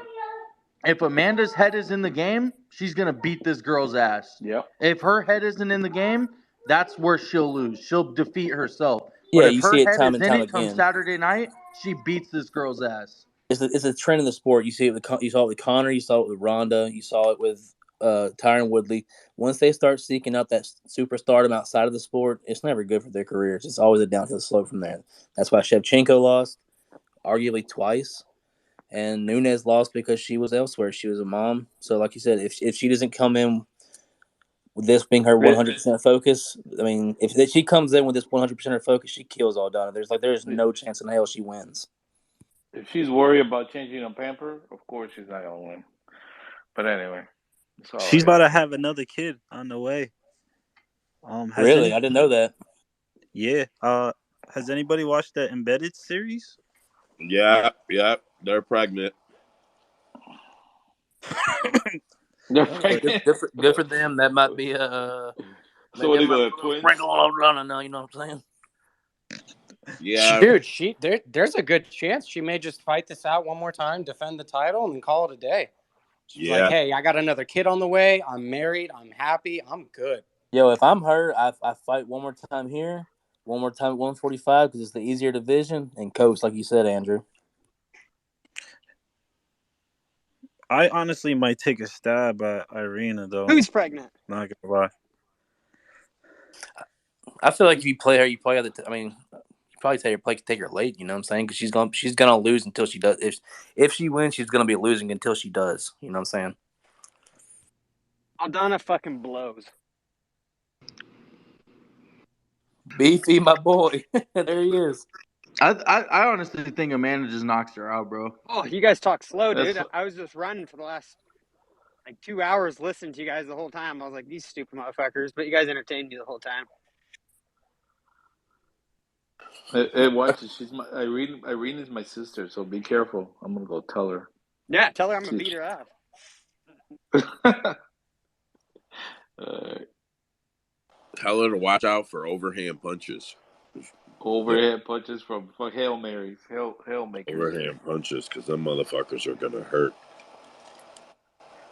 B: if Amanda's head is in the game, she's gonna beat this girl's ass.
J: Yep.
B: If her head isn't in the game, that's where she'll lose. She'll defeat herself.
H: Yeah,
B: But if
H: you
B: her
H: see it
B: head
H: time
B: is
H: and
B: in
H: time
B: it come
H: again.
B: Saturday night, she beats this girl's ass.
H: It's a trend in the sport. You see it you saw it with Connor, you saw it with Ronda, you saw it with Tyron Woodley. Once they start seeking out that superstardom outside of the sport, it's never good for their careers. It's always a downhill slope from there. That's why Shevchenko lost, arguably twice, and Nunes lost because she was elsewhere. She was a mom. So, like you said, if she doesn't come in with this being her 100% focus, I mean, if she comes in with this 100% focus, she kills Aldana. There's no chance in hell she wins.
J: If she's worried about changing a pamper, of course she's not gonna win. But anyway.
I: She's about to have another kid on the way.
H: Really? I didn't know that.
I: Yeah. Has anybody watched the Embedded series?
A: Yeah, they're pregnant.
J: They're
H: Good,
J: pregnant.
H: good for them. That might be a.
J: So what
H: That
J: are they
H: might
J: gonna
H: be
J: have
H: a little
J: twins?
H: sprinkle all around now. You know what I'm saying?
A: Yeah,
C: Dude, there's a good chance she may just fight this out one more time, defend the title, and then call it a day. She's like,
A: yeah.
C: hey, I got another kid on the way. I'm married. I'm happy. I'm good.
H: Yo, if I'm her, I fight one more time here, one more time at 145 because it's the easier division and coast, like you said, Andrew.
I: I honestly might take a stab at Irina, though.
N: Who's pregnant?
I: Not gonna lie.
H: I feel like if you play her, you play I mean, you probably take her late. You know what I'm saying? Because she's gonna lose until she does. If she wins, she's gonna be losing until she does. You know what I'm saying?
N: Aldana fucking blows.
H: Beefy, my boy. There he is.
B: I honestly think Amanda just knocks her out, bro.
N: Oh, you guys talk slow, dude.
J: That's
N: I was just running for the last like 2 hours listening to you guys the whole time. I was like, these stupid motherfuckers, but you guys entertained me the whole time.
J: hey, watch it. She's my Irene. Irene is my sister, so be careful. I'm gonna go tell her.
N: Yeah, tell her I'm gonna beat her up.
A: Tell her to watch out for overhand punches.
J: Overhead punches from Hail Marys, Hail makers.
A: Overhand punches, because them motherfuckers are gonna hurt.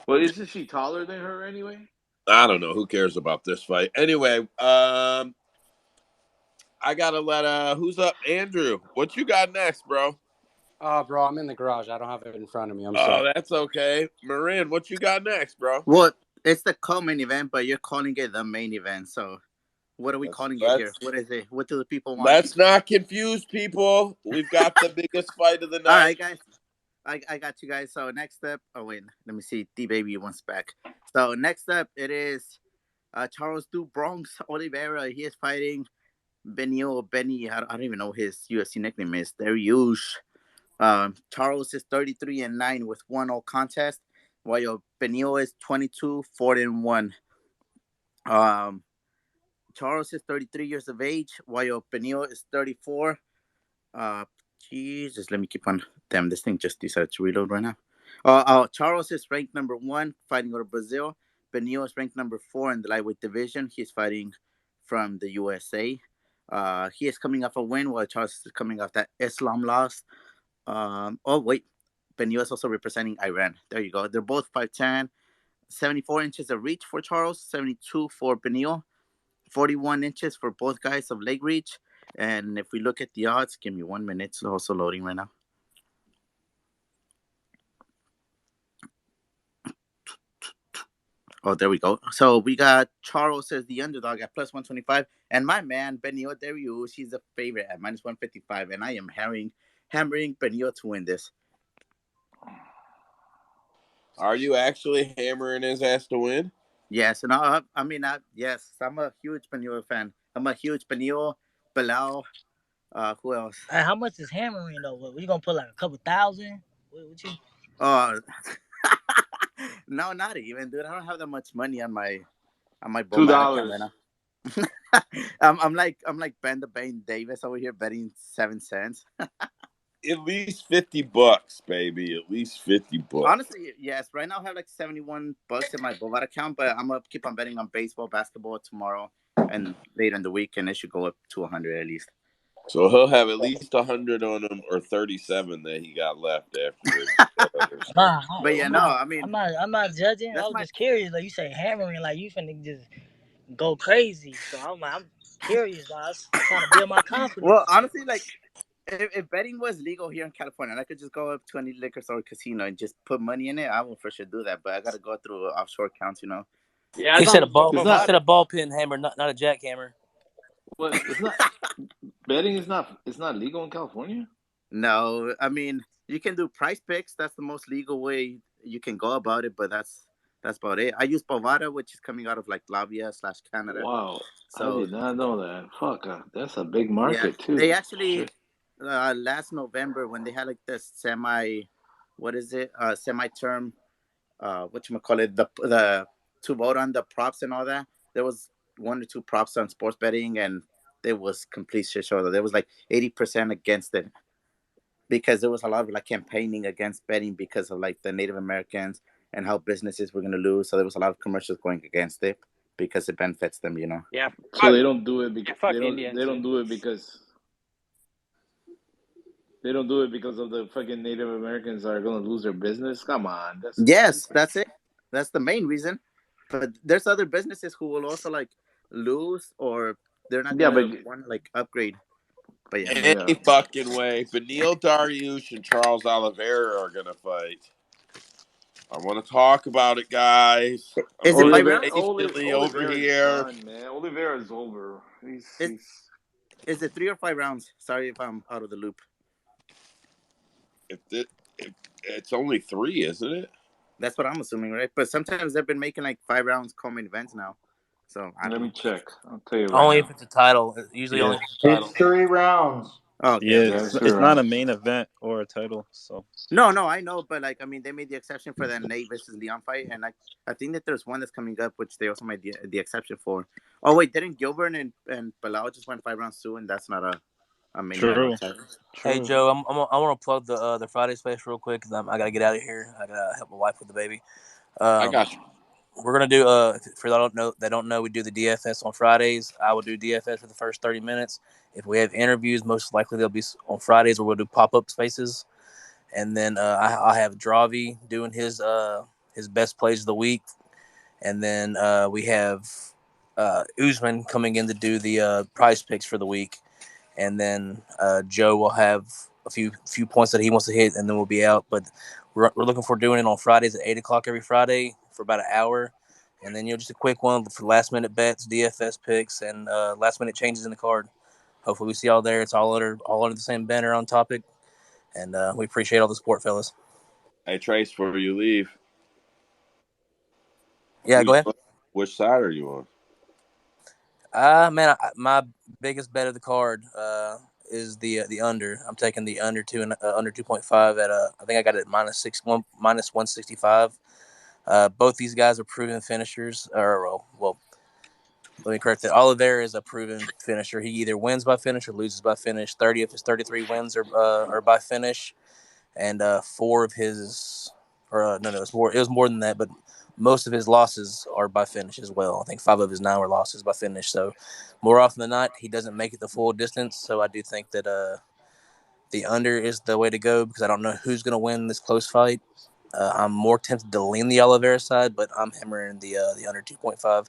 J: Well, isn't she taller than her anyway?
A: I don't know. Who cares about this fight? Anyway, I gotta let who's up? Andrew. What you got next, bro?
C: Oh, bro, I'm in the garage. I don't have it in front of me. I'm
A: Oh,
C: sorry.
A: that's okay. Marin, what you got next, bro?
D: Well, it's the co-main event, but you're calling it the main event. So, what are we calling it here? What is it? What do the people want?
A: Let's not confuse people. We've got the biggest fight of the night.
D: All right, guys. I got you guys. So next up, oh wait, let me see. D baby wants back. So next up, it is Charles Du Bronx Oliveira. He is fighting Benny. I don't even know his UFC nickname is. Dariush. Charles is 33-9 with 1 all contest, while Benio is 22-4-1. Charles is 33 years of age, while Benio is 34. Jesus, let me keep on. Damn, this thing just decided to reload right now. Charles is ranked number 1, fighting out of Brazil. Benio is ranked number 4 in the lightweight division. He's fighting from the USA. He is coming off a win, while Charles is coming off that Islam loss. Oh, wait. Benio is also representing Iran. There you go. They're both 5'10", 74 inches of reach for Charles, 72 for Benio, 41 inches for both guys of leg reach. And if we look at the odds, give me 1 minute. It's also loading right now. Oh, there we go. So we got Charles as the underdog at plus 125. And my man, Benio Dariush, he's the favorite at minus 155. And I am hammering Benio to win this.
A: Are you actually hammering his ass to win?
D: Yes, and yes, I'm a huge Benio fan. I'm a huge Benio, Bilal. Who else?
L: How much is hammering though? What, you gonna put like a couple thousand? What you?
D: No, not even, dude. I don't have that much money on my Bovada account right
J: $2.
D: now. I'm like Ben the Bane Davis over here betting 7 cents.
A: At least $50, baby. At least $50.
D: Honestly, yes. Right now I have like $71 in my Bovada account, but I'm gonna keep on betting on baseball, basketball tomorrow, and later in the week, and it should go up to 100 at least.
A: So he'll have at least 100 on him, or 37 that he got left after.
D: But yeah, no, I mean,
L: I'm not judging. I was just curious. Like you say, hammering, like you finna just go crazy. So I'm curious. I was trying to build my confidence.
D: Well, honestly, like if betting was legal here in California, and I could just go up to any liquor store or casino and just put money in it, I will for sure do that. But I gotta go through offshore accounts, you know.
N: Yeah,
H: He said a ball pin hammer, not a jackhammer.
J: What? It's not betting. It's not legal in California.
D: No, I mean you can do price picks. That's the most legal way you can go about it. But that's about it. I use Bovada, which is coming out of like Latvia/Canada.
J: Wow,
D: So
J: I did not know that. Fuck, that's a big market too.
D: They actually last November when they had like the semi-term whatchamacallit, the to vote on the props and all that. There was one or two props on sports betting, and it was complete shit show. There was like 80% against it because there was a lot of like campaigning against betting because of like the Native Americans and how businesses were going to lose. So there was a lot of commercials going against it because it benefits them, you know.
N: Yeah,
J: So they don't do it
N: yeah,
J: because
N: fuck
J: they
N: the
J: don't
N: Indians,
J: they don't
N: dude.
J: do it because they don't do it because of the fucking Native Americans are gonna lose their business. Come on, that's
D: Yes, that's it. That's the main reason. But there's other businesses who will also like lose or they're not
J: yeah, but
D: gonna want to like upgrade. But yeah,
J: yeah,
A: Any fucking way. Benil Dariush and Charles Oliveira are gonna fight. I want to talk about it, guys. I'm
D: is it
A: sitting
D: 5 rounds?
A: patiently over
J: Oliveira's
A: here.
J: done, man. Oliveira's over.
D: Is
J: He's
D: is it 3 or 5 rounds? Sorry if I'm out of the loop.
A: If it's only 3, isn't it?
D: That's what I'm assuming, right? But sometimes they've been making like 5 rounds common events now. So I
J: let
D: don't
J: me
D: know.
J: check. I'll tell you right
H: Only if
J: now.
H: it's a title. Usually
I: Yeah,
H: only if it's a
B: It's
H: title.
B: 3 rounds.
D: Oh, okay,
I: yeah.
D: okay.
J: Yeah, it's
I: It's not a
J: 3 rounds.
I: main event or a title, so
D: No, I know, but like I mean, they made the exception for that Nate versus Leon fight, and I think that there's one that's coming up, which they also made the exception for. Oh wait, didn't Gilbert and Palau just went 5 rounds too, and that's not a main event or
I: true,
D: title.
H: Hey
I: true.
H: Joe, I want to plug the Friday space real quick because I gotta get out of here. I gotta help my wife with the baby.
A: I
H: Um,
A: got you.
H: we're gonna do for they don't know we do the DFS on Fridays. I will do DFS for the first 30 minutes. If we have interviews, most likely they'll be on Fridays where we'll do pop up spaces, and then I have Dravi doing his best plays of the week, and then we have Usman coming in to do the prize picks for the week, and then Joe will have a few points that he wants to hit, and then we'll be out. But we're looking for doing it on Fridays at 8 o'clock every Friday for about an hour, and then just a quick one for last minute bets, DFS picks, and last minute changes in the card. Hopefully we see y'all there. It's all under the same banner on Topic, and we appreciate all the support, fellas.
A: Hey, Trace, before you leave,
H: Yeah,
A: who
H: go
A: you
H: ahead.
A: on? Which side are you on?
H: Man, my biggest bet of the card is the under. I'm taking the under under 2.5 at I think I got it at minus 165. Both these guys are proven finishers. Well, let me correct that. Oliveira is a proven finisher. He either wins by finish or loses by finish. 30 of his 33 wins are by finish, and 4 of his, or no, it's more. It was more than that, but most of his losses are by finish as well. I think 5 of his 9 were losses by finish. So, more often than not, he doesn't make it the full distance. So I do think that the under is the way to go because I don't know who's going to win this close fight. I'm more tempted to lean the Oliveira side, but I'm hammering the under 2.5.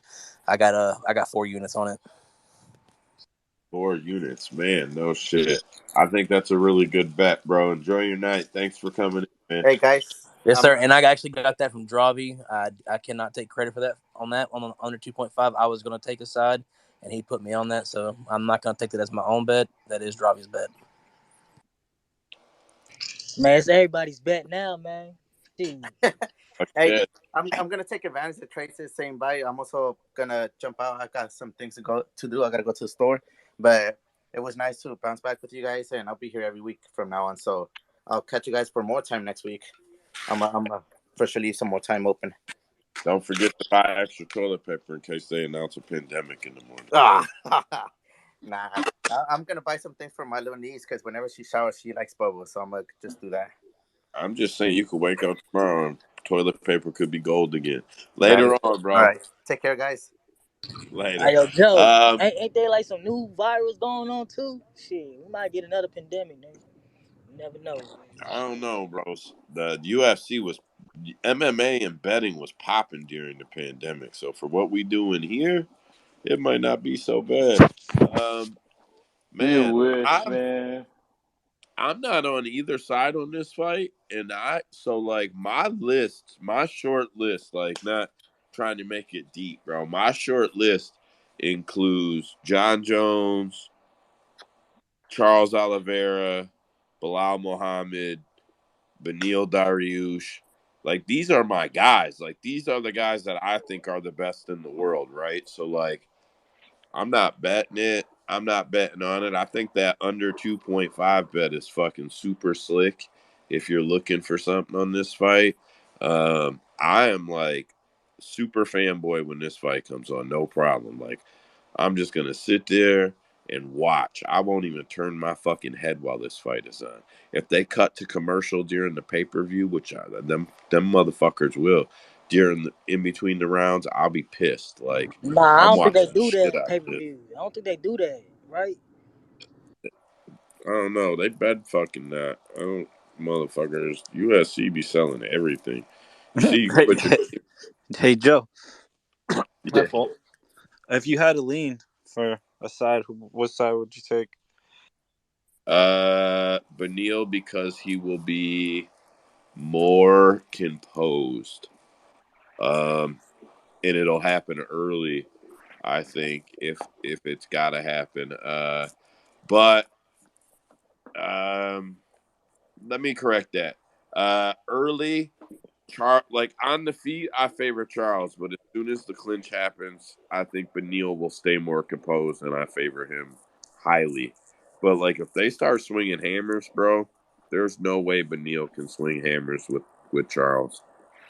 H: I got 4 units on it.
A: 4 units, man. No shit. I think that's a really good bet, bro. Enjoy your night. Thanks for coming in, man.
D: Hey guys,
H: Yes, sir. And I actually got that from Dravi. I cannot take credit for that on the under 2.5. I was going to take a side, and he put me on that, so I'm not going to take that as my own bet. That is Dravi's bet.
L: Man, it's everybody's bet now, man. See.
A: Oh,
D: hey,
A: shit.
D: I'm gonna take advantage of Tracy's saying bye. I'm also gonna jump out. I got some things to do. I gotta go to the store, but it was nice to bounce back with you guys, and I'll be here every week from now on. So I'll catch you guys for more time next week. I'm for sure leave some more time open.
A: Don't forget to buy extra toilet paper in case they announce a pandemic in the morning.
D: Ah, nah. I'm gonna buy some things for my little niece because whenever she showers, she likes bubbles. So I'm gonna just do that.
A: I'm just saying you could wake up tomorrow and toilet paper could be gold again.
D: That
A: Later
D: is
A: on,
D: all
A: bro.
D: right. Take care, guys.
A: Later.
L: Hey, yo, Joe,
A: Um,
L: ain't there like some new virus going on too? Shit, we might get another pandemic, nigga. You never know.
A: I don't know, bros. The UFC was MMA and betting was popping during the pandemic. So for what we do in here, it might not be so bad. Um,
J: You
A: man,
J: wish,
A: I'm
J: man.
A: I'm not on either side on this fight, and like my short list, like not trying to make it deep, bro. My short list includes John Jones, Charles Oliveira, Bilal Muhammad, Benil Dariush. Like these are my guys. Like these are the guys that I think are the best in the world, right? So like I'm not betting it. I'm not betting on it. I think that under 2.5 bet is fucking super slick if you're looking for something on this fight. I am like super fanboy when this fight comes on, no problem. Like I'm just gonna sit there and watch. I won't even turn my fucking head while this fight is on. If they cut to commercial during the pay-per-view, which them motherfuckers will, in between the rounds, I'll be pissed. Like
L: Nah, I
A: I'm
L: don't think they
A: watching the
L: do that
A: shit
L: on
A: out
L: pay
A: of
L: per
A: it.
L: view. I don't think they do that, right?
A: I don't know. They bet fucking not. I don't motherfuckers. USC be selling everything. You see, you
I: Hey,
A: put your
I: hey, Joe,
A: yeah.
H: My fault.
I: if you had to lean for a side, what side would you take?
A: Benil because he will be more composed. Um, and it'll happen early. I think if it's got to happen. But um, let me correct that. Early, like on the feet, I favor Charles, but as soon as the clinch happens, I think Benil will stay more composed, and I favor him highly. But like if they start swinging hammers, bro, there's no way Benil can swing hammers with Charles.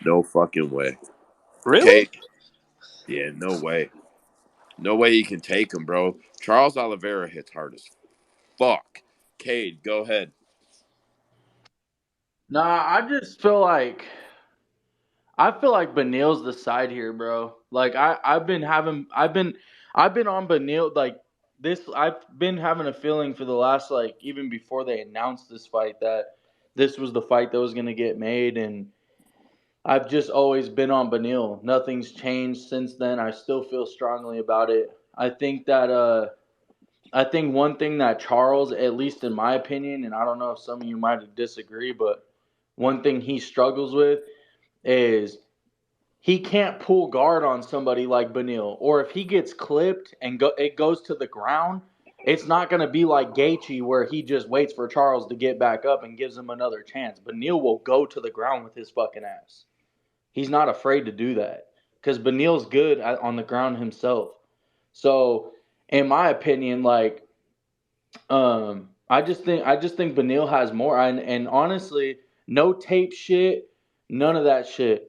A: No fucking way.
I: Really?
A: Okay, yeah, no way. No way he can take him, bro. Charles Oliveira hits hard as fuck. Cade, go ahead.
B: Nah, I feel like Benil's the side here, bro. Like I've been on Benil like this. I've been having a feeling for the last like even before they announced this fight that this was the fight that was gonna get made, and I've just always been on Benil. Nothing's changed since then. I still feel strongly about it. I think one thing that Charles, at least in my opinion, and I don't know if some of you might disagree, but one thing he struggles with is he can't pull guard on somebody like Benil. Or if he gets clipped and it goes to the ground, it's not going to be like Gaethje where he just waits for Charles to get back up and gives him another chance. Benil will go to the ground with his fucking ass. He's not afraid to do that because Benil's good on the ground himself. So, in my opinion, like I just think Benil has more, and honestly, no tape shit, none of that shit.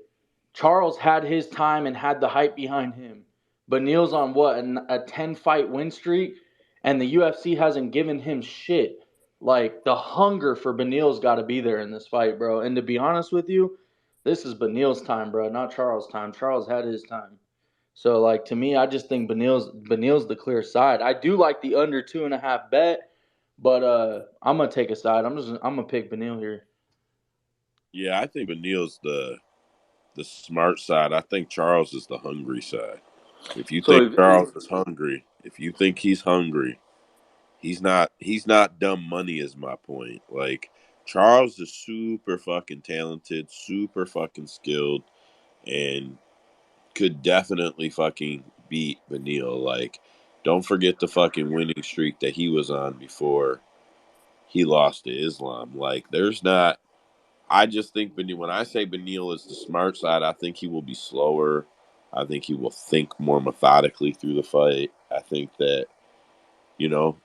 B: Charles had his time and had the hype behind him. Benil's on what a 10 fight win streak, and the UFC hasn't given him shit. Like the hunger for Benil's got to be there in this fight, bro. And to be honest with you, this is Benil's time, bro, not Charles' time. Charles had his time. So like to me, I just think Benil's the clear side. I do like the under 2.5 bet, but I'm gonna take a side. I'm gonna pick Benil here.
A: Yeah, I think Benil's the smart side. I think Charles is the hungry side. If you
H: So
A: think
H: if
A: Charles is hungry, if you think he's hungry, he's not dumb money is my point. Like Charles is super fucking talented, super fucking skilled, and could definitely fucking beat Benil. Like, don't forget the fucking winning streak that he was on before he lost to Islam. Like, there's not. I just think Benil. When I say Benil is the smart side, I think he will be slower. I think he will think more methodically through the fight. I think that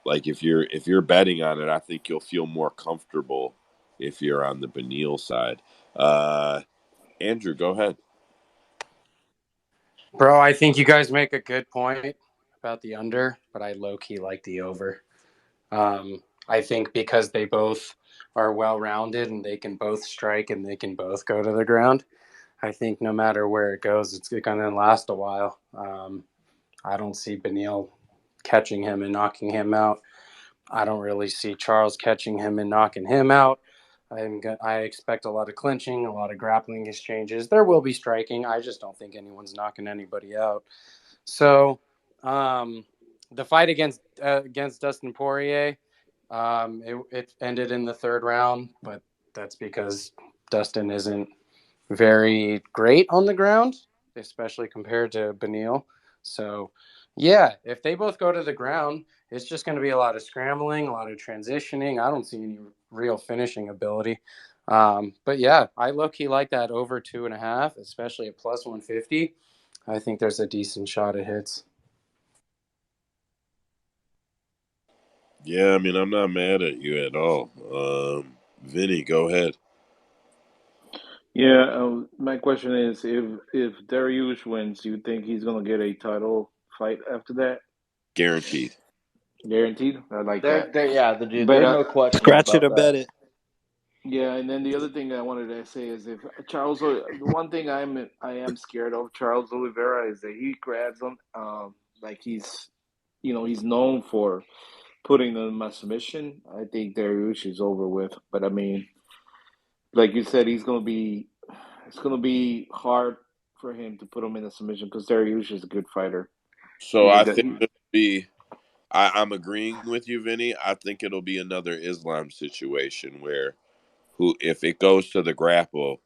A: like if you're betting on it, I think you'll feel more comfortable if you're on the Benil side. Uh, Andrew, go ahead.
C: Bro, I think you guys make a good point about the under, but I low key like the over. I think because they both are well rounded and they can both strike and they can both go to the ground. I think no matter where it goes, it's going to last a while. I don't see Benil catching him and knocking him out. I don't really see Charles catching him and knocking him out. I expect a lot of clinching, a lot of grappling exchanges. There will be striking. I just don't think anyone's knocking anybody out. So, the fight against Dustin Poirier, it ended in the third round, but that's because Dustin isn't very great on the ground, especially compared to Benil. So, yeah, if they both go to the ground, it's just going to be a lot of scrambling, a lot of transitioning. I don't see any real finishing ability. But yeah, I low key like that over 2.5, especially at plus 150. I think there's a decent shot at hits.
A: Yeah, I mean, I'm not mad at you at all. Vinny, go ahead.
J: Yeah, my question is, if Dariush wins, do you think he's gonna get a title fight after that?
A: Guaranteed.
J: Guaranteed. I like that.
B: Dude,
J: But
B: there's no question
G: Scratch it
B: about
G: or bet
B: that.
G: it.
J: yeah, and then the other thing I wanted to say is if the one thing I am scared of Charles Oliveira is that he grabs him, like he's known for putting them in my submission. I think Dariush is over with, but I mean, like you said, it's gonna be hard for him to put him in a submission because Dariush is a good fighter.
A: So
J: He's a
A: I
J: good.
A: think it'll be. I'm agreeing with you, Vinny. I think it'll be another Islam situation where, if it goes to the grapple,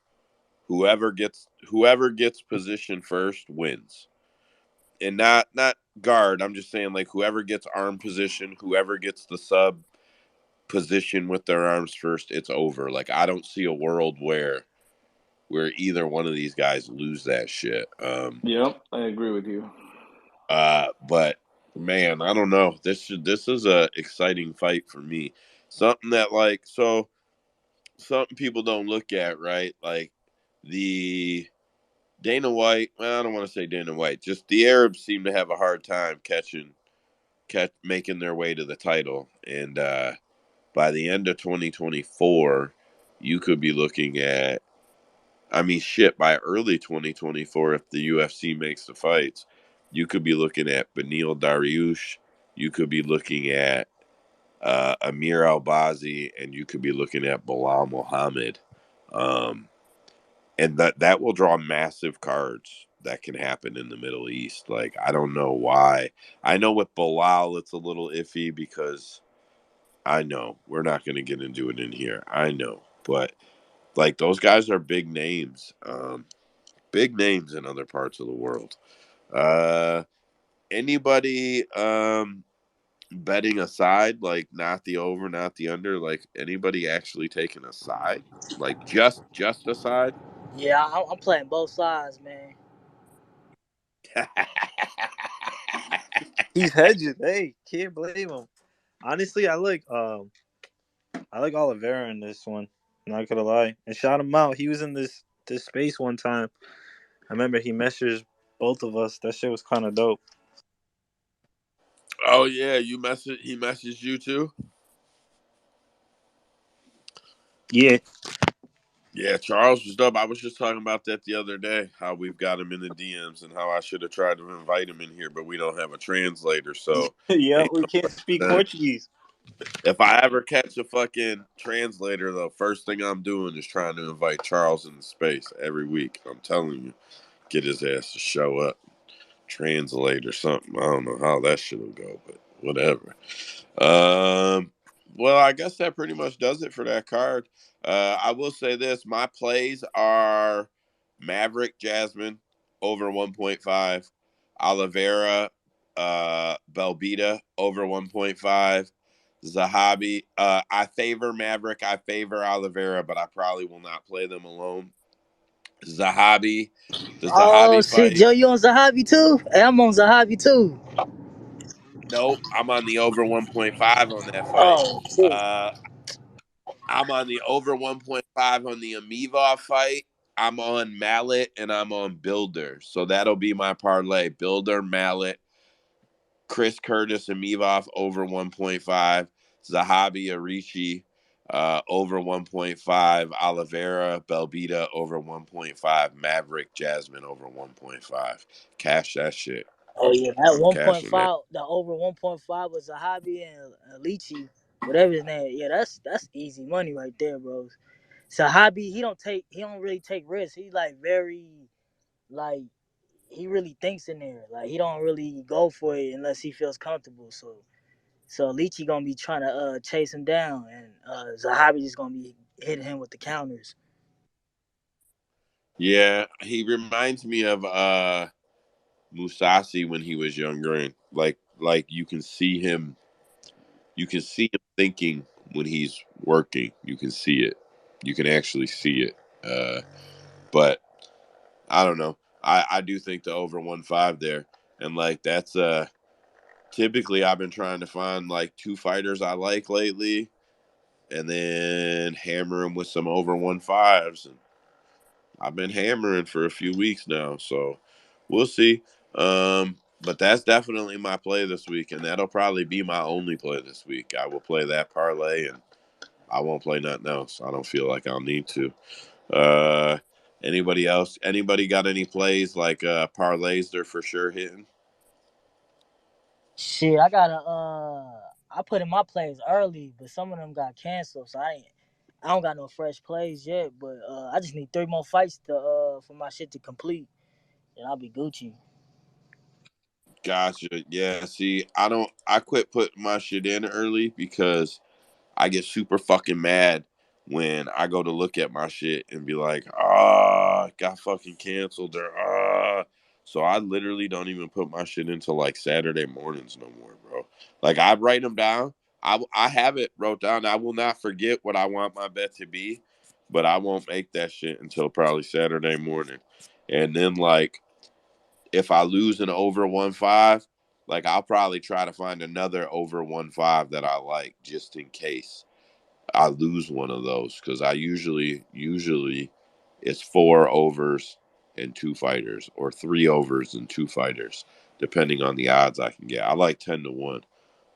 A: whoever gets position first wins, and not guard. I'm just saying like whoever gets arm position, whoever gets the sub position with their arms first, it's over. Like I don't see a world where either one of these guys lose that shit.
J: Yep, I agree with you.
A: But man, I don't know. This is a exciting fight for me. Something that something people don't look at, right? Like the Dana White. Well, I don't want to say Dana White. Just the Arabs seem to have a hard time making their way to the title, and by the end of 2024, you could be looking at. I mean, shit, by early 2024, if the UFC makes the fights, you could be looking at Beneil Dariush, you could be looking at Amir Albazi, and you could be looking at Bilal Muhammad. Um, and that will draw massive cards that can happen in the Middle East. Like, I don't know why. I know with Bilal, it's a little iffy because I know we're not going to get into it in here. I know. But, like, those guys are big names. Big names in other parts of the world. Uh, anybody betting aside, like not the over, not the under, like anybody actually taking a side, like just a side?
L: Yeah, I'm playing both sides, man.
G: He's hedging. Hey, can't blame him. Honestly, I like Oliveira in this one. Not gonna lie, and shout him out. He was in this space one time. I remember he messaged both of us. That shit was kind of dope.
A: Oh yeah, he messaged you too.
G: Yeah,
A: Yeah, Charles was dope. I was just talking about that the other day. How we've got him in the DMs and how I should have tried to invite him in here, but we don't have a translator, so
G: yeah.
A: ain't
G: We can't speak
A: no.
G: Portuguese.
A: If I ever catch a fucking translator, the first thing I'm doing is trying to invite Charles into space every week. I'm telling you, get his ass to show up, translate or something. I don't know how that shit'll go, but whatever. Um, well, I guess that pretty much does it for that card. I will say this: my plays are Maverick Jasmine over 1.5, Oliveira, Belbita over 1.5. Zahabi. I favor Maverick. I favor Oliveira, but I probably will not play them alone. Zahabi, the
L: Oh
A: Zahabi
L: shit,
A: fight.
L: Joe, you on Zahavi too? Hey, I'm on Zahavi too.
A: Nope, I'm on the over 1.5 on that fight.
L: Oh shit.
A: Uh, I'm on the over 1.5 on the Amivov fight. I'm on Mallet and I'm on Builder. So that'll be my parlay. Builder, Mallet, Chris Curtis, Amivov over 1.5. Zahabi, Arishi over 1.5. Oliveira, Belbita over 1.5. Maverick, Jasmine over 1.5. Cash that shit.
L: Oh yeah, that
A: I'm cashing that.
L: 1.5, the over 1.5 was Zahavi and Lychee, whatever his name. Yeah, that's easy money right there, bro. Zahavi, he don't really take risks. He's like very like he really thinks in there. Like he don't really go for it unless he feels comfortable. So Lychee gonna be trying to chase him down, and Zahavi just gonna be hitting him with the counters.
A: Yeah, he reminds me of Musasi when he was younger, and like you can see him thinking when he's working. You can see it. You can actually see it. But I don't know. I do think the over 1.5 there, and like that's typically I've been trying to find like two fighters I like lately, and then hammer them with some over 1.5s. And I've been hammering for a few weeks now, so we'll see. But that's definitely my play this week, and that'll probably be my only play this week. I will play that parlay, and I won't play nothing else. I don't feel like I'll need to. Uh, Anybody else? Anybody got any plays like parlays they're for sure hitting?
L: Shit, I gotta I put in my plays early, but some of them got canceled, so I don't got no fresh plays yet. But I just need 3 more fights to for my shit to complete, and I'll be Gucci.
A: Gotcha. Yeah. See, I quit putting my shit in early because I get super fucking mad when I go to look at my shit and be like, it got fucking canceled or So I literally don't even put my shit until like Saturday mornings no more, bro. Like I write them down. I have it wrote down. I will not forget what I want my bet to be, but I won't make that shit until probably Saturday morning. And then like if I lose an over 1.5, like I'll probably try to find another over 1.5 that I like just in case I lose one of those because I usually it's 4 overs and 2 fighters or 3 overs and 2 fighters, depending on the odds I can get. I like 10-1.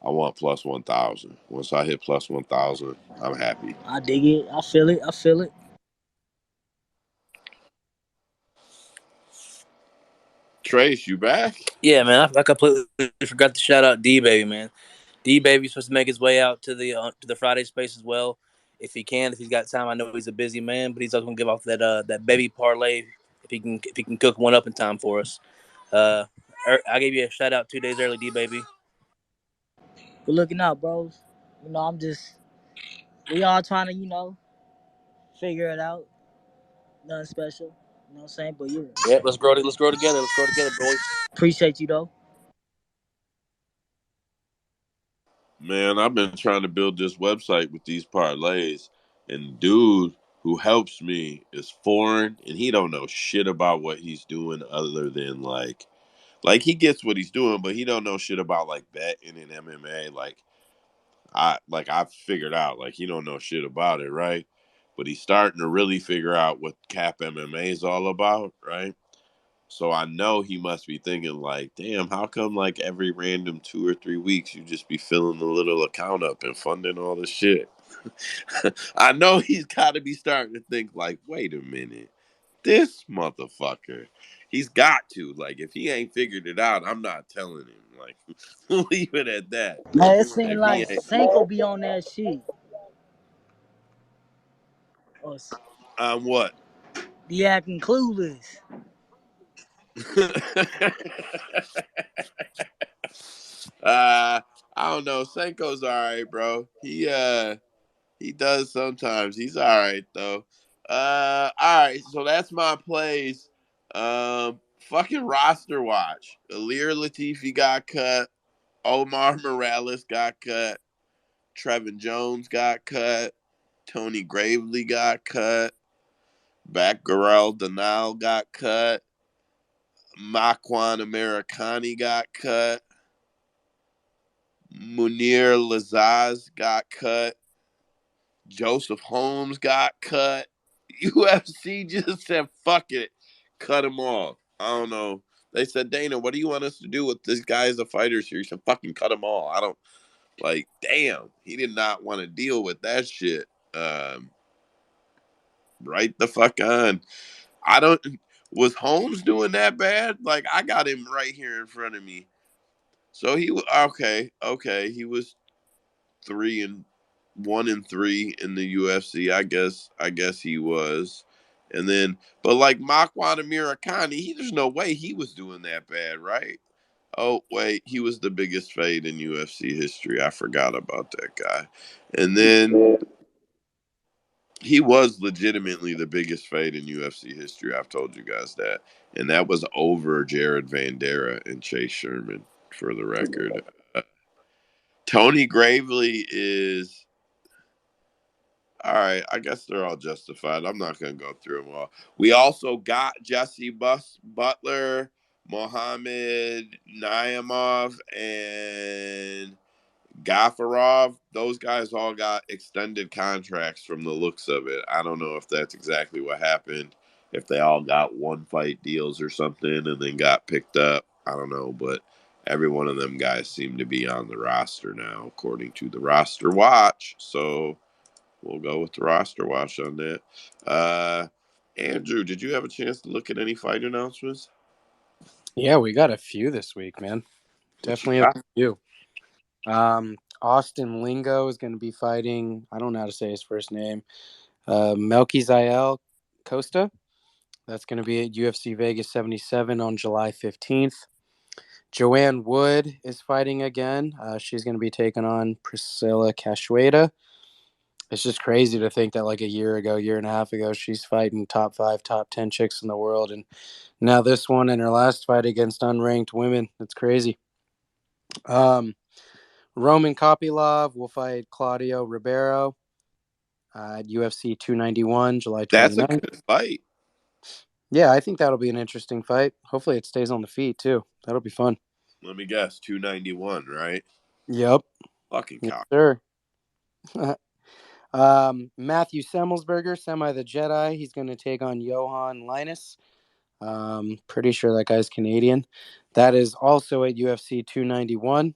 A: I want plus 1,000. Once I hit plus 1,000, I'm happy.
L: I dig it. I feel it. I feel it.
A: Trace, you back?
H: Yeah, man, I completely forgot to shout out D Baby, man. D Baby's supposed to make his way out to the Friday space as well, if he can, if he's got time. I know he's a busy man, but he's also gonna give off that baby parlay if he can cook one up in time for us. Uh, I gave you a shout out 2 days early, D Baby.
L: Good looking out, bros. We all trying to figure it out. Nothing special. You know what I'm saying? But yeah,
H: Yep, let's grow together. Let's grow together, boys.
L: appreciate you though.
A: Man, I've been trying to build this website with these parlays, and dude who helps me is foreign, and he don't know shit about what he's doing other than like he gets what he's doing, but he don't know shit about like betting and MMA. I've figured out like he don't know shit about it, right? But he's starting to really figure out what Cap MMA is all about, right? So I know he must be thinking like, damn, how come like every random 2 or 3 weeks you just be filling the little account up and funding all this shit? I know he's got to be starting to think like, wait a minute, this motherfucker, he's got to like, if he ain't figured it out, I'm not telling him. Like, leave it at that.
L: Man, it seems
A: If he
L: like
A: ain't
L: Sanko be on that shit. Or
A: on what?
L: be acting clueless.
A: I don't know. Senko's all right, bro. He does sometimes. He's all right though. All right. So that's my plays. Fucking roster watch. Alir Latifi got cut. Omar Morales got cut. Trevin Jones got cut. Tony Gravely got cut. Batgarel Denal got cut. Makwan Americani got cut. Munir Lazaz got cut. Joseph Holmes got cut. UFC just said, fuck it. Cut them all. I don't know. They said, Dana, what do you want us to do with this guy as a fighter here? He said, fucking cut them all. I don't, like, damn. He did not want to deal with that shit. Right the fuck on. I don't, was Holmes doing that bad? Like, I got him right here in front of me. So he was, okay. He was 1-3 in the UFC. I guess he was. And then but like Makwan Amirkhani, there's no way he was doing that bad, right? Oh wait, he was the biggest fade in UFC history. I forgot about that guy. And then he was legitimately the biggest fade in UFC history. I've told you guys that. And that was over Jared Vandera and Chase Sherman, for the record. Tony Gravely is all right. I guess they're all justified. I'm not going to go through them all. We also got Jesse Butler, Mohammed Naimov, and Gafarov. Those guys all got extended contracts from the looks of it. I don't know if that's exactly what happened. if they all got one fight deals or something and then got picked up. I don't know, but every one of them guys seem to be on the roster now, according to the roster watch. So we'll go with the roster watch on that. Andrew, did you have a chance to look at any fight announcements?
C: Yeah, we got a few this week, man.
A: What you
C: Definitely a
A: got?
C: few. Austin Lingo is going to be fighting. I don't know how to say his first name. Melquizael Costa. That's going to be at UFC Vegas 77 on July 15th. Joanne Wood is fighting again. She's going to be taking on Priscilla Cachoeira. It's just crazy to think that like a year and a half ago, she's fighting top 5, top 10 chicks in the world. And now this one in her last fight against unranked women. It's crazy. Roman Kopylov will fight Claudio Ribeiro at UFC 291, July
A: That's a
C: 29th.
A: good fight.
C: Yeah, I think that'll be an interesting fight. Hopefully it stays on the feet, too. That'll be fun.
A: Let me guess, 291, right?
C: Yep.
A: Fucking
C: Yes,
A: cock.
C: sir. Matthew Semmelsberger, Semi the Jedi. He's going to take on Johan Linus. Pretty sure that guy's Canadian. That is also at UFC 291.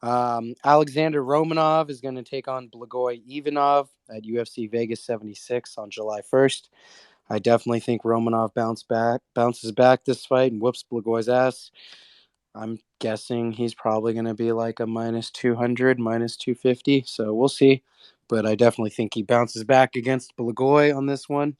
C: Alexander Romanov is going to take on Blagoy Ivanov at UFC Vegas 76 on July 1st. I definitely think Romanov bounces back this fight and whoops Blagoy's ass. I'm guessing he's probably going to be like a minus 200, minus 250. So we'll see. But I definitely think he bounces back against Blagoy on this one.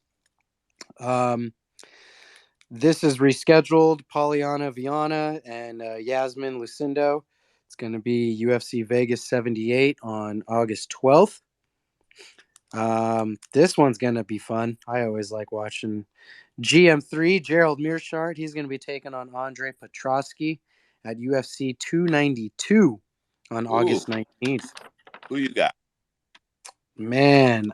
C: This is rescheduled. Polyana Viana and Yasmin Lucindo. It's going to be UFC Vegas 78 on August 12th. This one's going to be fun. I always like watching GM3. Gerald Mearshart. He's going to be taking on Andre Petrosky at UFC 292 on
A: Ooh,
C: August 19th.
A: who you got?
C: Man,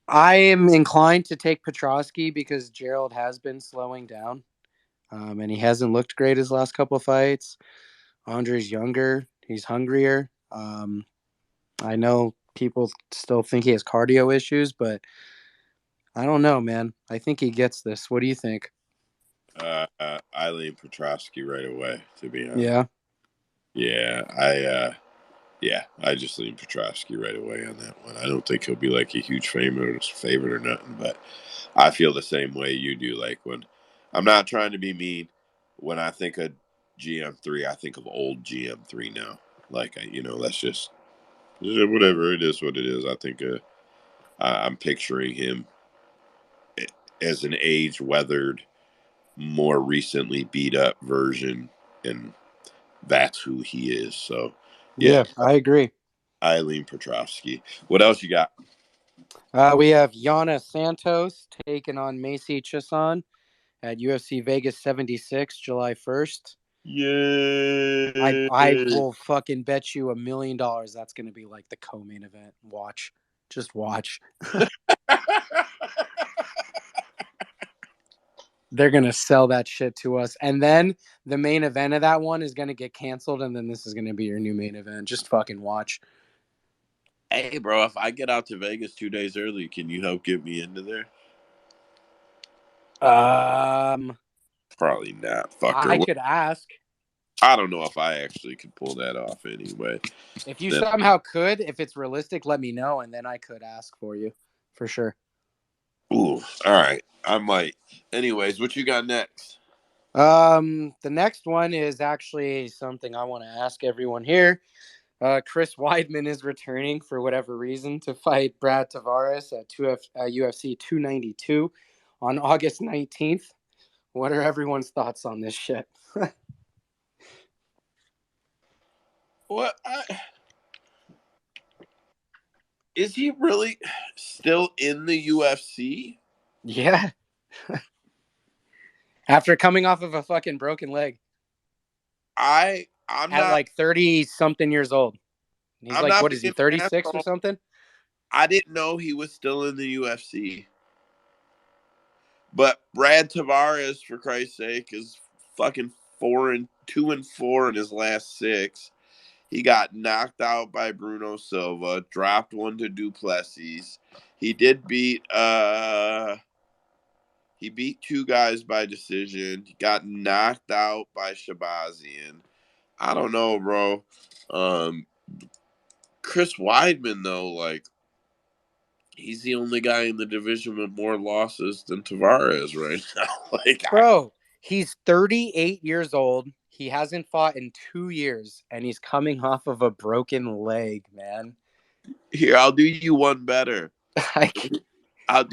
C: I am inclined to take Petrosky because Gerald has been slowing down. And he hasn't looked great his last couple of fights. Andre's younger. He's hungrier. I know people still think he has cardio issues, but I don't know, man. I think he gets this. What do you think?
A: I lean Petrosky right away, to be honest.
C: Yeah.
A: Yeah, I just lean Petrosky right away on that one. I don't think he'll be like a huge favorite or nothing, but I feel the same way you do. Like when I'm not trying to be mean, when I think of GM3, I think of old GM3 now. Like that's just whatever it is, what it is. I think I'm picturing him as an age weathered, more recently beat up version, and that's who he is. So yeah,
C: I agree.
A: Eileen Petrovsky. What else you got?
C: We have Yana Santos taking on Macy Chiasson at UFC Vegas 76, July 1st.
A: Yay!
C: I will fucking bet you $1 million that's going to be like the co-main event. Watch. Just watch. They're going to sell that shit to us. And then the main event of that one is going to get canceled. And then this is going to be your new main event. Just fucking watch.
A: Hey, bro, if I get out to Vegas 2 days early, can you help get me into there? Probably not, fucker.
C: I could ask.
A: I don't know if I actually could pull that off anyway.
C: If you somehow could, if it's realistic, let me know. And then I could ask for you. For sure.
A: Ooh, all right. I might. Anyways, what you got next?
C: The next one is actually something I want to ask everyone here. Chris Weidman is returning for whatever reason to fight Brad Tavares at UFC 292 on August 19th. What are everyone's thoughts on this shit?
A: What? Is he really still in the UFC?
C: Yeah. After coming off of a fucking broken leg.
A: I'm
C: at
A: not
C: like 30 something years old. He's
A: I'm
C: like,
A: not
C: what is he,
A: being an
C: 36 or
A: asshole.
C: something?
A: I didn't know he was still in the UFC. But Brad Tavares, for Christ's sake, is fucking 2-4 in his last 6. He got knocked out by Bruno Silva, dropped one to Duplessis. He did beat he beat two guys by decision. He got knocked out by Shabazian. I don't know, bro. Chris Weidman, though, like, he's the only guy in the division with more losses than Tavares right now.
C: Bro, he's 38 years old. He hasn't fought in 2 years, and he's coming off of a broken leg, man.
A: Here, I'll do you one better.
C: I'm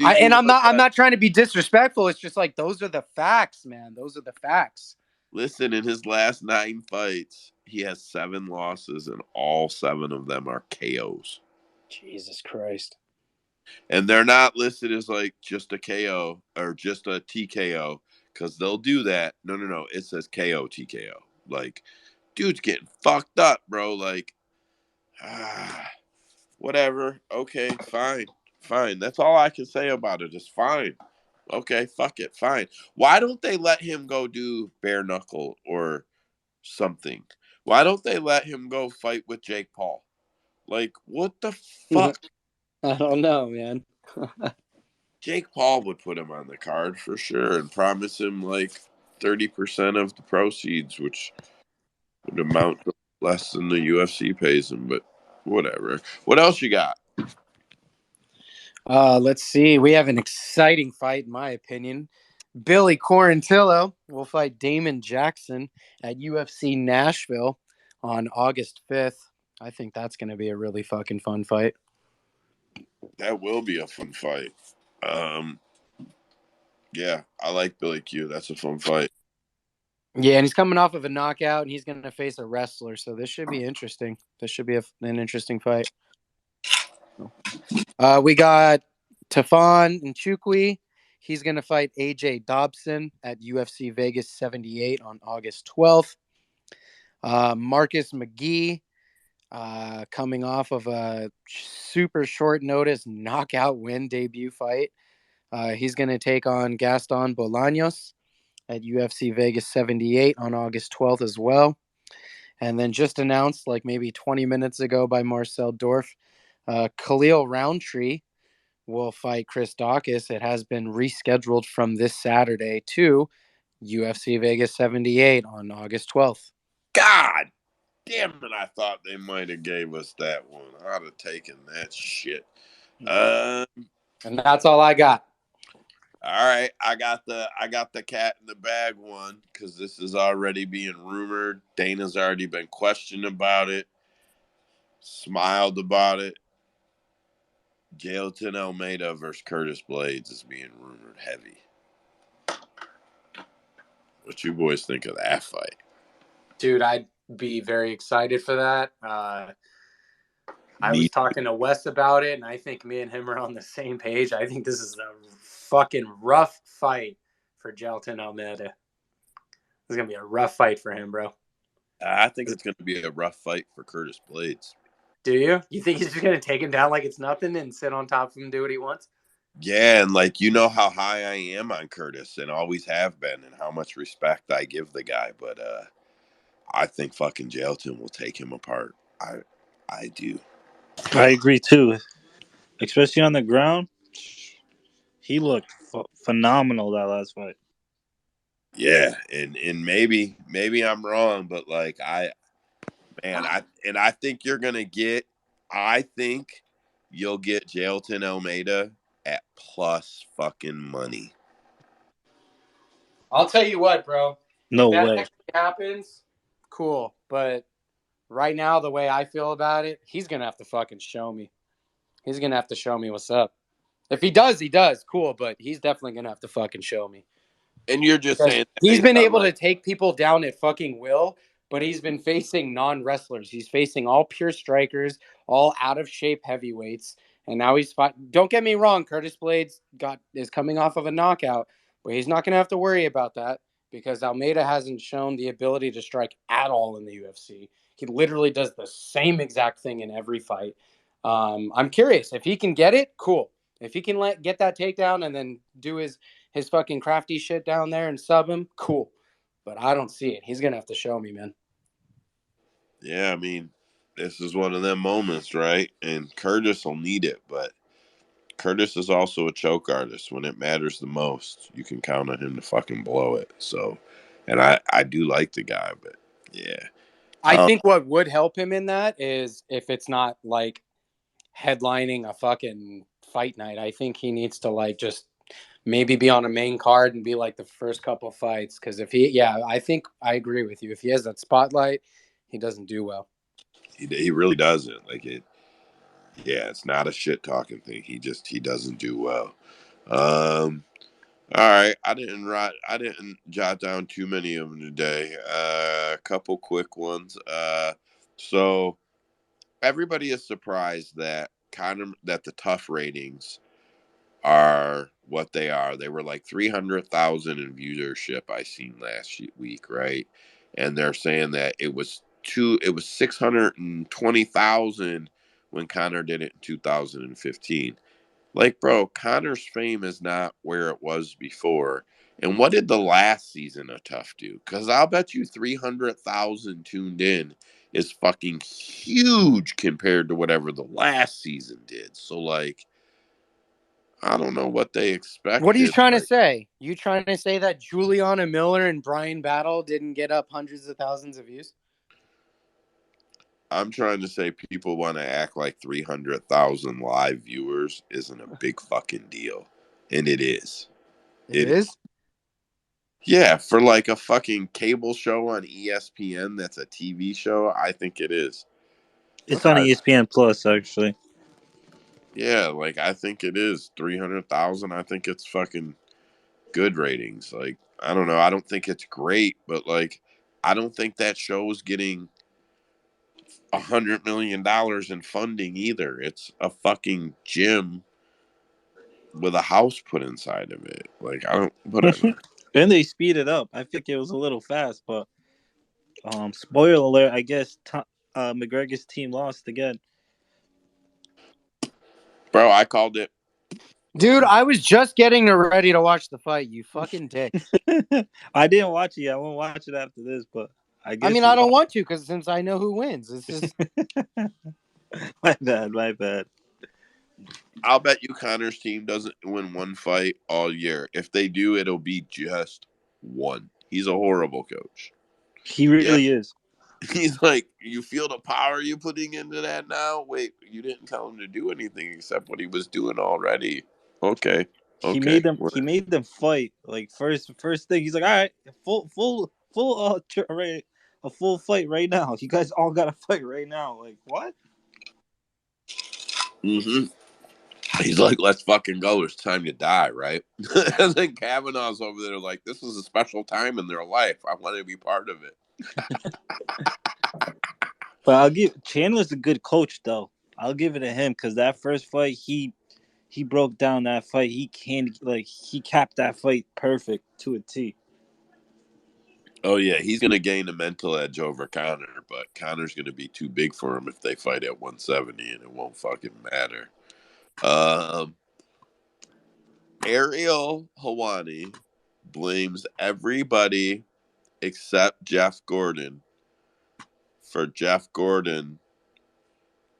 C: not trying to be disrespectful. It's just like, those are the facts, man. Those are the facts.
A: Listen, in his last 9 fights, he has 7 losses, and all 7 of them are KOs.
C: Jesus Christ.
A: And they're not listed as like just a KO or just a TKO, because they'll do that. No. It says KO, TKO. Like, dude's getting fucked up, bro. Like, whatever. Okay, fine. That's all I can say about it is fine. Okay, fuck it, fine. Why don't they let him go do bare knuckle or something? Why don't they let him go fight with Jake Paul? Like, what the fuck?
C: I don't know, man.
A: Jake Paul would put him on the card for sure and promise him like 30% of the proceeds, which would amount to less than the UFC pays him, but whatever. What else you got?
C: Let's see. We have an exciting fight, in my opinion. Billy Quarantillo will fight Damon Jackson at UFC Nashville on August 5th. I think that's going to be a really fucking fun fight.
A: That will be a fun fight. Yeah, I like Billy Q. That's a fun fight.
C: Yeah, and he's coming off of a knockout, and he's going to face a wrestler, so this should be interesting. This should be an interesting fight. We got Tafon Nchukwi. He's going to fight AJ Dobson at UFC Vegas 78 on August 12th. Marcus McGee, coming off of a super short notice knockout win debut fight. He's going to take on Gaston Bolaños at UFC Vegas 78 on August 12th as well. And then just announced like maybe 20 minutes ago by Marcel Dorf, Khalil Roundtree will fight Chris Daukaus. It has been rescheduled from this Saturday to UFC Vegas 78 on August 12th.
A: God damn it, I thought they might have gave us that one. I'd have taken that shit.
C: And that's all I got.
A: All right, I got the cat in the bag one, because this is already being rumored. Dana's already been questioned about it, smiled about it. Jailton Almeida versus Curtis Blades is being rumored heavy. What you boys think of that fight?
C: Dude, I'd be very excited for that. I was talking to Wes about it, and I think me and him are on the same page. I think this is a fucking rough fight for Jailton Almeida. This is going to be a rough fight for him, bro.
A: I think it's going to be a rough fight for Curtis Blades.
C: Do you? You think he's just going to take him down like it's nothing and sit on top of him and do what he wants?
A: Yeah, and like, you know how high I am on Curtis and always have been, and how much respect I give the guy, but I think fucking Jailton will take him apart. I do.
I: I agree too, especially on the ground. He looked phenomenal that last fight.
A: Yeah, and maybe I'm wrong, but like I think I think you'll get Jailton Almeida at plus fucking money.
C: I'll tell you what, bro.
I: No
C: if that
I: way.
C: actually happens, cool. But right now, the way I feel about it, he's going to have to fucking show me. He's going to have to show me what's up. If he does, he does. Cool, but he's definitely going to have to fucking show me.
A: And you're just saying
C: he's been able to take people down at fucking will, but he's been facing non-wrestlers. He's facing all pure strikers, all out-of-shape heavyweights, and now he's don't get me wrong, Curtis Blades is coming off of a knockout, but he's not going to have to worry about that because Almeida hasn't shown the ability to strike at all in the UFC. He literally does the same exact thing in every fight. I'm curious. If he can get it, cool. If he can get that takedown and then do his fucking crafty shit down there and sub him, cool. But I don't see it. He's going to have to show me, man.
A: Yeah, I mean, this is one of them moments, right? And Curtis will need it, but Curtis is also a choke artist. When it matters the most, you can count on him to fucking blow it. So, and I do like the guy, but yeah.
C: I think what would help him in that is if it's not like headlining a fucking fight night. I think he needs to like just maybe be on a main card and be like the first couple fights. Because if I think I agree with you. If he has that spotlight, he doesn't do well.
A: He really doesn't. Like it. Yeah, it's not a shit talking thing. He doesn't do well. All right, I didn't jot down too many of them today. A couple quick ones. So everybody is surprised that the tough ratings are what they are. They were like 300,000 in viewership I seen last week, right? And they're saying that it was 620,000 when Connor did it in 2015. Like, bro, Connor's fame is not where it was before. And what did the last season of Tough do? Because I'll bet you 300,000 tuned in is fucking huge compared to whatever the last season did. So, like, I don't know what they
C: What are you
A: expected.
C: trying to
A: Like,
C: say? You trying to say that Juliana Miller and Brian Battle didn't get up hundreds of thousands of views?
A: I'm trying to say people want to act like 300,000 live viewers isn't a big fucking deal. And it is.
C: It
A: It is.
C: is?
A: Yeah, for like a fucking cable show on ESPN that's a TV show, I think it is.
I: It's on ESPN Plus, actually.
A: Yeah, like I think it is 300,000. I think it's fucking good ratings. Like I don't know. I don't think it's great, but like I don't think that show is getting $100 million in funding either. It's a fucking gym with a house put inside of it. Like I don't. Whatever.
I: And they speed it up. I think it was a little fast, but spoiler alert. I guess McGregor's team lost again.
A: Bro, I called it.
C: Dude, I was just getting ready to watch the fight. You fucking dick.
I: I didn't watch it yet. I won't watch it after this, but I guess.
C: I mean, I don't want to because since I know who wins, this is
I: my bad.
A: I'll bet you Connor's team doesn't win one fight all year. If they do, it'll be just one. He's a horrible coach.
I: He really is.
A: He's like, you feel the power you're putting into that now? Wait, you didn't tell him to do anything except what he was doing already. Okay.
I: He made them fight. Like first thing, he's like, all right, a full fight right now. You guys all got to fight right now. Like what?
A: Mm-hmm. He's like, let's fucking go. It's time to die, right? And then Kavanaugh's over there like, this is a special time in their life. I want to be part of it.
I: But I'll give Chandler's a good coach, though. I'll give it to him because that first fight, he broke down that fight. He capped that fight perfect to a T.
A: Oh yeah, he's gonna gain a mental edge over Connor, but Connor's gonna be too big for him if they fight at 170, and it won't fucking matter. Ariel Helwani blames everybody except Jeff Gordon for Jeff Gordon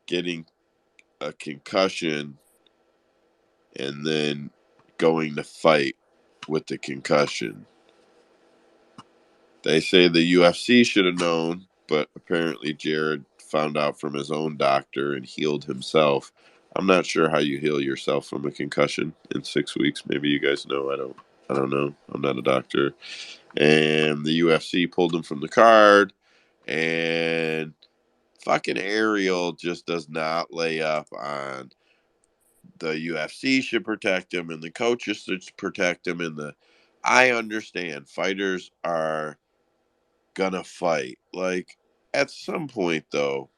A: getting a concussion and then going to fight with the concussion. They say the UFC should have known, but apparently Jared found out from his own doctor and healed himself. I'm not sure how you heal yourself from a concussion in 6 weeks. Maybe you guys know. I don't know. I'm not a doctor. And the UFC pulled him from the card, and fucking Ariel just does not lay up on the UFC should protect him and the coaches should protect him. I understand fighters are gonna fight. Like at some point though,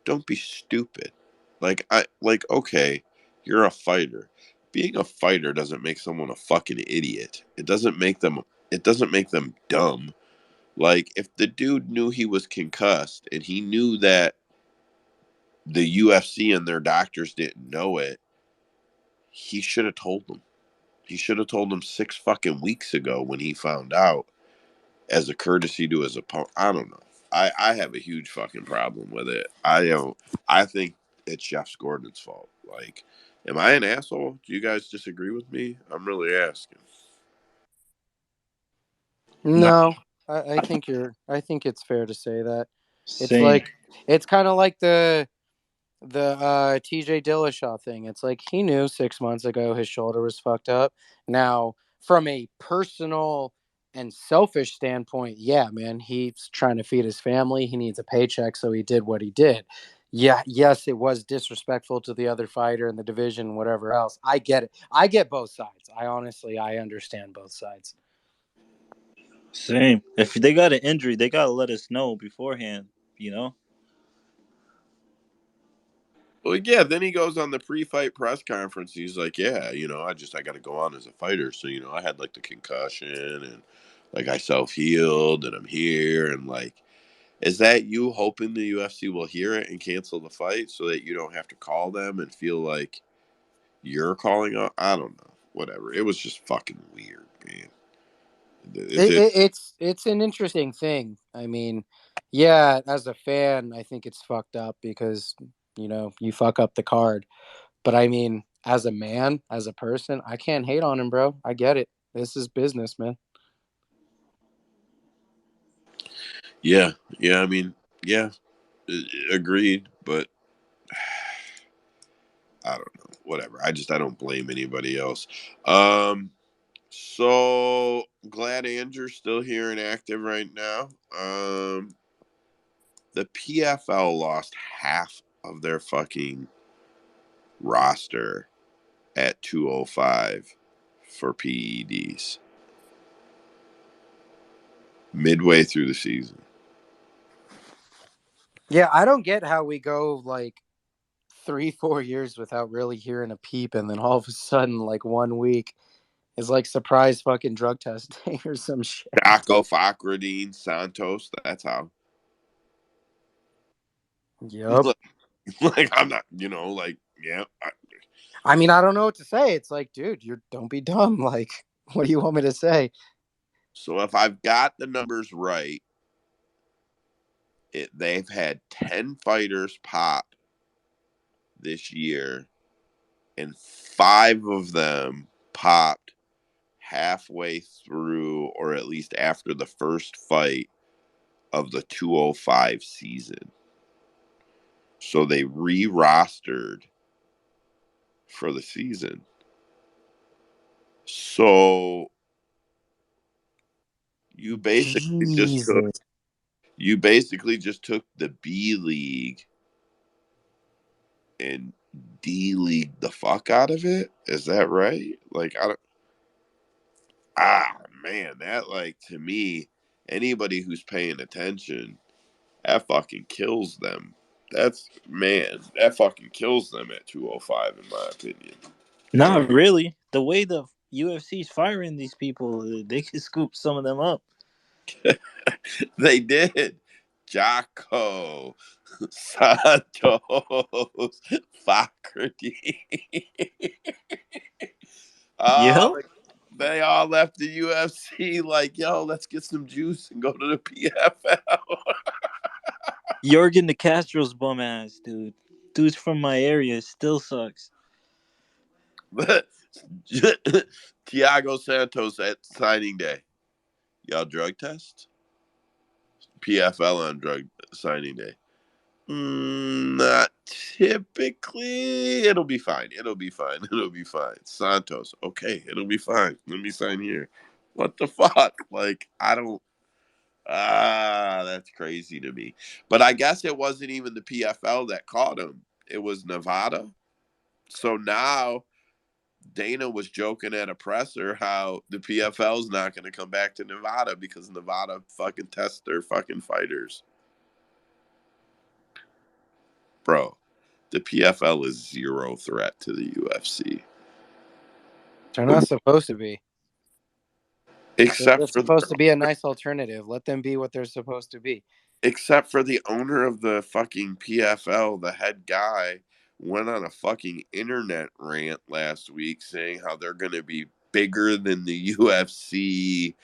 A: don't be stupid. Okay, you're a fighter. Being a fighter doesn't make someone a fucking idiot. It doesn't make them dumb. Like if the dude knew he was concussed and he knew that the UFC and their doctors didn't know it, he should have told them. He should have told them 6 fucking weeks ago when he found out as a courtesy to his opponent. I don't know. I have a huge fucking problem with it. I think it's Jeff Gordon's fault. Like, am I an asshole? Do you guys disagree with me? I'm really asking.
I: No,
C: No, I think it's fair to say that. It's
I: same.
C: like it's kind of like the TJ Dillashaw thing. It's like he knew 6 months ago his shoulder was fucked up. Now, from a personal and selfish standpoint, yeah, man, he's trying to feed his family. He needs a paycheck, so he did what he did. Yeah, yes, it was disrespectful to the other fighter in the division, whatever else. I get it. I get both sides. I understand both sides.
I: Same. If they got an injury, they gotta let us know beforehand. You know.
A: Well, yeah. Then he goes on the pre-fight press conference. He's like, "Yeah, I got to go on as a fighter. So I had like the concussion and like I self-healed and I'm here and like." Is that you hoping the UFC will hear it and cancel the fight so that you don't have to call them and feel like you're calling up? I don't know. Whatever. It was just fucking weird, man. It did.
C: It's an interesting thing. I mean, yeah, as a fan, I think it's fucked up because you fuck up the card. But I mean, as a man, as a person, I can't hate on him, bro. I get it. This is business, man.
A: Yeah. Yeah. I mean, yeah. Agreed. But I don't know. Whatever. I don't blame anybody else. So glad Andrew's still here and active right now. The PFL lost half of their fucking roster at 205 for PEDs midway through the season.
C: Yeah, I don't get how we go like 3-4 years without really hearing a peep, and then all of a sudden, like 1 week is like surprise fucking drug testing or some shit.
A: Chaco, Fakradine, Santos, that's how.
C: Yep.
A: Like, I'm not, like, yeah.
C: I mean, I don't know what to say. It's like, dude, don't be dumb. Like, what do you want me to say?
A: So if I've got the numbers right, they've had 10 fighters pop this year, and 5 of them popped halfway through or at least after the first fight of the 205 season. So they re-rostered for the season. So you basically just took
C: Jesus.
A: the B League and D League the fuck out of it. Is that right? Like, I don't. Man, that, like, to me, anybody who's paying attention, that fucking kills them. That fucking kills them at 205, in my opinion.
I: Not really. The way the UFC's firing these people, they could scoop some of them up.
A: They did. Jocko, Santos, Fakrady.
I: Yep.
A: They all left the UFC like, yo, let's get some juice and go to the PFL.
I: Jorgen De Castro's bum ass, dude. Dude's from my area. Still sucks.
A: Thiago Santos at signing day. Y'all drug test? PFL on drug signing day. Not typically. It'll be fine. It'll be fine. It'll be fine. Santos. Okay, it'll be fine. Let me sign here. What the fuck? Like, I don't. That's crazy to me. But I guess it wasn't even the PFL that caught him. It was Nevada. So now Dana was joking at a presser how the PFL's not going to come back to Nevada because Nevada fucking tests their fucking fighters. Bro, the PFL is zero threat to the UFC.
C: They're not supposed to be. They're
A: Except for
C: supposed to be a nice alternative. Let them be what they're supposed to be.
A: except for the owner of the fucking PFL, the head guy, went on a fucking internet rant last week saying how they're going to be bigger than the UFC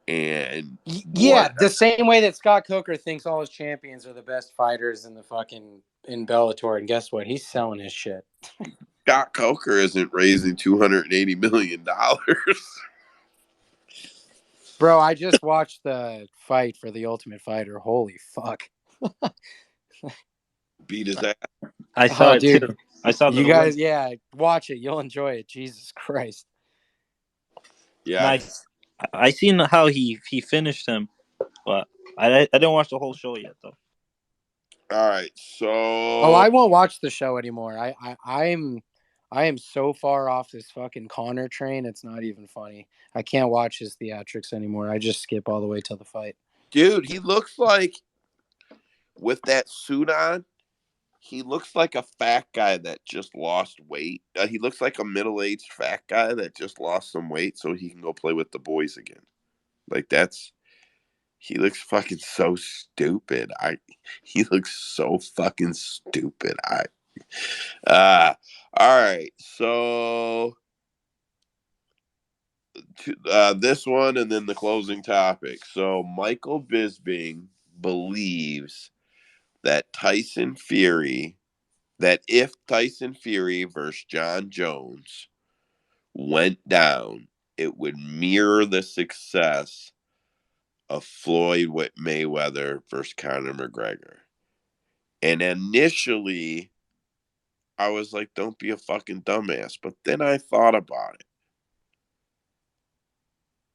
A: And
C: Yeah,
A: what
C: the same way that Scott Coker thinks all his champions are the best fighters in the fucking in Bellator, and guess what? He's selling his shit.
A: Scott Coker isn't raising $280 million.
C: Bro, I just watched the fight for the Ultimate Fighter. Holy fuck.
A: Beat his ass.
I: I saw
C: Oh,
I: it too.
C: dude.
I: I saw
C: You
I: the
C: guys,
I: win.
C: yeah, watch it. You'll enjoy it. Jesus Christ.
A: Yeah.
I: Nice. I seen how he finished him, but I didn't watch the whole show yet though.
A: All right.
C: Oh,
A: So
C: I won't watch the show anymore. I am so far off this fucking Connor train. It's not even funny. I can't watch his theatrics anymore. I just skip all the way till the fight.
A: dude, he looks like, with that suit on, he looks like a fat guy that just lost weight. He looks like a middle-aged fat guy that just lost some weight so he can go play with the boys again. Like, he looks fucking so stupid. He looks so fucking stupid. All right. So this one and then the closing topic. So Michael Bisping believes that if Tyson Fury versus John Jones went down, it would mirror the success of Floyd with Mayweather versus Conor McGregor. And initially, I was like, don't be a fucking dumbass. But then I thought about it.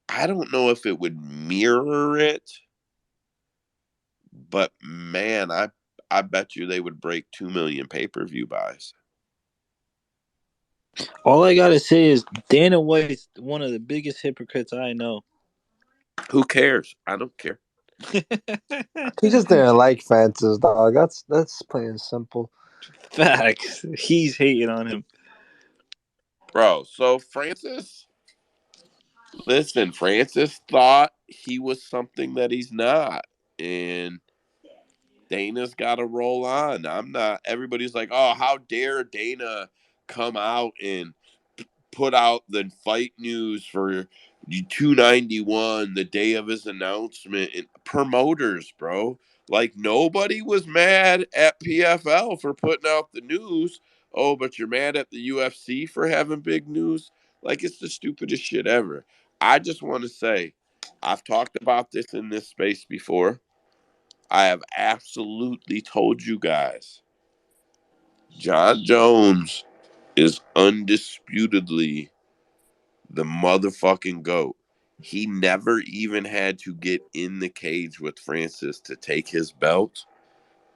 A: I don't know if it would mirror it, but man, I bet you they would break 2 million pay-per-view buys.
I: All I gotta say is Dana White's one of the biggest hypocrites I know.
A: Who cares? I don't care.
G: He just didn't like Francis, dog. That's plain and simple.
I: Facts. He's hating on him.
A: Bro, so Francis thought he was something that he's not. And Dana's got to roll on. I'm not. Everybody's like, oh, how dare Dana come out and put out the fight news for 291 the day of his announcement. And promoters, bro. Like, nobody was mad at PFL for putting out the news. Oh, but you're mad at the UFC for having big news? Like, it's the stupidest shit ever. I just want to say, I've talked about this in this space before. I have absolutely told you guys, John Jones is undisputedly the motherfucking GOAT. He never even had to get in the cage with Francis to take his belt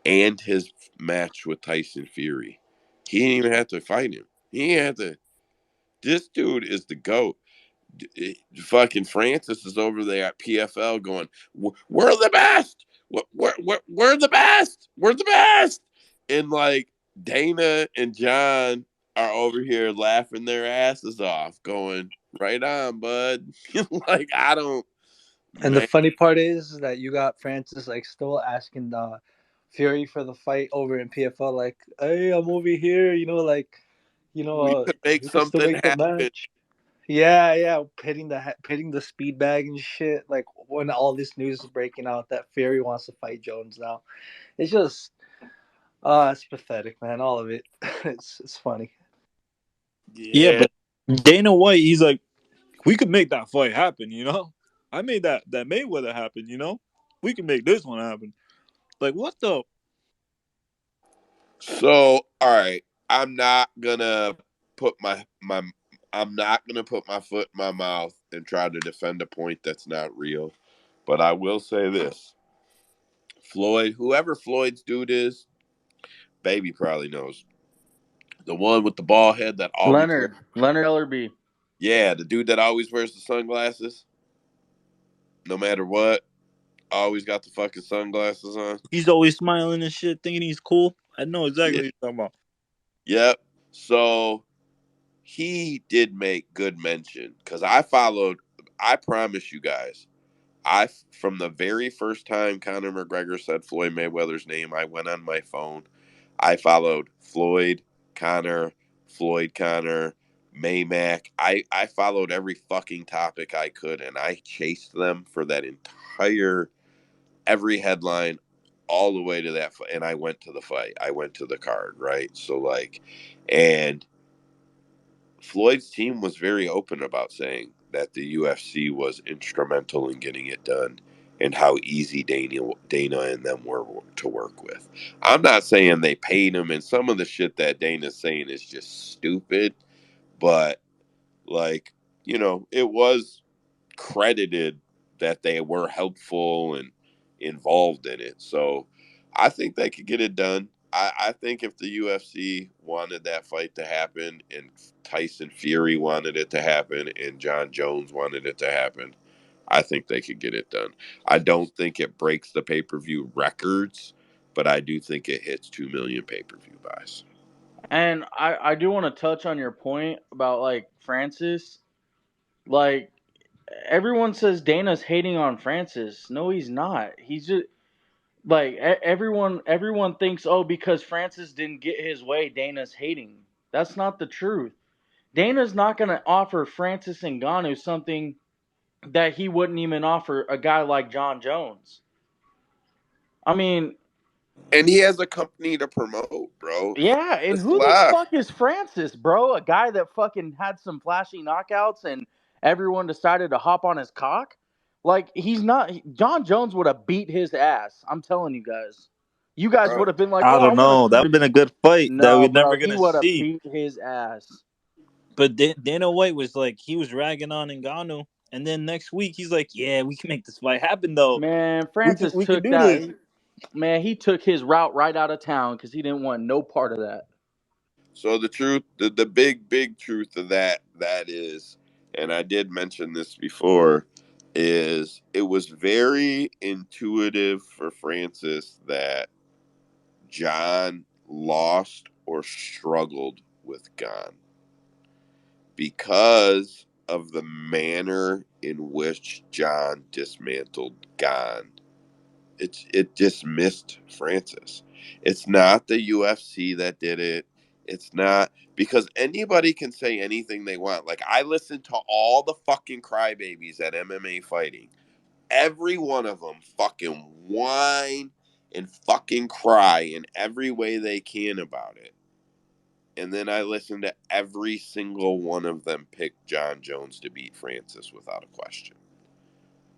A: and his match with Tyson Fury. He didn't even have to fight him. He had to. This dude is the GOAT. Fucking Francis is over there at PFL going, we're the best. We're the best. We're the best. And like Dana and John are over here laughing their asses off, going, right on, bud. Like, I don't,
G: And the
A: man.
G: funny part is that you got Francis like still asking Fury for the fight over in PFL, like, hey, I'm over here,
A: We could make
G: we can still
A: something
G: make the
A: happen.
G: match. Yeah, yeah, pitting the speed bag and shit. Like when all this news is breaking out that Fury wants to fight Jones now, it's just, it's pathetic, man. All of it, it's funny.
I: Yeah,
A: Yeah.
I: but Dana White, he's like, we could make that fight happen, I made that Mayweather happen, We can make this one happen. Like, what the?
A: So, all right, I'm not gonna put my I'm not gonna put my foot in my mouth and try to defend a point that's not real. But I will say this. Floyd, whoever Floyd's dude is, baby probably knows. The one with the ball head that always wears,
B: Leonard Ellerby.
A: yeah, the dude that always wears the sunglasses, no matter what, always got the fucking sunglasses on.
I: He's always smiling and shit, thinking he's cool. I know exactly
A: Yeah.
I: what you're talking about.
A: Yep. So he did make good mention because I promise you guys, from the very first time Conor McGregor said Floyd Mayweather's name, I went on my phone. I followed Floyd Conor, Maymac. I followed every fucking topic I could, and I chased them for that entire every headline all the way to that, and I went to the fight. I went to the card, right? So like, and Floyd's team was very open about saying that the UFC was instrumental in getting it done and how easy Dana and them were to work with. I'm not saying they paid him, and some of the shit that Dana's saying is just stupid, but like, it was credited that they were helpful and involved in it. So I think they could get it done. I think if the UFC wanted that fight to happen and Tyson Fury wanted it to happen and John Jones wanted it to happen, I think they could get it done. I don't think it breaks the pay-per-view records, but I do think it hits 2 million pay-per-view buys.
B: And I do want to touch on your point about like Francis. Like everyone says Dana's hating on Francis. No, he's not. He's just like everyone thinks, oh, because Francis didn't get his way, Dana's hating. That's not the truth. Dana's not going to offer Francis Ngannou something that he wouldn't even offer a guy like John Jones. I mean,
A: And he has a company to promote, bro.
B: yeah, and
A: Just
B: who the
A: laugh.
B: fuck is Francis, bro? A guy that fucking had some flashy knockouts and everyone decided to hop on his cock? Like, he's not. John Jones would have beat his ass. I'm telling you guys. You guys
A: Bro.
B: would have been like,
I: I
B: oh, I
I: don't
B: want to
I: know. That
B: see.
I: would have been a good fight that
B: No,
I: we're
B: bro,
I: never
B: he
I: gonna
B: would have
I: see.
B: beat his ass.
I: But Dana White was like, he was ragging on Ngannou, and then next week he's like, "Yeah, we can make this fight happen, though.
B: Man,
I: We can
B: Francis
I: we can
B: took
I: do
B: that.
I: this."
B: Man, he took his route right out of town because he didn't want no part of that.
A: So the truth, the big truth of that is, and I did mention this before, is it was very intuitive for Francis that John lost or struggled with Gon because of the manner in which John dismantled Gon. It dismissed Francis. It's not the UFC that did it. It's not because anybody can say anything they want. Like I listen to all the fucking crybabies at MMA fighting. Every one of them fucking whine and fucking cry in every way they can about it. And then I listen to every single one of them pick John Jones to beat Francis without a question.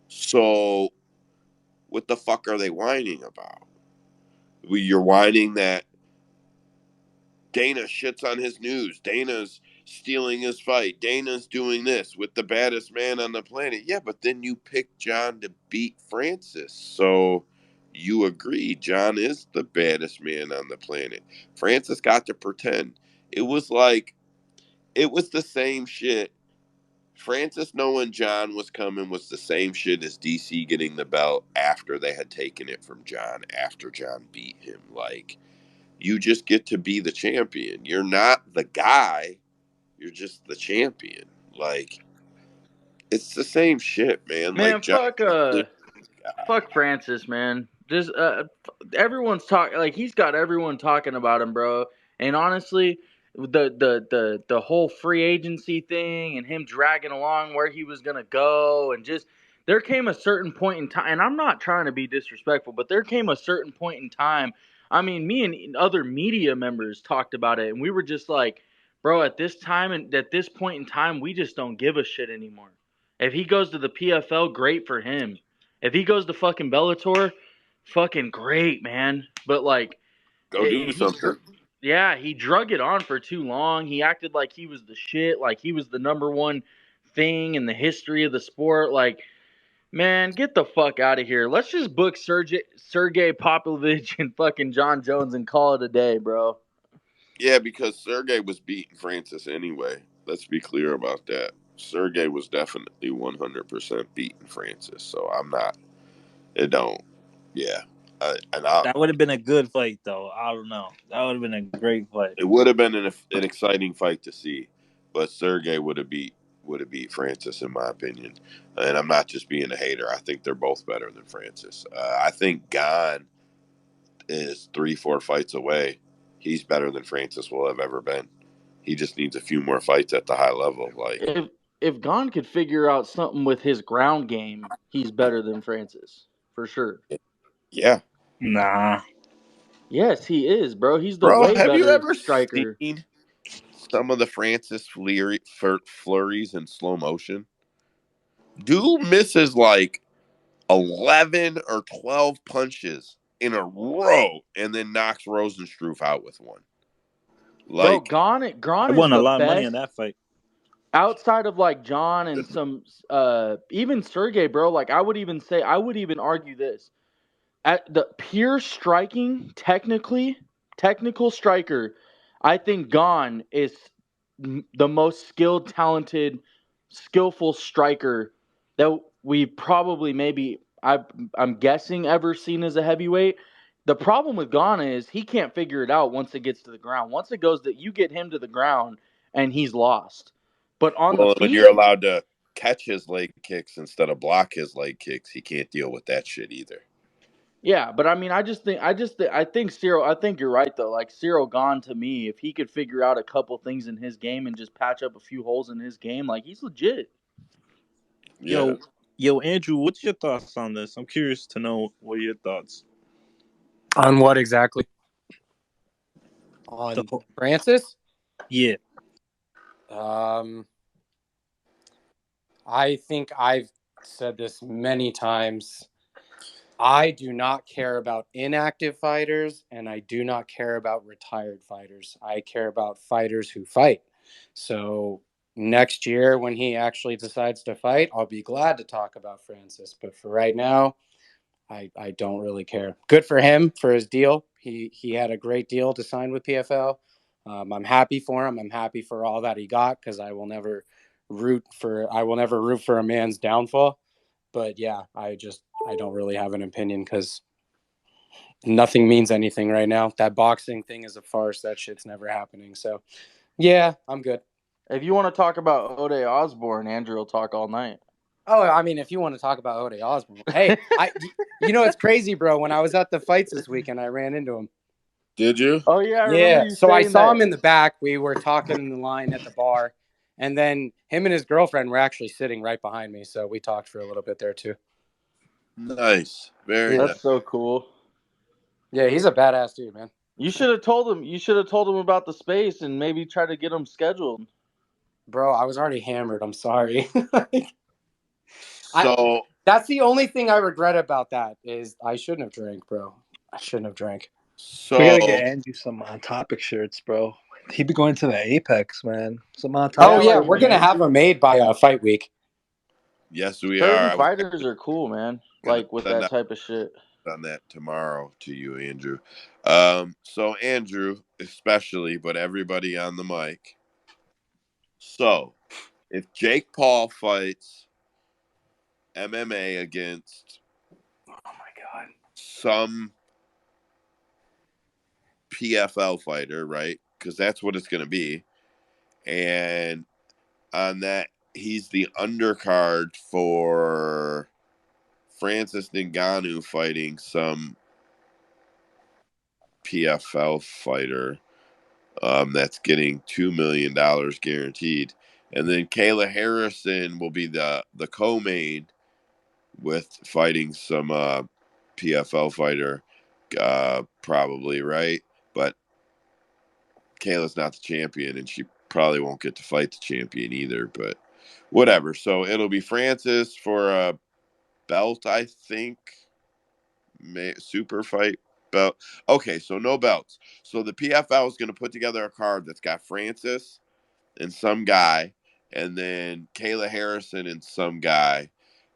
A: So what the fuck are they whining about? You're whining that Dana shits on his news. Dana's stealing his fight. Dana's doing this with the baddest man on the planet. Yeah, but then you pick John to beat Francis. So you agree John is the baddest man on the planet. Francis got to pretend. It was the same shit. Francis knowing John was coming was the same shit as DC getting the belt after they had taken it from John, after John beat him. Like, you just get to be the champion. You're not the guy, you're just the champion. Like, it's the same shit, man. Like,
B: Man,
A: John,
B: fuck Francis, man. Just everyone's talking like he's got everyone talking about him, bro. And honestly, the whole free agency thing and him dragging along where he was gonna go, and just there came a certain point in time. And I'm not trying to be disrespectful, but there came a certain point in time. I mean, me and other media members talked about it, and we were just like, bro, at this time and at this point in time, we just don't give a shit anymore. If he goes to the PFL, great for him. If he goes to fucking Bellator, fucking great, man. But like,
A: go do something.
B: yeah, he drug it on for too long. He acted like he was the shit, like he was the number one thing in the history of the sport. Like, man, get the fuck out of here. Let's just book Sergey Popovich and fucking John Jones and call it a day, bro.
A: Yeah, because Sergey was beating Francis anyway. Let's be clear about that. Sergey was definitely 100% beating Francis. So I'm not. It don't. Yeah.
I: That would have been a good fight, though. I don't know. That would have been a great fight.
A: It would have been an exciting fight to see, but Sergey would have beat Francis in my opinion. And I'm not just being a hater. I think they're both better than Francis. I think Gon is 3-4 fights away. He's better than Francis will have ever been. He just needs a few more fights at the high level. Like
B: if Gon could figure out something with his ground game, he's better than Francis for sure.
A: Yeah.
I: Nah.
B: Yes, he is, bro. He's the
A: Bro,
B: way
A: have you
B: better
A: ever
B: striker.
A: seen some of the Francis flurries in slow motion? Dude misses like 11 or 12 punches in a row and then knocks Rosenstruck out with one.
B: Bro,
A: Like,
I: I
B: Gon is
I: won a
B: the
I: lot of money on
B: best
I: that fight.
B: outside of like John and some even Sergey, bro. Like I would even argue this. At the pure striking, technical striker, I think Gon is the most skilled, talented, skillful striker that we probably I'm guessing ever seen as a heavyweight. The problem with Gon is he can't figure it out once it gets to the ground. Once it goes that you get him to the ground and he's lost. But on the
A: well, when
B: feet,
A: you're allowed to catch his leg kicks instead of block his leg kicks, he can't deal with that shit either.
B: yeah, but I mean, I think Cyril. I think you're right though. Like Cyril Gone to me, if he could figure out a couple things in his game and just patch up a few holes in his game, like he's legit.
A: Yeah.
I: Yo, Andrew, what's your thoughts on this? I'm curious to know what are your thoughts.
C: On what exactly? On Francis?
I: Yeah.
C: I think I've said this many times. I do not care about inactive fighters, and I do not care about retired fighters. I care about fighters who fight. So next year, when he actually decides to fight, I'll be glad to talk about Francis. But for right now, I don't really care. Good for him for his deal. He had a great deal to sign with PFL. I'm happy for him. I'm happy for all that he got because I will never root for a man's downfall. But yeah, I don't really have an opinion because nothing means anything right now. That boxing thing is a farce. That shit's never happening. So yeah, I'm good.
B: If you want to talk about Ode Osborne, Andrew will talk all night.
C: Oh, I mean, if you want to talk about Ode Osborne, hey, it's crazy, bro. When I was at the fights this weekend, I ran into him.
A: Did you?
B: Oh yeah, I remember
C: Yeah.
B: you
C: So I
B: saying
C: saw
B: that.
C: him in the back. We were talking in the line at the bar, and then him and his girlfriend were actually sitting right behind me. So we talked for a little bit there too.
A: Nice. Very nice.
B: That's so cool.
C: Yeah, he's a badass dude, man.
B: You should have told him. You should have told him about the space and maybe try to get him scheduled.
C: Bro, I was already hammered. I'm sorry.
A: So
C: that's the only thing I regret about that is I shouldn't have drank, bro. I shouldn't have drank.
G: We gotta get Andrew some On Topic shirts, bro. He'd be going to the Apex, man. Some On Topic.
C: Oh yeah, we're gonna have them made by Fight Week.
A: Yes, we
B: Certain
A: are.
B: fighters are cool, man. Like with that type of shit.
A: On that tomorrow to you, Andrew. So Andrew, especially, but everybody on the mic. So, if Jake Paul fights MMA against,
C: oh my god,
A: some PFL fighter, right? Because that's what it's going to be, and on that, he's the undercard for Francis Ngannou fighting some PFL fighter that's getting $2 million guaranteed. And then Kayla Harrison will be the co-main with fighting some PFL fighter, probably, right? But Kayla's not the champion, and she probably won't get to fight the champion either, but whatever. So it'll be Francis for a belt, I think. Super fight belt. Okay, so no belts. So the PFL is going to put together a card that's got Francis and some guy, and then Kayla Harrison and some guy,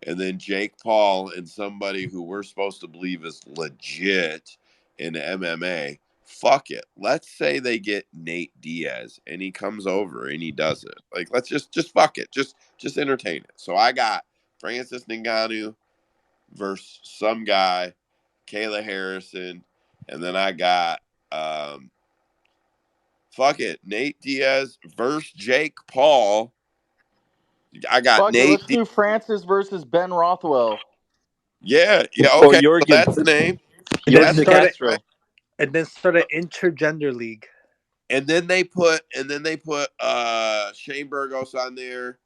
A: and then Jake Paul and somebody who we're supposed to believe is legit in MMA. Fuck it. Let's say they get Nate Diaz and he comes over and he does it. Like, let's just fuck it. Just entertain it. So I got Francis Ngannou versus some guy, Kayla Harrison, and then I got fuck it, Nate Diaz versus Jake Paul. I got
B: Fuck it,
A: Nate.
B: let's do Francis versus Ben Rothwell.
A: Yeah,
I: Or
A: okay. So
I: Jorgen.
A: that's the name.
G: And then
A: That's the
G: start
A: name,
G: it,
A: right?
G: and then start an intergender league.
A: and then they put Shane Burgos on there,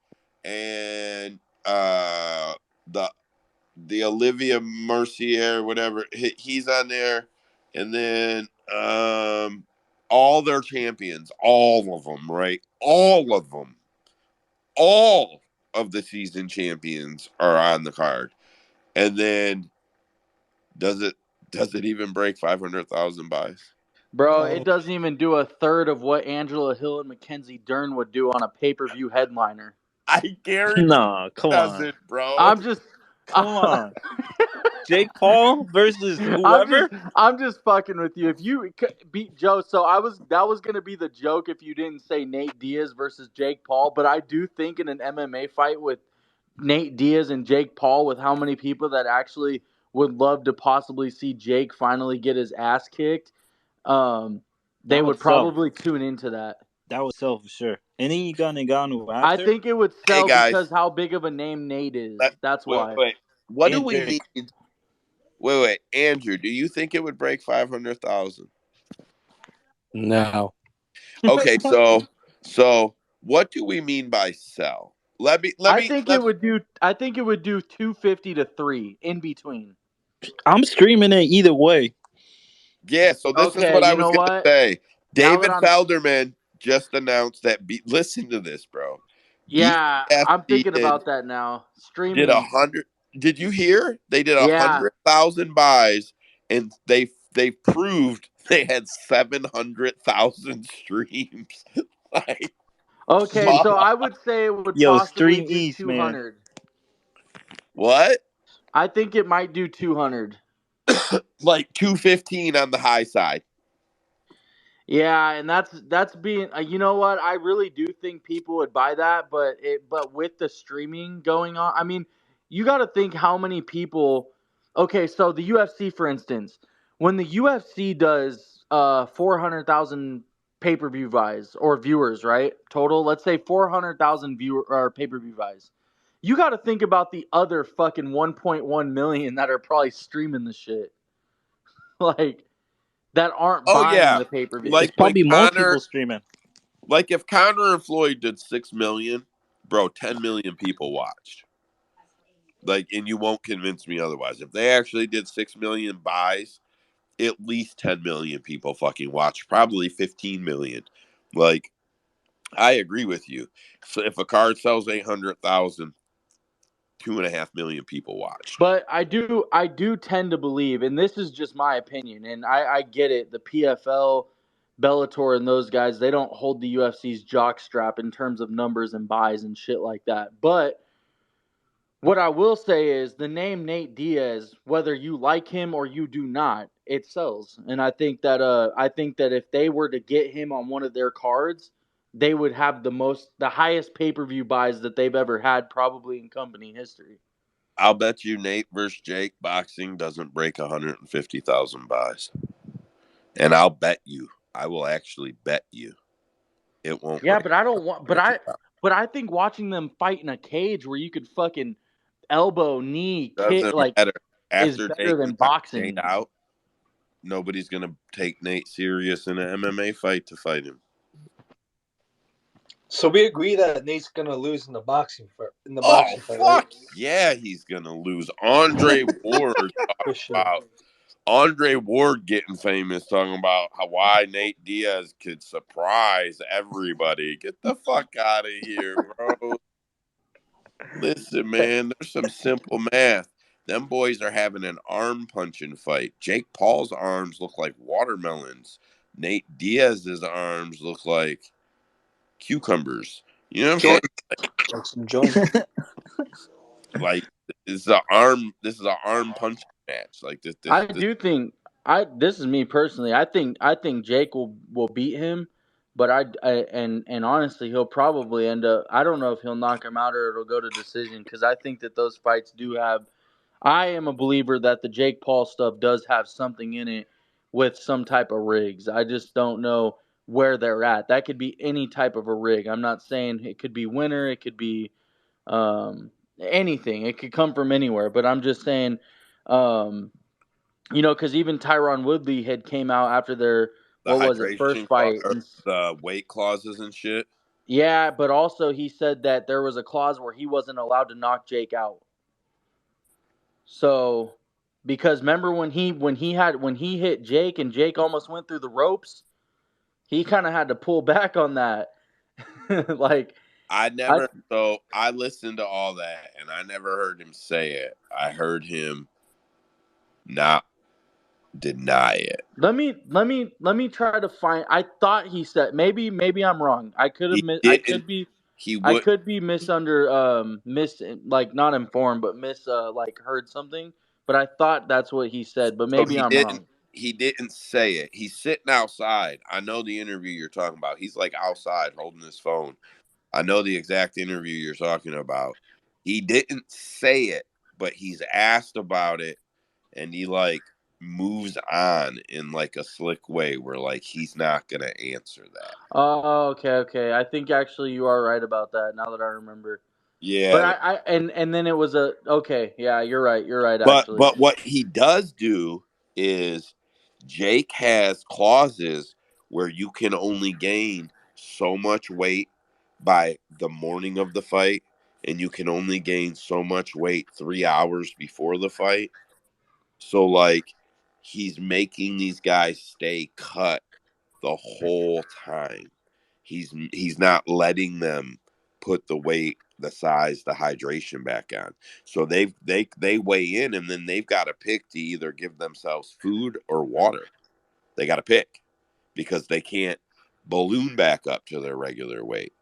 A: and the Olivia Mercier, whatever, he's on there, and then all their champions, all of them, right? All of them, all of the season champions are on the card, and then does it even break 500,000 buys?
B: Bro,
G: Oh,
B: it doesn't even do a third of what Angela Hill and Mackenzie Dern would do on a pay-per-view headliner.
A: I guarantee
I: Nah,
A: it
I: come on.
A: doesn't, bro.
B: I'm just
I: Come on. Jake Paul versus
B: I'm
I: whoever?
B: just fucking with you. If you beat Joe, so that was gonna be the joke if you didn't say Nate Diaz versus Jake Paul. But I do think in an MMA fight with Nate Diaz and Jake Paul, with how many people that actually would love to possibly see Jake finally get his ass kicked, they
I: That
B: would
I: would sell.
B: probably tune into that.
I: That would sell for sure. Any Ngannou
B: I
I: after?
B: think it would
A: Hey
B: sell
A: guys,
B: because how big of a name Nate is.
A: let,
B: That's
A: wait,
B: why.
A: wait. What do
I: And
A: we
I: Jake.
A: need? Wait, Andrew. Do you think it would break 500,000?
C: No.
A: Okay, so what do we mean by sell? Let me
B: I think it would do 250 to 3 in between.
I: I'm streaming it either way.
A: Yeah, so this is
B: Okay,
A: what I
B: you
A: was
B: know
A: gonna
B: what?
A: say.
B: Now that
A: David
B: I'm
A: Felderman just announced that. Listen to this, bro.
B: Yeah, I'm
A: BFD
B: thinking about that now.
A: did
B: Streaming.
A: 100. Did you hear? They did
B: Yeah.
A: 100,000 buys, and they proved they had 700,000 streams. Like,
B: Okay,
A: fuck.
B: so I would say it would
I: Yo,
B: possibly
I: Stream
B: do
I: East, man.
B: 200.
A: What?
B: I think it might do 200.
A: Like 215 on the high side.
B: Yeah, and that's being you know what? I really do think people would buy that, but with the streaming going on, I mean, you got to think how many people. Okay, so the UFC for instance, when the UFC does 400,000 pay-per-view buys or viewers, right? Total, let's say 400,000 viewer or pay-per-view buys. You got to think about the other fucking 1.1 million that are probably streaming the shit. Like that aren't
A: Oh
B: buying
A: yeah,
B: the pay-per-view.
I: It's
A: like when
I: probably more
A: Connor,
I: people streaming.
A: like if Connor and Floyd did 6 million, bro, 10 million people watched. Like, and you won't convince me otherwise. If they actually did 6 million buys, at least 10 million people fucking watched. Probably 15 million. Like, I agree with you. So if a card sells 800,000, 2.5 million people watched.
B: But I do tend to believe, and this is just my opinion, and I get it. The PFL, Bellator, and those guys, they don't hold the UFC's jockstrap in terms of numbers and buys and shit like that. But what I will say is the name Nate Diaz, whether you like him or you do not, it sells. And I think that if they were to get him on one of their cards, they would have the highest pay-per-view buys that they've ever had, probably in company history.
A: I'll bet you Nate versus Jake boxing doesn't break 150,000 buys. And I'll bet you, I will actually bet you, it won't
B: Yeah,
A: break.
B: but I don't want. But I think watching them fight in a cage where you could fucking elbow, knee, kick,
A: Doesn't
B: like,
A: matter.
B: is
A: After
B: better
A: Jake
B: than
A: knocks Nate
B: boxing.
A: out, nobody's gonna take Nate serious in an MMA fight to fight him.
G: So we agree that Nate's gonna lose in the boxing fight.
A: Oh
G: Fight,
A: fuck
G: right?
A: yeah, he's gonna lose. Andre Ward
G: For
A: talking
G: sure.
A: about Andre Ward getting famous, talking about how why Nate Diaz could surprise everybody. Get the fuck out of here, bro. Listen, man, there's some simple math. Them boys are having an arm punching fight. Jake Paul's arms look like watermelons. Nate Diaz's arms look like cucumbers. You know what I'm saying?
G: Like some joint.
A: Like this is an arm punching match. Like this.
B: I do think this is me personally. I think Jake will beat him, but and honestly he'll probably end up. I don't know if he'll knock him out or it'll go to decision because I think that those fights do have. I am a believer that the Jake Paul stuff does have something in it with some type of rigs. I just don't know where they're at. That could be any type of a rig. I'm not saying it could be winner. It could be anything. It could come from anywhere. But I'm just saying, because even Tyron Woodley had came out after their
A: The
B: what was it, first
A: hydration clause,
B: fight.
A: or
B: And
A: the weight clauses and shit.
B: yeah, but also he said that there was a clause where he wasn't allowed to knock Jake out. So, because remember when he hit Jake and Jake almost went through the ropes, he kind of had to pull back on that. Like
A: I
B: I
A: never. So I listened to all that, and I never heard him say it. I heard him not deny it.
B: let me try to find. I thought he said maybe I'm wrong. I could have
A: He
B: I
A: didn't.
B: could be
A: He
B: I
A: would.
B: could be mis like not informed, but like heard something. But I thought that's what he said, but
A: So
B: maybe
A: he
B: I'm
A: didn't.
B: wrong.
A: He didn't say it. He's sitting outside. I know the interview you're talking about. He's like outside holding his phone. I know the exact interview you're talking about. He didn't say it, but he's asked about it, and he like moves on in like a slick way where like he's not gonna answer that.
B: Oh, okay. I think actually you are right about that. Now that I remember, but
A: Yeah,
B: I and then it was a okay. Yeah, you're right. You're right.
A: but
B: Actually,
A: what he does do is Jake has clauses where you can only gain so much weight by the morning of the fight, and you can only gain so much weight 3 hours before the fight. So like he's making these guys stay cut the whole time. He's not letting them put the weight, the size, the hydration back on. So they weigh in, and then they've got to pick to either give themselves food or water. They got to pick because they can't balloon back up to their regular weight.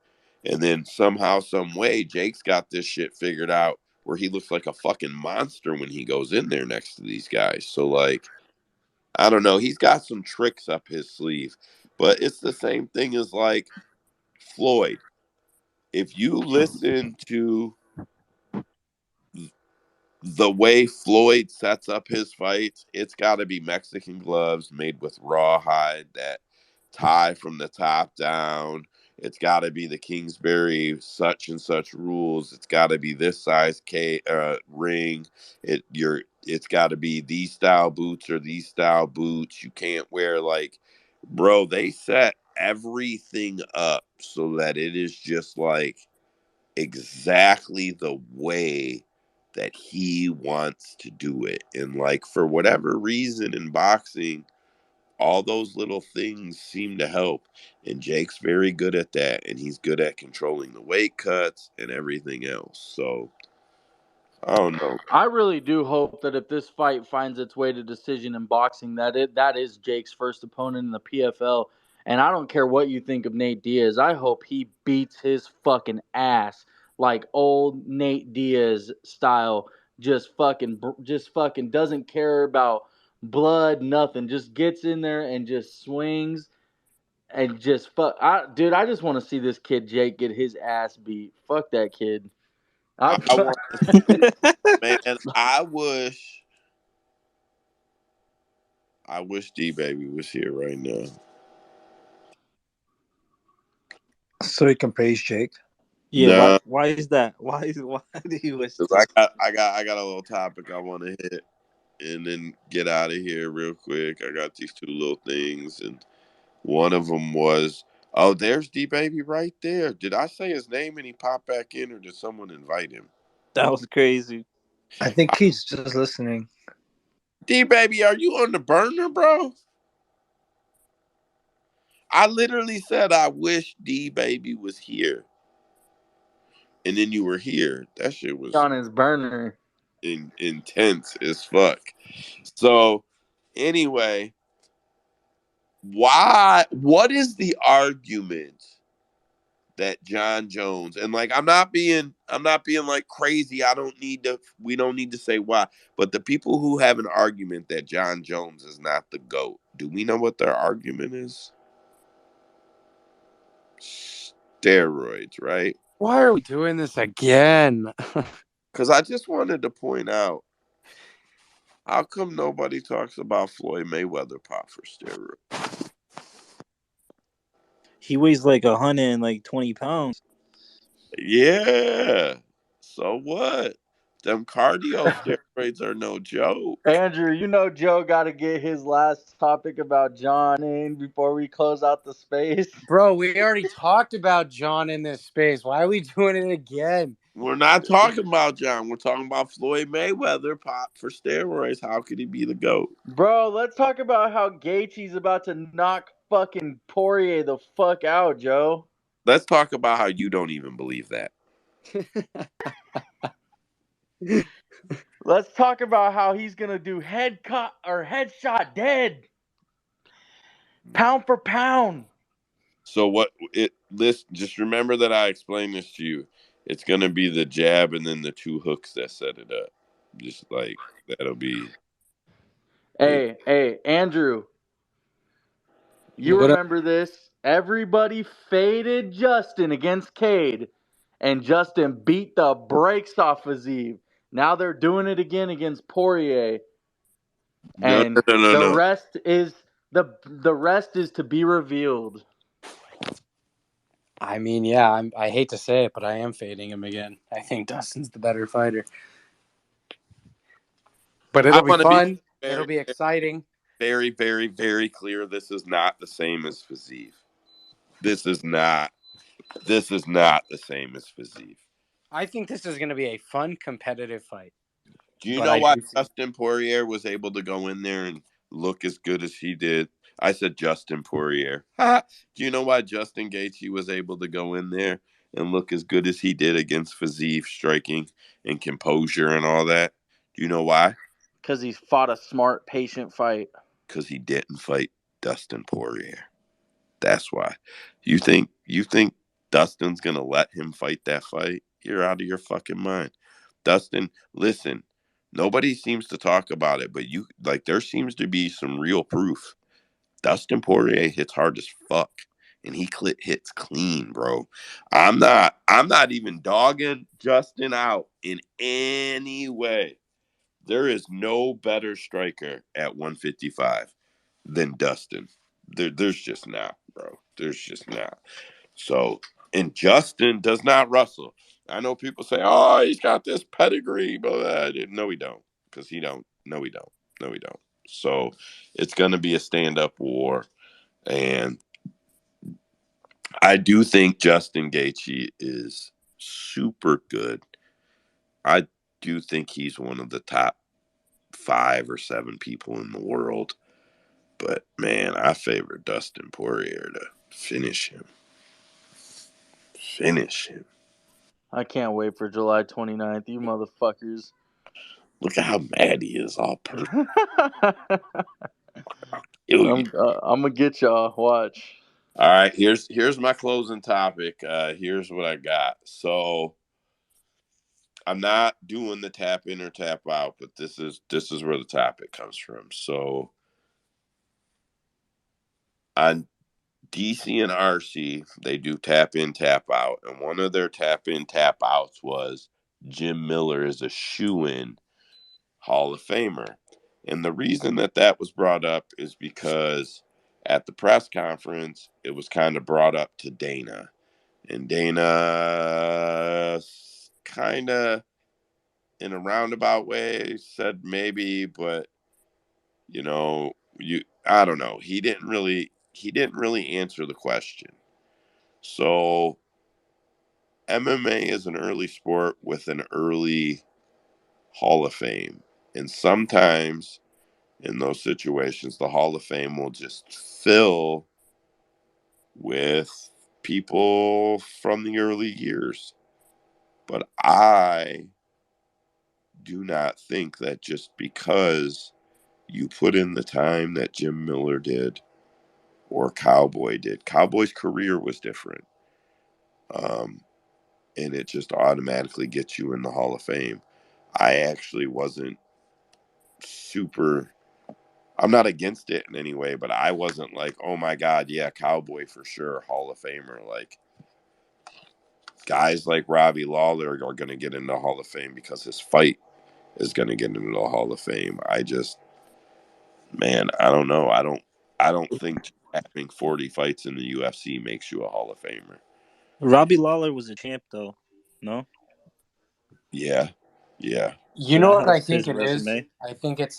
A: And then somehow, some way, Jake's got this shit figured out where he looks like a fucking monster when he goes in there next to these guys. So like, I don't know. He's got some tricks up his sleeve, but it's the same thing as like Floyd. If you listen to the way Floyd sets up his fights, it's got to be Mexican gloves made with rawhide that tie from the top down. It's got to be the Kingsbury such and such rules. It's got to be this size ring. It's got to be these style boots or these style boots. You can't wear like, bro. They set everything up so that it is just like exactly the way that he wants to do it. And like for whatever reason in boxing, all those little things seem to help. And Jake's very good at that. And he's good at controlling the weight cuts and everything else. So I don't know.
B: I really do hope that if this fight finds its way to decision in boxing, that is Jake's first opponent in the PFL. And I don't care what you think of Nate Diaz. I hope he beats his fucking ass like old Nate Diaz style. Just fucking doesn't care about blood, nothing. Just gets in there and just swings and just fuck. Dude, I just want to see this kid Jake get his ass beat. Fuck that kid. I,
A: I want to man, I wish D Baby was here right now.
G: So he can praise Jake.
I: Yeah,
A: No,
I: why is that? Why do you wish
A: because
I: that?
A: I got a little topic I want to hit and then get out of here real quick. I got these two little things, and one of them was, oh, there's D Baby right there. Did I say his name and he popped back in, or did someone invite him?
I: That was crazy.
G: I think he's just listening.
A: D Baby, are you on the burner, bro? I literally said I wish D Baby was here, and then you were here. That shit was
B: on his burner.
A: intense as fuck. So, anyway, why? What is the argument that John Jones, and like I'm not being like crazy. We don't need to say why. But the people who have an argument that John Jones is not the GOAT, do we know what their argument is? Steroids, right?
C: Why are we doing this again?
A: Because I just wanted to point out, how come nobody talks about Floyd Mayweather pop for steroids?
I: He weighs like 120 pounds.
A: Yeah. So what? Them cardio steroids are no joke.
B: Andrew, you know Joe got to get his last topic about John in before we close out the space.
C: Bro, we already talked about John in this space. Why are we doing it again?
A: We're not talking about John. We're talking about Floyd Mayweather pop for steroids. How could he be the GOAT?
B: Bro, let's talk about how Gaethje's about to knock fucking Poirier the fuck out, Joe.
A: Let's talk about how you don't even believe that.
B: Let's talk about how he's gonna do headshot dead, pound for pound.
A: So just remember that I explained this to you. It's gonna be the jab and then the two hooks that set it up. Just like that'll be.
B: Hey, Andrew. You remember this? Everybody faded Justin against Cade, and Justin beat the brakes off of Zeev. Now they're doing it again against Poirier. And
A: No.
B: the rest is the rest is to be revealed.
C: I mean, yeah, I hate to say it, but I am fading him again. I think Dustin's the better fighter. But it'll be fun. It'll be exciting.
A: Very, very, very clear. This is not the same as Fiziev. This is not the same as Fiziev.
C: I think this is going to be a fun, competitive fight.
A: Do you know why Justin Poirier was able to go in there and look as good as he did? I said Justin Poirier. Do you know why Justin Gaethje was able to go in there and look as good as he did against Fiziev, striking and composure and all that? Do you know why?
B: Because he fought a smart, patient fight.
A: Because he didn't fight Dustin Poirier. That's why. You think Dustin's gonna let him fight that fight? You're out of your fucking mind. Dustin, listen, nobody seems to talk about it, but there seems to be some real proof. Dustin Poirier hits hard as fuck, and he hits clean, bro. I'm not even dogging Justin out in any way. There is no better striker at 155 than Dustin. There's just not, bro. There's just not. So, and Justin does not wrestle. I know people say, "Oh, he's got this pedigree," but no, he don't, because he don't. No, he don't. No, he don't. So, it's going to be a stand-up war, and I do think Justin Gaethje is super good. I do think he's one of the top 5 or 7 people in the world. But, man, I favor Dustin Poirier to finish him.
B: I can't wait for July 29th, you motherfuckers.
A: Look at how mad he is, all perfect.
B: I'm going to get y'all. Watch.
A: All right, here's my closing topic. Here's what I got. So, I'm not doing the tap in or tap out, but this is where the topic comes from. So, on DC and RC, they do tap in, tap out. And one of their tap in, tap outs was Jim Miller is a shoo-in Hall of Famer. And the reason that was brought up is because at the press conference, it was kind of brought up to Dana. And Dana kind of, in a roundabout way, said maybe, but, I don't know. He didn't really answer the question. So MMA is an early sport with an early Hall of Fame. And sometimes in those situations, the Hall of Fame will just fill with people from the early years. But I do not think that just because you put in the time that Jim Miller did or Cowboy did, Cowboy's career was different. And it just automatically gets you in the Hall of Fame. I actually wasn't I'm not against it in any way, but I wasn't like, oh my God, yeah, Cowboy for sure, Hall of Famer. Like, guys like Robbie Lawler are going to get into the Hall of Fame because his fight is going to get into the Hall of Fame. I don't know. I don't think having 40 fights in the UFC makes you a Hall of Famer.
I: Robbie Lawler was a champ, though. No?
A: Yeah. Yeah.
C: You know what I
I: That's
C: think
I: his
C: it is?
I: resume.
C: I think it's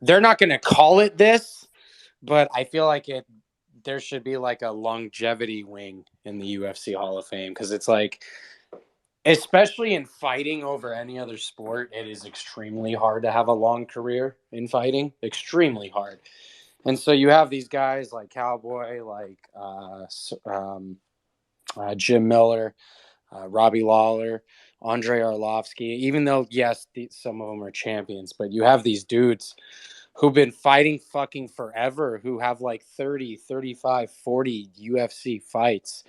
C: they're not going to call it this, but I feel like there should be like a longevity wing in the UFC Hall of Fame, because it's like, especially in fighting over any other sport, it is extremely hard to have a long career in fighting, extremely hard. And so you have these guys like Cowboy, like Jim Miller, Robbie Lawler, Andre Arlovsky. Even though, yes, some of them are champions, but you have these dudes who've been fighting fucking forever, who have like 30, 35, 40 UFC fights.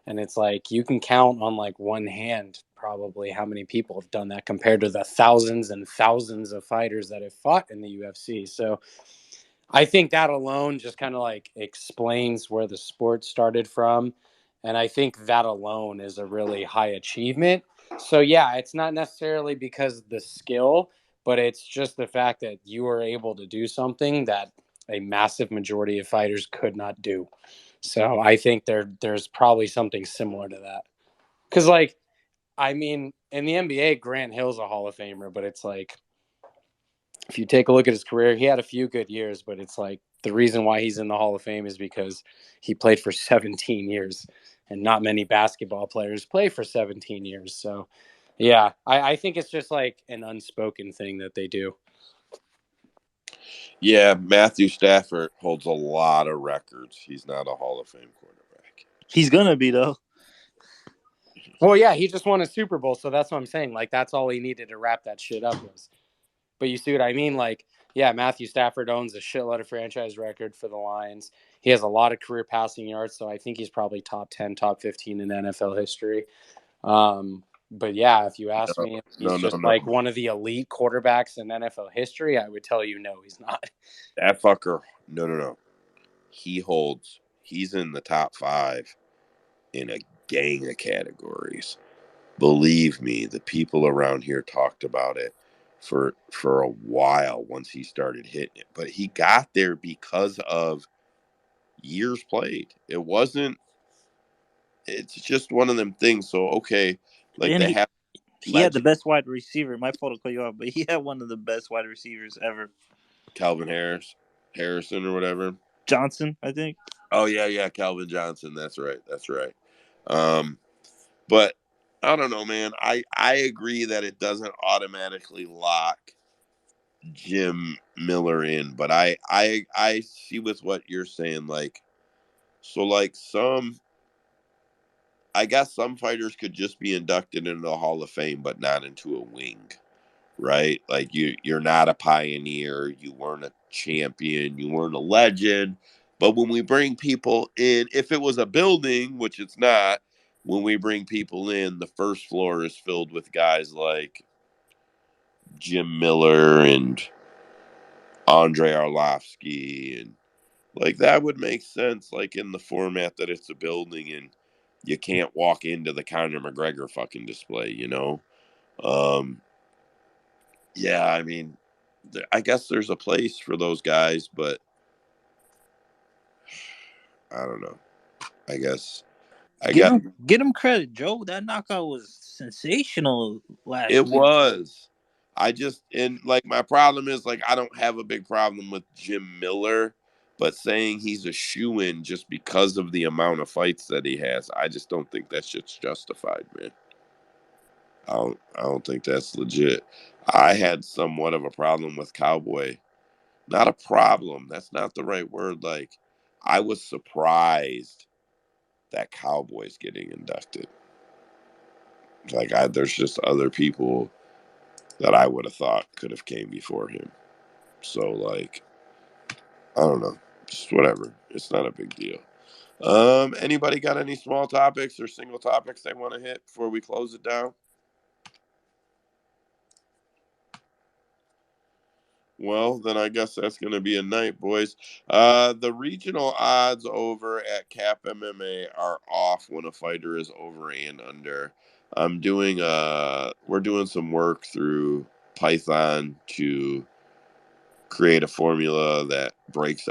C: And it's like, you can count on like one hand probably how many people have done that compared to the thousands and thousands of fighters that have fought in the UFC. So I think that alone just kind of like explains where the sport started from. And I think that alone is a really high achievement. So, yeah, it's not necessarily because the skill, but it's just the fact that you were able to do something that a massive majority of fighters could not do. So I think there's probably something similar to that. Because, like, I mean, in the NBA, Grant Hill's a Hall of Famer, but it's like, if you take a look at his career, he had a few good years, but it's like the reason why he's in the Hall of Fame is because he played for 17 years, and not many basketball players play for 17 years. So, yeah, I think it's just like an unspoken thing that they do.
A: Yeah, Matthew Stafford holds a lot of records. He's not a Hall of Fame quarterback.
I: He's gonna be though.
C: Well, yeah, he just won a Super Bowl, so that's what I'm saying. Like, that's all he needed to wrap that shit up was. But you see what I mean? Like, yeah, Matthew Stafford owns a shitload of franchise record for the Lions. He has a lot of career passing yards, so I think he's probably top 10, top 15 in NFL history. But yeah, if you ask me if he's
A: No.
C: just like one of the elite quarterbacks in NFL history, I would tell you no, he's not.
A: That fucker, no. He's in the top 5 in a gang of categories. Believe me, the people around here talked about it for a while once he started hitting it. But he got there because of years played. It's just one of them things. So okay, like
I: And
A: they have
I: he had the
A: legend
I: best wide receiver. My fault to cut you off, but he had one of the best wide receivers ever.
A: Calvin Harrison or whatever.
I: Johnson, I think.
A: Oh yeah, Calvin Johnson. That's right. But I don't know, man. I agree that it doesn't automatically lock Jim Miller in, but I see with what you're saying, like, so like I guess some fighters could just be inducted into the Hall of Fame, but not into a wing, right? Like you're not a pioneer, you weren't a champion, you weren't a legend. But when we bring people in, if it was a building, which it's not, when we bring people in, the first floor is filled with guys like Jim Miller and Andre Arlovsky, and like that would make sense, like in the format that it's a building and you can't walk into the Conor McGregor fucking display, you know? Um, yeah, I mean, I guess there's a place for those guys, but I don't know. I guess I got
I: Get him credit, Joe. That knockout was sensational last
A: it
I: week.
A: was. I just and like my problem is like I don't have a big problem with Jim Miller, but saying he's a shoe-in just because of the amount of fights that he has, I just don't think that shit's justified, man. I don't think that's legit. I had somewhat of a problem with Cowboy. Not a problem. That's not the right word. Like I was surprised that Cowboy's getting inducted. Like there's just other people that I would have thought could have came before him. So like I don't know. Just whatever. It's not a big deal. Anybody got any small topics or single topics they want to hit before we close it down? Well, then I guess that's going to be a night, boys. The regional odds over at Cap MMA are off when a fighter is over and under. We're doing some work through Python to create a formula that breaks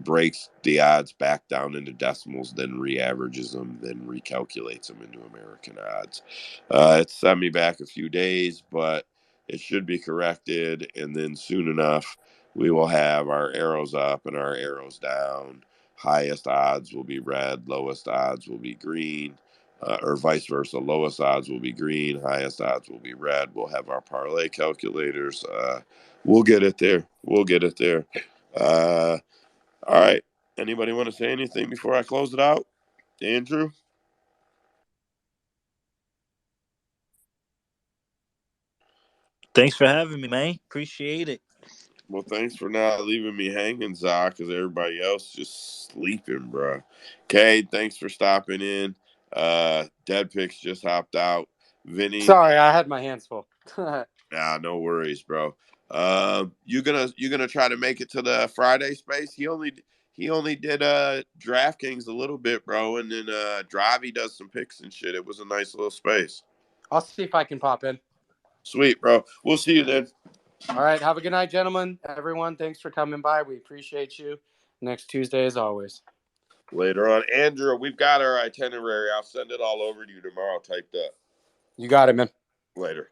A: breaks the odds back down into decimals, then re-averages them, then recalculates them into American odds. It's sent me back a few days, but it should be corrected, and then soon enough we will have our arrows up and our arrows down. Highest odds will be red, lowest odds will be green, or vice versa. Lowest odds will be green, highest odds will be red. We'll have our parlay calculators. We'll get it there. We'll get it there. All right. Anybody want to say anything before I close it out? Andrew?
I: Thanks for having me, man. Appreciate it.
A: Well, thanks for not leaving me hanging, Zach, because everybody else just sleeping, bro. Okay, thanks for stopping in. Dead Picks just hopped out. Vinny?
C: Sorry, I had my hands full.
A: Nah, no worries, bro. You gonna try to make it to the Friday space? He only did DraftKings a little bit, bro, and then Drivey does some picks and shit. It was a nice little space.
C: I'll see if I can pop in.
A: Sweet, bro. We'll see you then.
C: All right. Have a good night, gentlemen. Everyone, thanks for coming by. We appreciate you. Next Tuesday, as always.
A: Later on. Andrew, we've got our itinerary. I'll send it all over to you tomorrow typed up.
C: You got it, man.
A: Later.